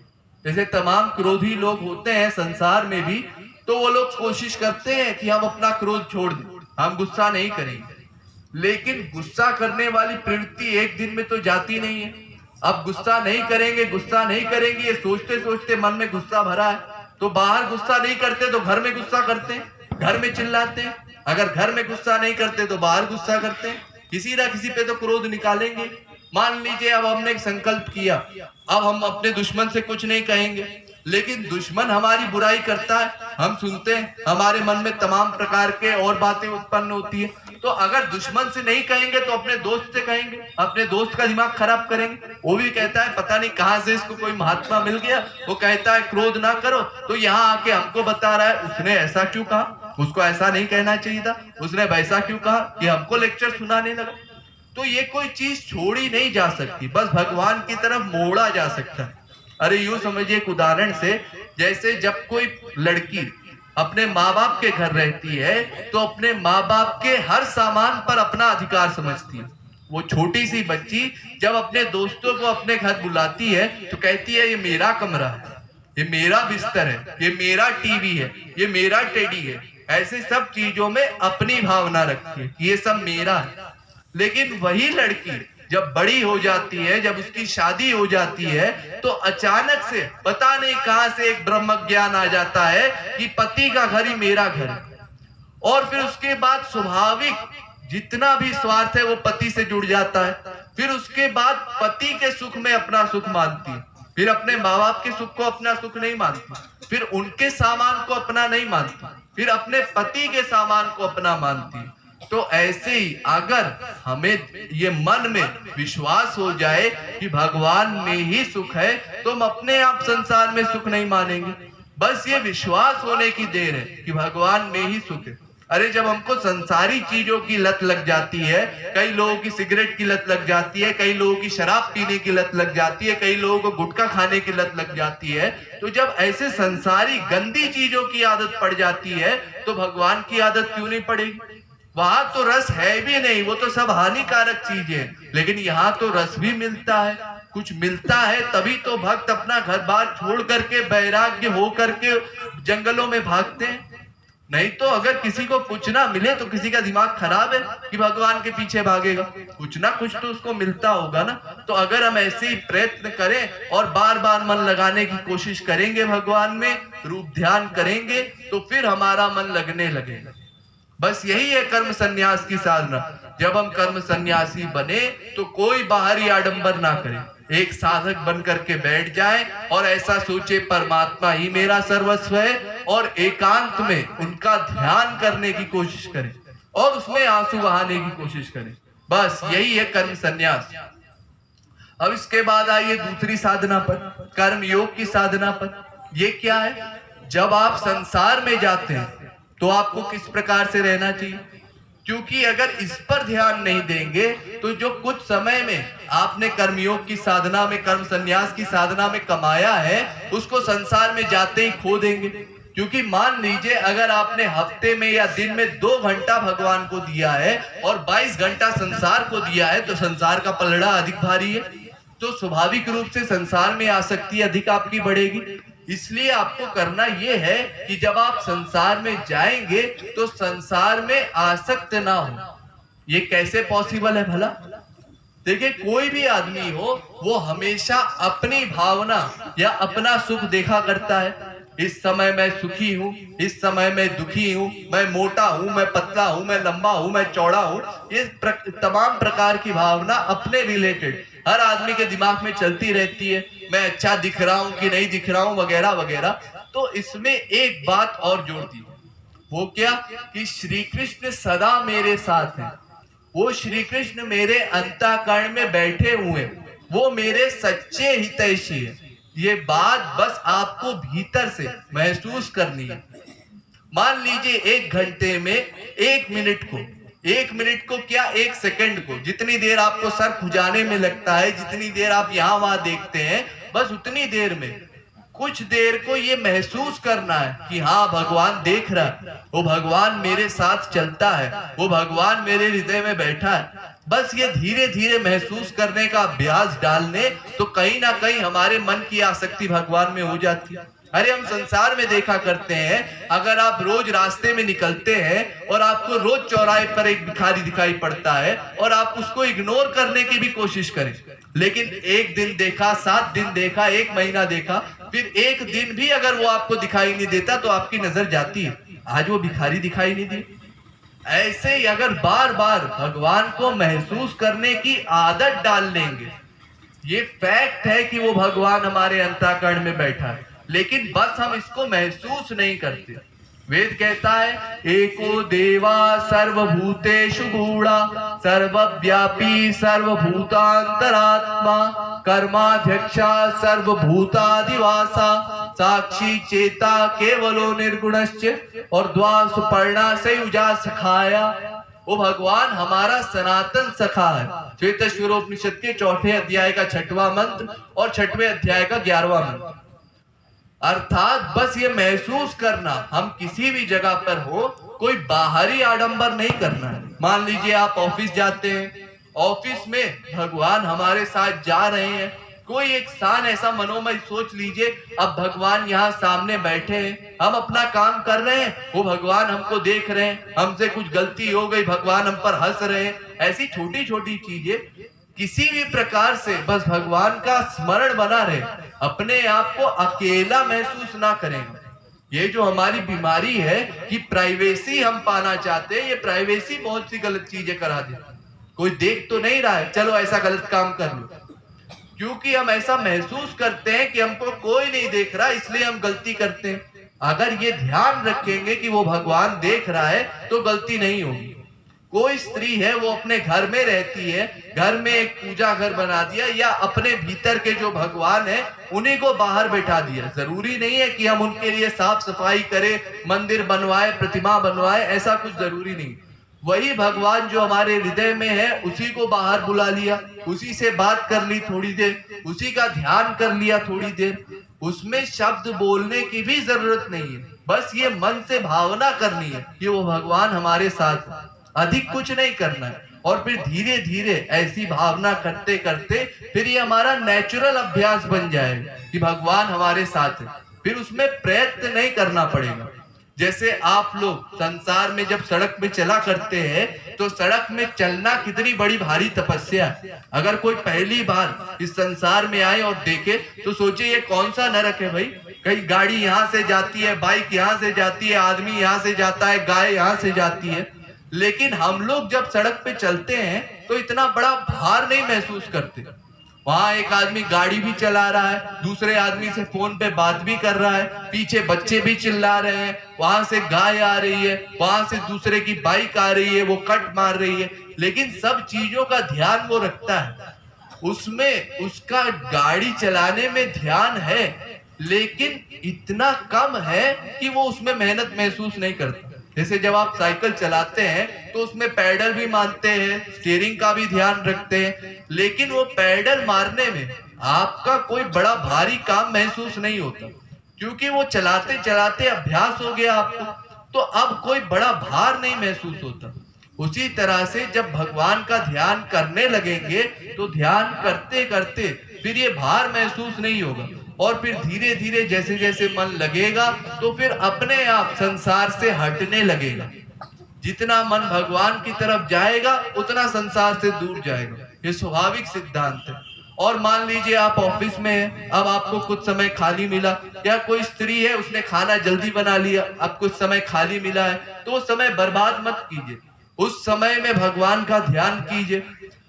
जैसे तमाम क्रोधी लोग होते हैं संसार में भी, तो वो लोग कोशिश करते हैं कि हम अपना क्रोध छोड़ दें, हम गुस्सा नहीं करेंगे। लेकिन गुस्सा करने वाली प्रवृत्ति एक दिन में तो जाती नहीं है। अब गुस्सा नहीं करेंगे, गुस्सा नहीं करेंगे, ये सोचते सोचते मन में गुस्सा भरा है, तो बाहर गुस्सा नहीं करते तो घर में गुस्सा करते हैं, घर में चिल्लाते हैं। अगर घर में गुस्सा नहीं करते तो बाहर गुस्सा करते हैं, किसी ना किसी पे तो क्रोध निकालेंगे। मान लीजिए अब हमने एक संकल्प किया, अब हम अपने दुश्मन से कुछ नहीं कहेंगे, लेकिन दुश्मन हमारी बुराई करता है, हम सुनते हैं, हमारे मन में तमाम प्रकार के और बातें उत्पन्न होती है। तो अगर दुश्मन से नहीं कहेंगे तो अपने दोस्त से कहेंगे, अपने दोस्त का दिमाग खराब करेंगे। वो भी कहता है पता नहीं कहां से इसको कोई महात्मा मिल गया, वो कहता है क्रोध ना करो, तो यहाँ आके हमको बता रहा है उसने ऐसा क्यों कहा, उसको ऐसा नहीं कहना चाहिए था, उसने वैसा क्यों कहा, कि हमको लेक्चर सुनाने लगा। तो ये कोई चीज छोड़ी नहीं जा सकती, बस भगवान की तरफ मोड़ा जा सकता है। अरे यूं समझिए एक उदाहरण से, जैसे जब कोई लड़की अपने माँ बाप के घर रहती है तो अपने माँ बाप के हर सामान पर अपना अधिकार समझती है। वो छोटी सी बच्ची जब अपने दोस्तों को अपने घर बुलाती है तो कहती है ये मेरा कमरा है, ये मेरा बिस्तर है, ये मेरा टीवी है, ये मेरा टेडी है। ऐसे सब चीजों में अपनी भावना रखती है, ये सब मेरा है। लेकिन वही लड़की जब बड़ी हो जाती है, जब उसकी शादी हो जाती है, तो अचानक से पता नहीं कहां से एक ब्रह्म ज्ञान आ जाता है कि पति का घर ही मेरा घर है। और फिर उसके बाद स्वाभाविक जितना भी स्वार्थ है वो पति से जुड़ जाता है। फिर उसके बाद पति के सुख में अपना सुख मानती है, फिर अपने माँ बाप के सुख को अपना सुख नहीं मानती, फिर उनके सामान को अपना नहीं मानती, फिर अपने पति के सामान को अपना मानती है। तो ऐसे ही अगर हमें ये मन में विश्वास हो जाए कि भगवान में ही सुख है, तो हम अपने आप संसार में सुख नहीं मानेंगे। बस ये विश्वास होने की देर है कि भगवान में ही सुख है। अरे जब हमको संसारी चीजों की लत लग जाती है, कई लोगों की सिगरेट की लत लग जाती है, कई लोगों की शराब पीने की लत लग जाती है, कई लोगों को गुटखा खाने की लत लग जाती है, तो जब ऐसे संसारी गंदी चीजों की आदत पड़ जाती है तो भगवान की आदत क्यों नहीं पड़ेगी। वहां तो रस है भी नहीं, वो तो सब हानिकारक चीज है। लेकिन यहाँ तो रस भी मिलता है, कुछ मिलता है, तभी तो भक्त अपना घर बार छोड़ करके वैराग्य हो करके जंगलों में भागते हैं। नहीं तो अगर किसी को कुछ ना मिले तो किसी का दिमाग खराब है कि भगवान के पीछे भागेगा, कुछ ना कुछ तो उसको मिलता होगा ना। तो अगर हम ऐसे ही प्रयत्न करें और बार बार मन लगाने की कोशिश करेंगे, भगवान में रूप ध्यान करेंगे, तो फिर हमारा मन लगने लगेगा। बस यही है कर्म संन्यास की साधना। जब हम कर्म सन्यासी बने तो कोई बाहरी आडंबर ना करें, एक साधक बन करके बैठ जाए और ऐसा सोचे परमात्मा ही मेरा सर्वस्व है, और एकांत में उनका ध्यान करने की कोशिश करें और उसमें आंसू बहाने की कोशिश करें। बस यही है कर्म संन्यास। अब इसके बाद आइए दूसरी साधना पर, कर्म योग की साधना पर। ये क्या है? जब आप संसार में जाते हैं तो आपको किस प्रकार से रहना चाहिए, क्योंकि अगर इस पर ध्यान नहीं देंगे तो जो कुछ समय में आपने कर्मयोग की साधना में, कर्म संन्यास की साधना में कमाया है, उसको संसार में जाते ही खो देंगे। क्योंकि मान लीजिए अगर आपने हफ्ते में या दिन में 2 घंटा भगवान को दिया है और 22 घंटा संसार को दिया है, तो संसार का पलड़ा अधिक भारी है, तो स्वाभाविक रूप से संसार में आसक्ति अधिक आपकी बढ़ेगी। इसलिए आपको करना यह है कि जब आप संसार में जाएंगे तो संसार में आसक्त ना हो। ये कैसे पॉसिबल है भला? देखिए, कोई भी आदमी हो वो हमेशा अपनी भावना या अपना सुख देखा करता है। इस समय मैं सुखी हूँ, इस समय मैं दुखी हूँ, मैं मोटा हूँ, मैं पतला हूँ, मैं लंबा हूँ, मैं चौड़ा हूँ। ये तमाम प्रकार की भावना अपने रिलेटेड हर आदमी के दिमाग में चलती रहती है। मैं अच्छा दिख रहा हूँ कि नहीं दिख रहा हूँ, वगैरह वगैरह। तो इसमें एक बात और जोड़ दी, वो क्या कि श्री कृष्ण सदा मेरे साथ हैं। वो श्री कृष्ण मेरे अंतःकरण में बैठे हुए, वो मेरे सच्चे हितैषी है। ये बात बस आपको भीतर से महसूस करनी है। मान लीजिए 1 घंटे में 1 मिनट को क्या 1 सेकंड को, जितनी देर आपको सर खुजाने में लगता है, जितनी देर आप यहाँ वहां देखते हैं, बस उतनी देर में कुछ देर को ये महसूस करना है कि हाँ भगवान देख रहा है, वो भगवान मेरे साथ चलता है, वो भगवान मेरे हृदय में बैठा है। बस ये धीरे धीरे महसूस करने का अभ्यास डालने तो कहीं ना कहीं हमारे मन की आसक्ति भगवान में हो जाती है। अरे हम संसार में देखा करते हैं, अगर आप रोज रास्ते में निकलते हैं और आपको रोज चौराहे पर एक भिखारी दिखाई पड़ता है और आप उसको इग्नोर करने की भी कोशिश करें, लेकिन 1 दिन देखा, 7 दिन देखा, 1 महीना देखा, फिर 1 दिन भी अगर वो आपको दिखाई नहीं देता तो आपकी नजर जाती है, आज वो भिखारी दिखाई नहीं दी। ऐसे ही अगर बार बार भगवान को महसूस करने की आदत डाल लेंगे, ये फैक्ट है कि वो भगवान हमारे अंतःकरण में बैठा है, लेकिन बस हम इसको महसूस नहीं करते। वेद कहता है एको देवा सर्वभूतेषु गूढ़ा सर्वव्यापी सर्वभूतांतरात्मा कर्माध्यक्षा सर्वभूतादिवासा साक्षी चेता केवलो निर्गुणश्च और द्वा सुपर्णा संयुजा सखाया। वो भगवान हमारा सनातन सखा है। श्वेतश्वरोपनिषद के 4ठे अध्याय का 6वां मंत्र और 6वें अध्याय का 11वां मंत्र। अर्थात बस ये महसूस करना, हम किसी भी जगह पर हो, कोई बाहरी आडंबर नहीं करना है। मान लीजिए आप ऑफिस जाते हैं, ऑफिस में भगवान हमारे साथ जा रहे हैं, कोई एक स्थान ऐसा मनोमय सोच लीजिए, अब भगवान यहाँ सामने बैठे हैं, हम अपना काम कर रहे हैं, वो भगवान हमको देख रहे हैं, हमसे कुछ गलती हो गई, भगवान हम पर हंस रहे हैं। ऐसी छोटी छोटी चीजें किसी भी प्रकार से बस भगवान का स्मरण बना रहे, अपने आप को अकेला महसूस ना करेंगे। ये जो हमारी बीमारी है कि प्राइवेसी हम पाना चाहते हैं, ये प्राइवेसी बहुत सी गलत चीजें करा देती है। कोई देख तो नहीं रहा है, चलो ऐसा गलत काम कर लो, क्योंकि हम ऐसा महसूस करते हैं कि हमको कोई नहीं देख रहा, इसलिए हम गलती करते हैं। अगर ये ध्यान रखेंगे कि वो भगवान देख रहा है तो गलती नहीं होगी। कोई स्त्री है, वो अपने घर में रहती है, घर में एक पूजा घर बना दिया या अपने भीतर के जो भगवान है उन्हीं को बाहर बैठा दिया। जरूरी नहीं है कि हम उनके लिए साफ सफाई करें, मंदिर बनवाए, प्रतिमा बनवाए, ऐसा कुछ जरूरी नहीं। वही भगवान जो हमारे हृदय में है उसी को बाहर बुला लिया, उसी से बात कर ली थोड़ी देर, उसी का ध्यान कर लिया थोड़ी देर। उसमें शब्द बोलने की भी जरूरत नहीं है, बस ये मन से भावना करनी है कि वो भगवान हमारे साथ है, अधिक कुछ नहीं करना है। और फिर धीरे धीरे ऐसी भावना करते करते फिर ये हमारा नेचुरल अभ्यास बन जाएगा कि भगवान हमारे साथ है। फिर उसमें प्रयत्न नहीं करना पड़ेगा। जैसे आप लोग संसार में जब सड़क में चला करते हैं तो सड़क में चलना कितनी बड़ी भारी तपस्या है। अगर कोई पहली बार इस संसार में आए और देखे तो सोचे ये कौन सा नरक है भाई, कहीं गाड़ी यहाँ से जाती है, बाइक यहाँ से जाती है, आदमी यहाँ से जाता है, गाय यहाँ से जाती है। लेकिन हम लोग जब सड़क पे चलते हैं तो इतना बड़ा भार नहीं महसूस करते। वहां एक आदमी गाड़ी भी चला रहा है, दूसरे आदमी से फोन पे बात भी कर रहा है, पीछे बच्चे भी चिल्ला रहे हैं, वहां से गाय आ रही है, वहां से दूसरे की बाइक आ रही है, वो कट मार रही है, लेकिन सब चीजों का ध्यान वो रखता है। उसमें उसका गाड़ी चलाने में ध्यान है, लेकिन इतना कम है कि वो उसमें मेहनत महसूस नहीं करता। जैसे जब आप साइकिल चलाते हैं तो उसमें पैडल भी मारते हैं, स्टीयरिंग का भी ध्यान रखते हैं, लेकिन वो पैडल मारने में आपका कोई बड़ा भारी काम महसूस नहीं होता, क्योंकि वो चलाते चलाते अभ्यास हो गया आपको, तो अब कोई बड़ा भार नहीं महसूस होता। उसी तरह से जब भगवान का ध्यान करने लगेंगे तो ध्यान करते करते फिर ये भार महसूस नहीं होगा। और फिर धीरे धीरे जैसे जैसे मन लगेगा तो फिर अपने आप संसार से हटने लगेगा। जितना मन भगवान की तरफ जाएगा उतना संसार से दूर जाएगा, ये स्वाभाविक सिद्धांत है। और मान लीजिए आप ऑफिस में हैं, अब आपको कुछ समय खाली मिला, या कोई स्त्री है उसने खाना जल्दी बना लिया, अब कुछ समय खाली मिला है, तो वो समय बर्बाद मत कीजिए। उस समय में भगवान का ध्यान कीजिए।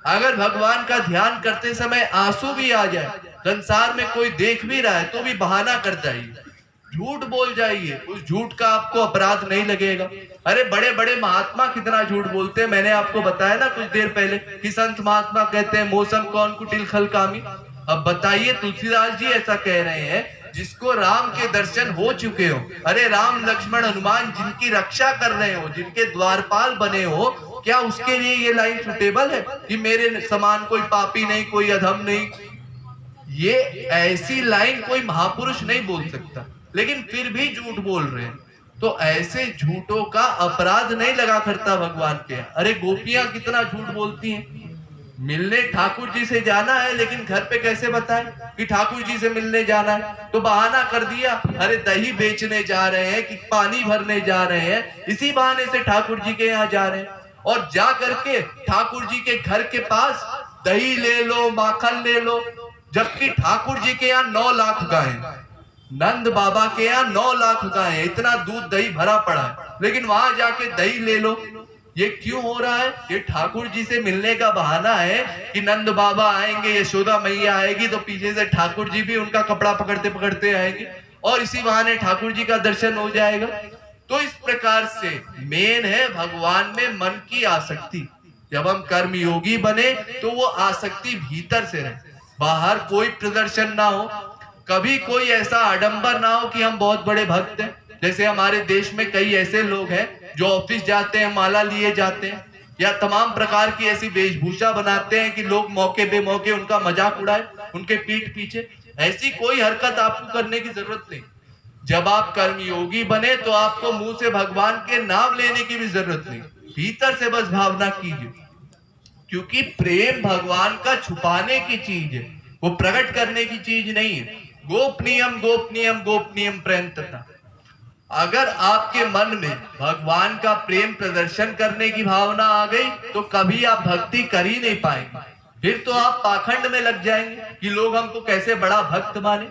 अगर भगवान का ध्यान करते समय आंसू भी आ जाए, संसार में कोई देख भी रहा है, तो भी बहाना कर जाइए, झूठ बोल जाइए, उस झूठ का आपको अपराध नहीं लगेगा। अरे बड़े बड़े महात्मा कितना झूठ बोलते हैं, मैंने आपको बताया ना कुछ देर पहले कि संत महात्मा कहते हैं मौसम कौन कुटिल खल कामी। अब बताइए तुलसीदास जी ऐसा कह रहे हैं जिसको राम के दर्शन हो चुके हो, अरे राम लक्ष्मण हनुमान जिनकी रक्षा कर रहे हो, जिनके द्वारपाल बने हो, क्या उसके लिए ये लाइन सुटेबल है कि मेरे समान कोई पापी नहीं, कोई अधम नहीं? ये ऐसी लाइन कोई महापुरुष नहीं बोल सकता, लेकिन फिर भी झूठ बोल रहे हैं। तो ऐसे झूठों का अपराध नहीं लगा करता भगवान के। अरे गोपियां कितना झूठ बोलती हैं, मिलने ठाकुर जी से जाना है, लेकिन घर पे कैसे बताएं कि ठाकुर जी से मिलने जाना है? तो बहाना कर दिया, अरे दही बेचने जा रहे हैं कि पानी भरने जा रहे हैं, इसी बहाने से ठाकुर जी के यहाँ जा रहे हैं। और जा करके ठाकुर जी के घर के पास दही ले लो, माखन ले लो, जबकि ठाकुर जी के यहाँ 9 लाख गाय, नंद बाबा के यहाँ 9 लाख गाय, इतना दूध दही भरा पड़ा है, लेकिन वहां जाके दही ले लो। ये क्यों हो रहा है? ये ठाकुर जी से मिलने का बहाना है कि नंद बाबा आएंगे, यशोदा मैया आएगी, तो पीछे से ठाकुर जी भी उनका कपड़ा पकड़ते पकड़ते आएंगे और इसी बहाने ठाकुर जी का दर्शन हो जाएगा। तो इस प्रकार से मेन है भगवान में मन की आसक्ति। जब हम कर्मयोगी बने तो वो आसक्ति भीतर से रहे, बाहर कोई प्रदर्शन ना हो, कभी कोई ऐसा आडंबर ना हो कि हम बहुत बड़े भक्त हैं। जैसे हमारे देश में कई ऐसे लोग हैं जो ऑफिस जाते हैं माला लिए जाते हैं, या तमाम प्रकार की ऐसी वेशभूषा बनाते हैं कि लोग मौके बेमौके उनका मजाक उड़ाए उनके पीठ पीछे। ऐसी कोई हरकत आपको करने की जरूरत नहीं। जब आप कर्मयोगी बने तो आपको मुंह से भगवान के नाम लेने की भी जरूरत नहीं, भीतर से बस भावना कीजिए, क्योंकि प्रेम भगवान का छुपाने की चीज है, वो प्रकट करने की चीज नहीं है। गोपनीयम गोपनीयम गोपनीयम प्रेम तथा। अगर आपके मन में भगवान का प्रेम प्रदर्शन करने की भावना आ गई तो कभी आप भक्ति कर ही नहीं पाएंगे। फिर तो आप पाखंड में लग जाएंगे कि लोग हमको कैसे बड़ा भक्त माने।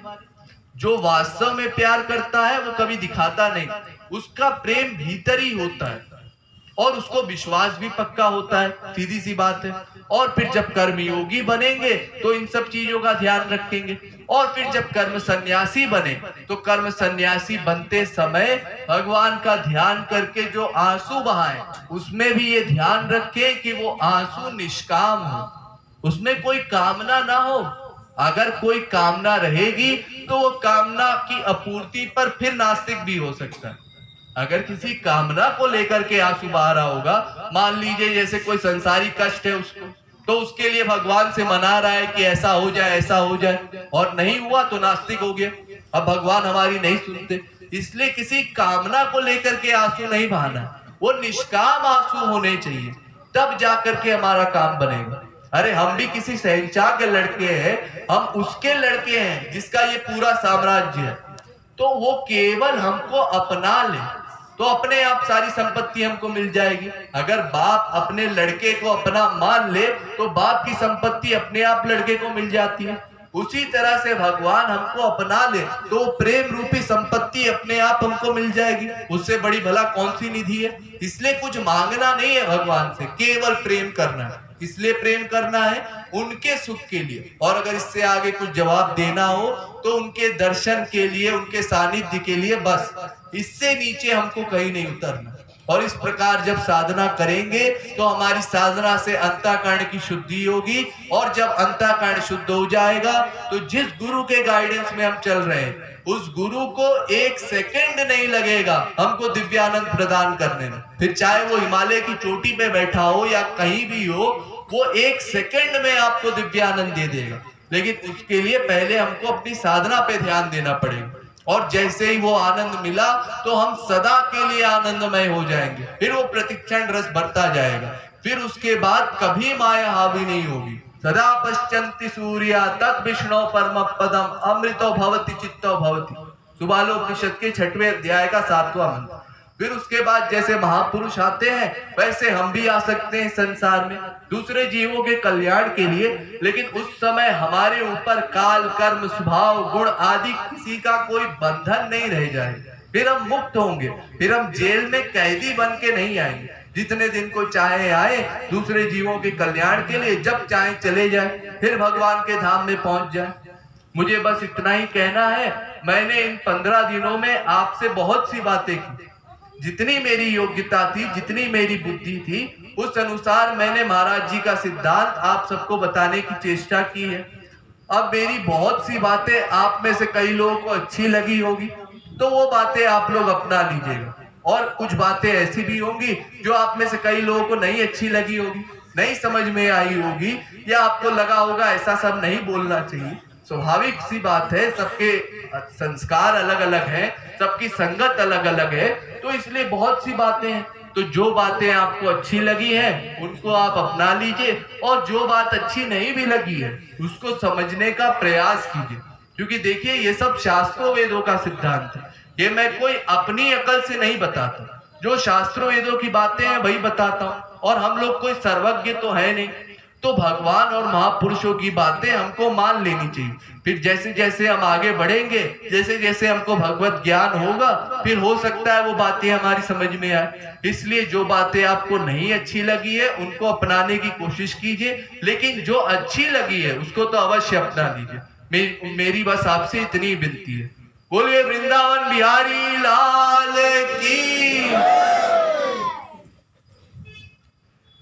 जो वास्तव में प्यार करता है वो कभी दिखाता नहीं, उसका प्रेम भीतर ही होता है और उसको विश्वास भी पक्का होता है, सीधी सी बात है। और फिर जब कर्मयोगी बनेंगे तो इन सब चीजों का ध्यान रखेंगे, और फिर जब कर्म सन्यासी बने तो कर्म सन्यासी बनते समय भगवान का ध्यान करके जो आंसू बहाएं, उसमें भी ये ध्यान रखें कि वो आंसू निष्काम हो, उसमें कोई कामना ना हो। अगर कोई कामना रहेगी तो वो कामना की आपूर्ति पर फिर नास्तिक भी हो सकता है। अगर किसी कामना को लेकर के आंसू बहा रहा होगा, मान लीजिए जैसे कोई संसारी कष्ट है उसको, तो उसके लिए भगवान से मना रहा है कि ऐसा हो जाए ऐसा हो जाए, और नहीं हुआ तो नास्तिक हो गया। अब भगवान हमारी नहीं सुनते, इसलिए किसी कामना को लेकर के आंसू नहीं बहाना, वो निष्काम आंसू होने चाहिए, तब जाकर के हमारा काम बनेगा। अरे हम भी किसी शहंशाह के लड़के हैं, हम उसके लड़के हैं जिसका ये पूरा साम्राज्य है, तो वो केवल हमको अपना ले तो अपने आप सारी संपत्ति हमको मिल जाएगी। अगर बाप अपने लड़के को अपना मान ले तो बाप की संपत्ति अपने आप लड़के को मिल जाती है। उसी तरह से भगवान हमको अपना ले तो प्रेम रूपी संपत्ति अपने आप हमको मिल जाएगी। उससे बड़ी भला कौन सी निधि है? इसलिए कुछ मांगना नहीं है भगवान से, केवल प्रेम करना है। इसलिए प्रेम करना है उनके सुख के लिए, और अगर इससे आगे कुछ जवाब देना हो तो उनके दर्शन के लिए, उनके सानिध्य के लिए, बस इससे नीचे हमको कहीं नहीं उतरना। और इस प्रकार जब साधना करेंगे तो हमारी साधना से अंतःकरण की शुद्धि होगी, और जब अंतःकरण शुद्ध हो जाएगा तो जिस गुरु के गाइडेंस में हम चल रहे हैं उस गुरु को 1 सेकंड नहीं लगेगा हमको दिव्यानंद प्रदान करने में। फिर चाहे वो हिमालय की चोटी पे बैठा हो या कहीं भी हो, वो 1 सेकंड में आपको दिव्यानंद दे देगा। लेकिन उसके लिए पहले हमको अपनी साधना पे ध्यान देना पड़ेगा, और जैसे ही वो आनंद मिला तो हम सदा के लिए आनंदमय हो जाएंगे। फिर वो प्रतिक्षण रस बढ़ता जाएगा, फिर उसके बाद कभी माया हावी नहीं होगी। सदा पश्यन्ति सूर्या तत् विष्णु परम पदम अमृतो भवति चित्तो भवति। सुबालोपनिषद के 6वें अध्याय का 7वां मंत्र। फिर उसके बाद जैसे महापुरुष आते हैं वैसे हम भी आ सकते हैं संसार में दूसरे जीवों के कल्याण के लिए। लेकिन उस समय हमारे ऊपर काल, कर्म, स्वभाव, गुण आदि किसी का कोई बंधन नहीं रह जाए। फिर हम मुक्त होंगे, फिर हम जेल में कैदी बन के नहीं आएंगे। जितने दिन को चाहे आए दूसरे जीवों के कल्याण के लिए, जब चाहे चले जाए, फिर भगवान के धाम में पहुंच जाए। मुझे बस इतना ही कहना है। मैंने इन 15 दिनों में आपसे बहुत सी बातें की, जितनी मेरी योग्यता थी, जितनी मेरी बुद्धि थी, उस अनुसार मैंने महाराज जी का सिद्धांत आप सबको बताने की चेष्टा की है। अब मेरी बहुत सी बातें आप में से कई लोगों को अच्छी लगी होगी, तो वो बातें आप लोग अपना लीजिएगा, और कुछ बातें ऐसी भी होंगी जो आप में से कई लोगों को नहीं अच्छी लगी होगी, नहीं समझ में आई होगी, या आपको लगा होगा ऐसा सब नहीं बोलना चाहिए। स्वाभाविक सी बात है, सबके संस्कार अलग अलग हैं, सबकी संगत अलग अलग है, तो इसलिए बहुत सी बातें हैं। तो जो बातें आपको अच्छी लगी हैं उनको आप अपना लीजिए, और जो बात अच्छी नहीं भी लगी है उसको समझने का प्रयास कीजिए। क्योंकि देखिए ये सब शास्त्रों वेदों का सिद्धांत है, ये मैं कोई अपनी अकल से नहीं बताता, जो शास्त्रों वेदों की बातें हैं वही बताता हूँ। और हम लोग कोई सर्वज्ञ तो है नहीं, तो भगवान और महापुरुषों की बातें हमको मान लेनी चाहिए। फिर जैसे जैसे हम आगे बढ़ेंगे, जैसे जैसे हमको भगवत ज्ञान होगा, फिर हो सकता है वो बातें हमारी समझ में आए। इसलिए जो बातें आपको नहीं अच्छी लगी है उनको अपनाने की कोशिश कीजिए, लेकिन जो अच्छी लगी है उसको तो अवश्य अपना लीजिए। मेरी बस आपसे इतनी विनती है। बोलिए वृंदावन बिहारी लाल की।